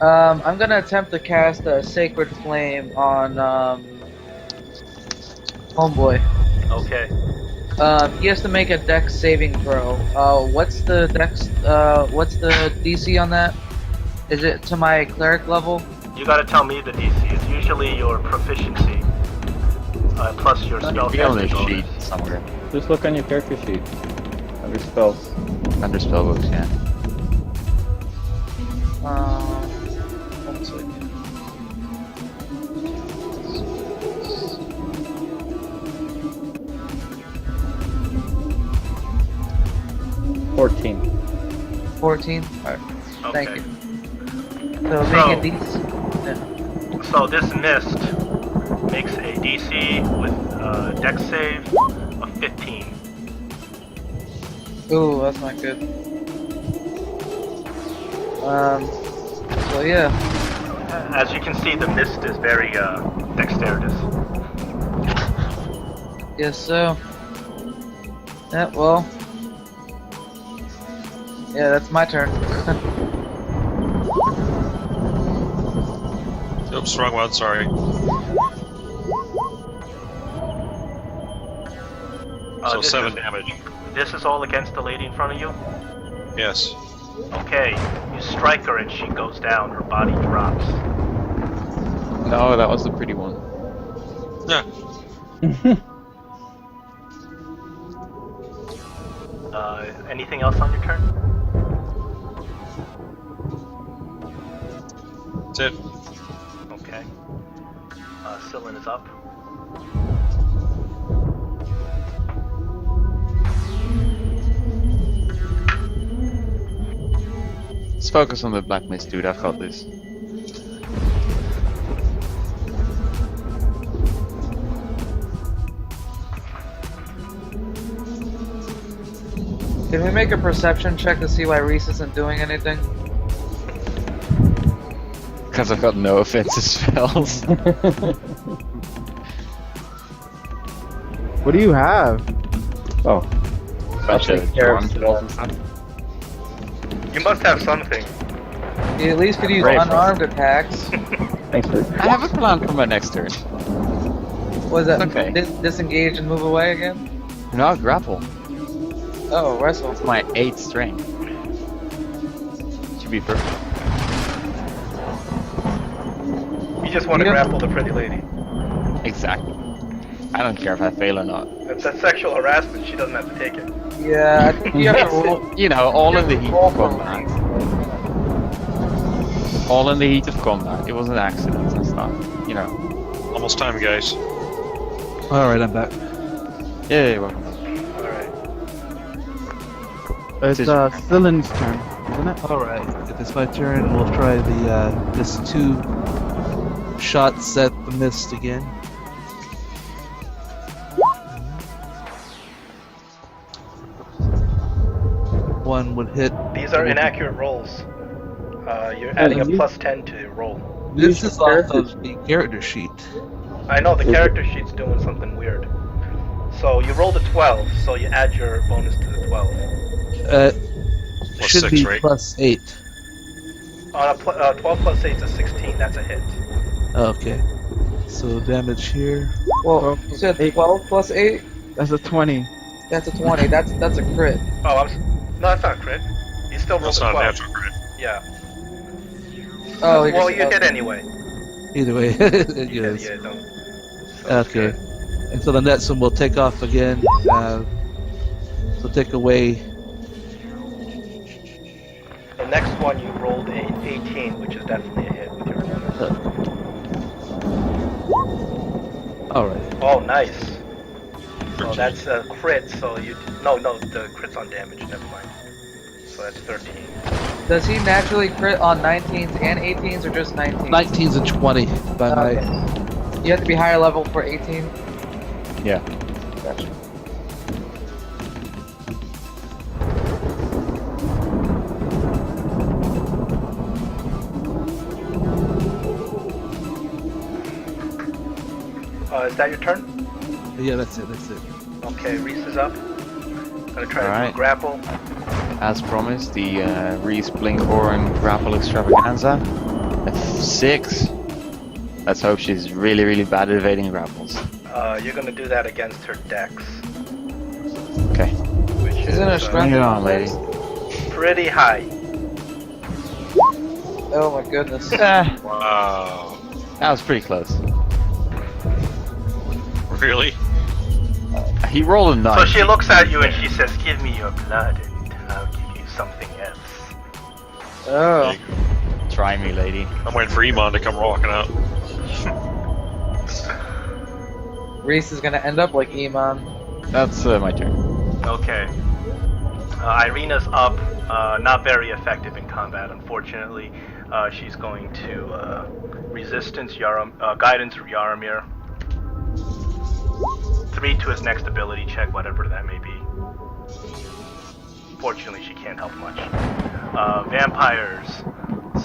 I'm gonna attempt to cast a Sacred Flame on Homeboy. Okay. He has to make a Dex saving throw. What's the Dex? What's the DC on that? Is it to my cleric level? You gotta tell me the DC. It's usually your proficiency plus your spell Be on the casting sheet bonus. somewhere. Just look on your character sheet. Under spells. Under spell books, yeah. 1 second. 14. 14. Alright. Okay. Thank you. So make a DC. So this mist makes a DC with Dex save of 15. Ooh, that's not good. So yeah. As you can see, the mist is very dexterous. Yes, so. Yeah, well. Yeah, that's my turn. Oops, wrong one, sorry. So This 7 is- damage. This is all against the lady in front of you? Yes. Okay, you strike her and she goes down, her body drops. No, that was the pretty one. Yeah. Anything else on your turn? That's it. Okay. Sillin is up. Let's focus on the black mist, dude. I've got this. Can we make a perception check to see why Reese isn't doing anything? Because I've got no offensive spells. What do you have? Oh. Bunch take of care of charm spells and stuff. You must have something. You at least could use Brave. unarmed attacks. Thanks for. I have a plan for my next turn. Was that Okay. disengage and move away again? No, grapple. Oh, wrestle. It's my 8th strength. Should be perfect. You just want to You don't- grapple the pretty lady. Exactly. I don't care if I fail or not. That's sexual harassment, she doesn't have to take it. Yeah, I think you have to roll. You know, all in the heat Roll of for combat. All in the heat of combat. It wasn't accidents and stuff. You know. Almost time, guys. Alright, I'm back. Yeah, welcome. Alright. It's Sillin's turn, isn't it? Alright, if it's my turn, we'll try the this 2 shots at the mist again. One would hit. These are inaccurate rolls. You're adding a plus 10 to your roll. This is off of the character sheet. I know, the character sheet's doing something weird. So you rolled a 12, so you add your bonus to the 12. Plus Should 6, be right? plus 8. 12 plus 8 is 16, that's a hit. Okay. So damage here. Well, you said 12 plus 8? That's a 20. That's a 20. That's a crit. Oh, no, that's not a crit. You still rolled That's a not a 12. natural crit. Yeah. Oh, Well, you hit anyway. Either way, it is. Yeah, don't. Okay. And so the next one will take off again. So take away. The next one you rolled a 18, which is definitely a hit with your bonus. Alright. Oh, nice. So that's a crit. So you no, the crit's on damage. Never mind. So that's 13. Does he naturally crit on 19s and 18s or just 19s? 19s and 20 by my. You have to be higher level for 18. Yeah. Gotcha. Is that your turn? Yeah, that's it. That's it. Okay, Reese is up. Gonna try to do a Alright. grapple. As promised, the Reese Blinkborn Grapple Extravaganza. At 6. Let's hope she's really, really bad at evading grapples. You're gonna do that against her dex, Okay. which is Isn't her Bring strength it on, lady. pretty high. Oh my goodness. Wow. That was pretty close. Really? He rolled a 9. So she looks at you and she says, "Give me your blood, and I'll give you something else." Oh. Try me, lady. I'm waiting for Iman to come walking out. Reese is gonna end up like Iman. That's my turn. Okay. Irina's up. Not very effective in combat, unfortunately. She's going to resistance guidance Yaramir. 3 to his next ability check, whatever that may be. Fortunately, she can't help much. Vampires.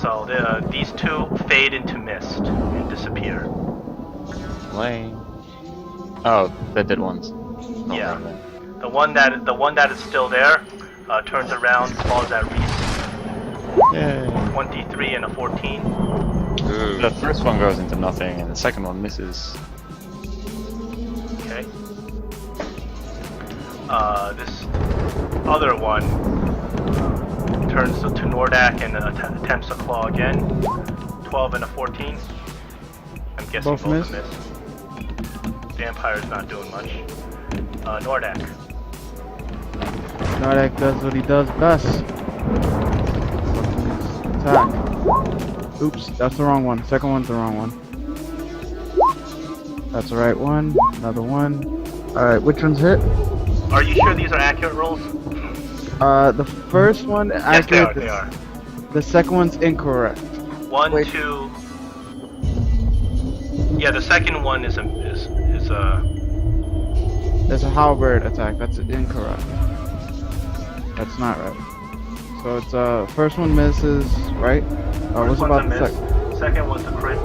So these two fade into mist and disappear. Lane. Oh, that did once. Not Yeah. wrong then. The one that is still there turns around, falls at Reese. Yay. 23 and a 14. Ooh. The first one goes into nothing, and the second one misses. Okay. This other one turns to Nordak and attempts to claw again. 12 and a 14. I'm guessing Both both miss. miss. Vampire's not doing much. Nordak. Nardak does what he does best. Attack. Oops, that's the wrong one. Second one's the wrong one. That's the right one. Another one. Alright, which one's hit? Are you sure these are accurate rolls? The first one Yes, accurate. they are. The second one's incorrect. 1, Wait. 2. Yeah, the second one is There's a halberd attack. That's incorrect. That's not right. So it's first one misses, right? What's first one's a about the miss. second? Second one's a crit.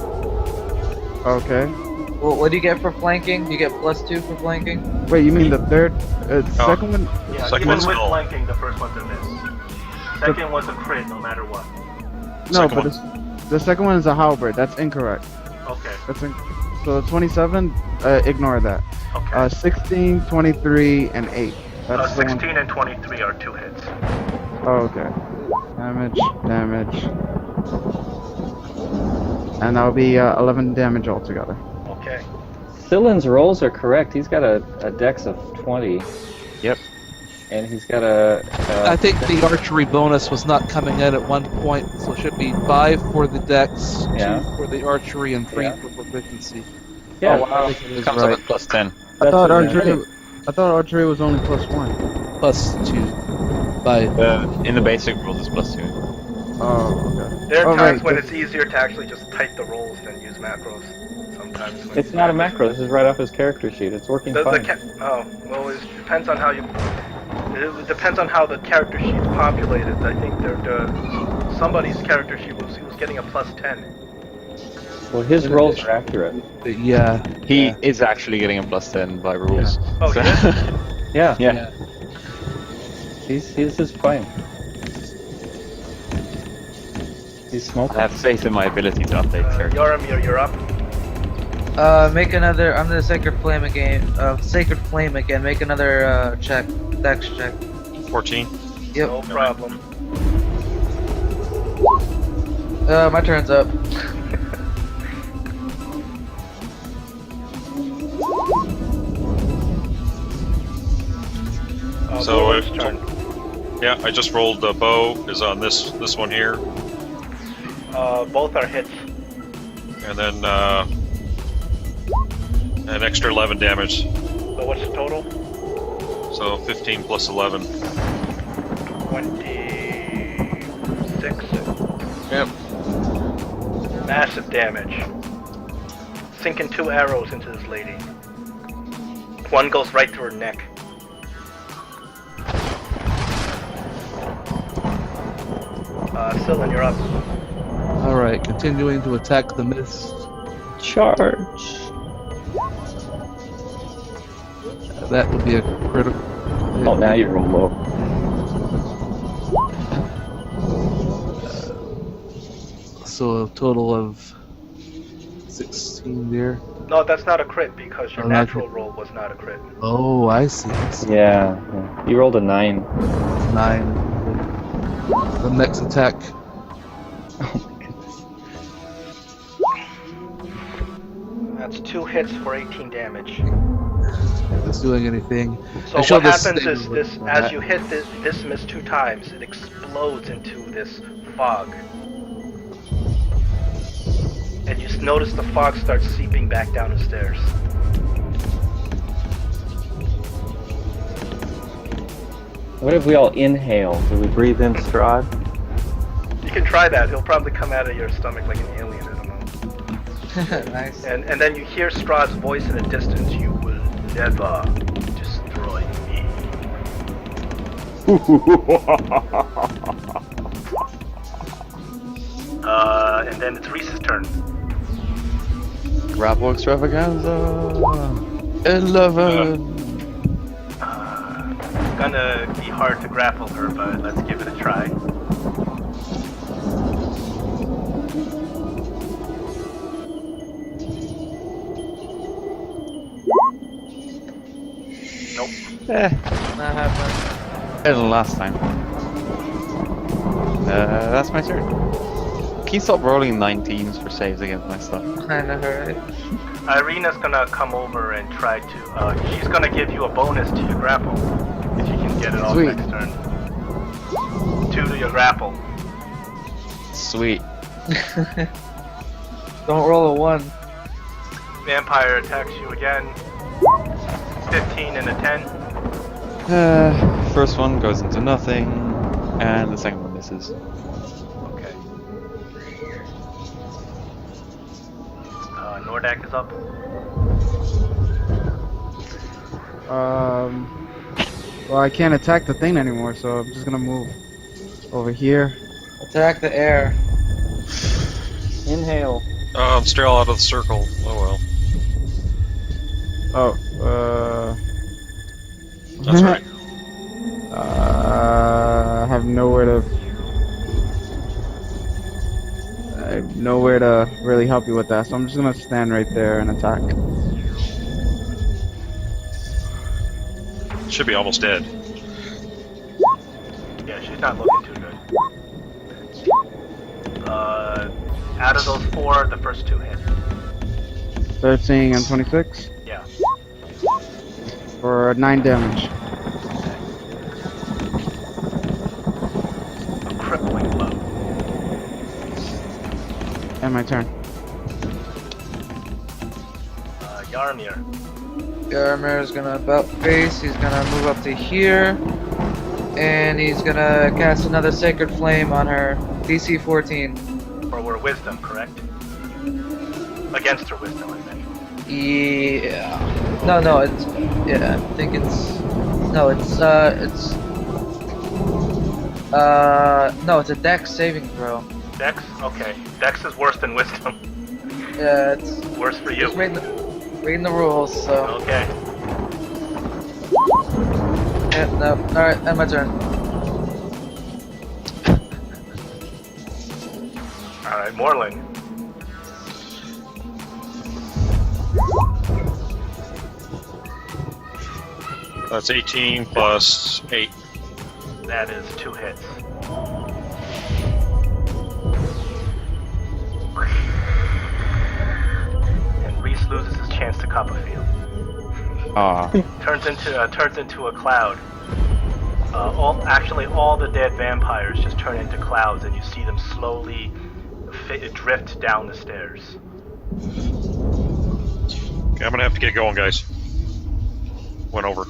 Okay. Well, what do you get for flanking? You get +2 for flanking. Wait, you mean the third? Second one? Yeah, Second even one's with still- flanking, the first one's a miss. Second one's a crit, no matter what. No, Second but one. the second one is a halberd. That's incorrect. Okay. So the 27, ignore that. Okay. 16, 23, and 8. That's the one. 16 and 23 are 2 hits. Oh, okay. Damage. And that'll be 11 damage altogether. Okay. Sillin's rolls are correct. He's got a dex of 20. Yep. And he's got a I think the archery bonus was not coming in at one point, so it should be 5 for the dex, Yeah. 2 for the archery, and 3 Yeah. for proficiency. yeah. Oh, wow. I think it It is comes right. up at +10. I thought That's archery was only +1. +2 by In the basic rules, it's +2. Oh, okay. There are Oh, times right, when the- it's easier to actually just type the rolls than use macros. Sometimes. When It's not a macro. This is right off his character sheet. It's working fine. Oh, well, it depends on how you. It depends on how the character sheet's populated. I think somebody's character sheet was getting a +10. Well, his rolls are accurate. yeah. He is actually getting a +10 by rules. Oh, So- he is? Yeah, yeah. he's just fine. He's I smoking. have faith in my ability to update character. Yoramir, you're up. Make another. I'm the Sacred Flame again. Sacred Flame again. Make another check. Dex check. 14. Yep. No problem. My turn's up. So Bulwark's turn. Yeah, I just rolled the bow is on this one here, Both are hits. and then an extra 11 damage. So what's the total? So 15 plus 11. 26. Yep. Massive damage. Sinking 2 arrows into this lady. One goes right through her neck. Sylvan, you're up. Alright, continuing to attack the mist. Charge. That would be a critical. Oh, now you roll low. So a total of 16 there. No, that's not a crit because your Oh, not natural crit. roll was not a crit. Oh, I see. Yeah. You rolled a 9. 9. The next attack. Oh my goodness. That's 2 hits for 18 damage. If it's doing anything. So I showed what this happens thing is with this: that. as you hit this miss 2 times, it explodes into this fog, and you notice the fog starts seeping back down the stairs. What if we all inhale? Do we breathe in Strahd? You can try that. He'll probably come out of your stomach like an alien. I don't know. Nice. And then you hear Strahd's voice in the distance. You will never destroy me. And then it's Reese's turn. Grapple extravaganza. 11. It's gonna be hard to grapple her, but let's give it a try. Nope. Not happening. Better than last time. That's my turn. Can you stop rolling 19s for saves against my stuff? I know, right? Irina's gonna come over and try to. She's gonna give you a bonus to your grapple if you can get it off Sweet. next turn. 2 to your grapple. Sweet. Don't roll a 1. Vampire attacks you again. 15 and a 10. First one goes into nothing, and the second one misses. Okay. Nordak is up. Well, I can't attack the thing anymore, so I'm just gonna move over here. Attack the air. Inhale. I'm still out of the circle. Oh well. Oh, That's right. I have nowhere to really help you with that, so I'm just gonna stand right there and attack. Should be almost dead. Yeah, she's not looking too good. Out of those 4, the first 2 hit. 13 and 26 Yeah. for 9 damage. A crippling blow. And my turn. Yarmir. Yarmir is gonna about face. He's gonna move up to here. And he's gonna cast another Sacred Flame on her. DC 14. Or were wisdom, correct? Against her wisdom, I meant. Yeah. No, it's. Yeah, I think it's. No, no, it's a Dex saving throw. Dex? Okay. Dex is worse than wisdom. Yeah, it's. Worse for you. Just reading the rules, so. Okay. Yeah, no. Alright, and my turn. Alright, Morlin. That's 18 plus 8. That is 2 hits. And Reese loses his chance to Copperfield. Turns into a cloud. All the dead vampires just turn into clouds, and you see them slowly drift down the stairs. Okay, I'm gonna have to get going, guys. Went over.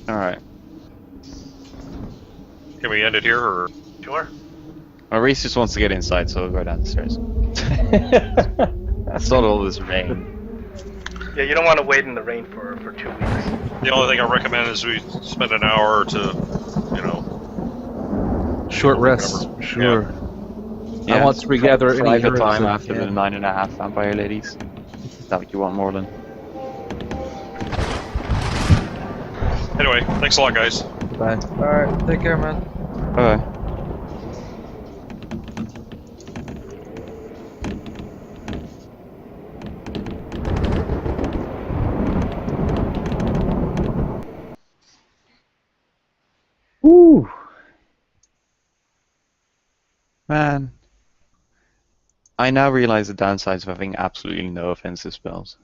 Alright. Can we end it here, or? Sure. Well, Reese just wants to get inside, so we'll go down the stairs. It's not all this rain. Yeah, you don't want to wait in the rain for 2 weeks. The only thing I recommend is we spend an hour to, you know. Short rest, for sure. I want to regather any private heroes time that after we the can. 9.5 vampire ladies. Is that what you want, Morlin? Anyway, thanks a lot, guys. Bye. Alright, take care, man. Okay. Woo! Man. I now realize the downsides of having absolutely no offensive spells.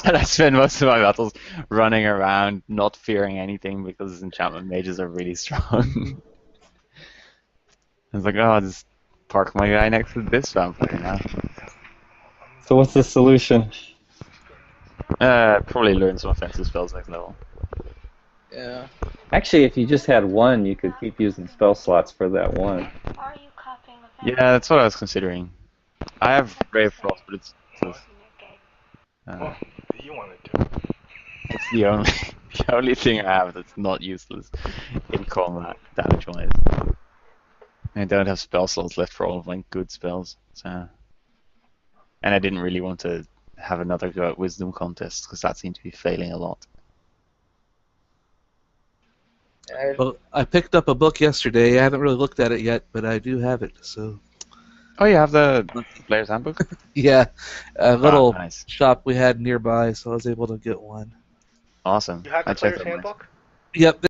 And I spend most of my battles running around, not fearing anything because enchantment mages are really strong. I was like, oh, I'll just park my guy next to this vampire now. So what's the solution? Probably learn some offensive spells next level. Yeah. Actually, if you just had one, you could keep using spell slots for that one. Are you copying the Yeah, that's what I was considering. I have Brave Frost, but it's You wanted to. it's the only the only thing I have that's not useless in combat damage wise. I don't have spell slots left for all of my good spells, so and I didn't really want to have another go at Wisdom contest because that seemed to be failing a lot. Well, I picked up a book yesterday. I haven't really looked at it yet, but I do have it. So Oh, you have the Player's Handbook? yeah, a little nice. shop we had nearby, so I was able to get one. Awesome. You had the I checked player's that once. handbook? Yep.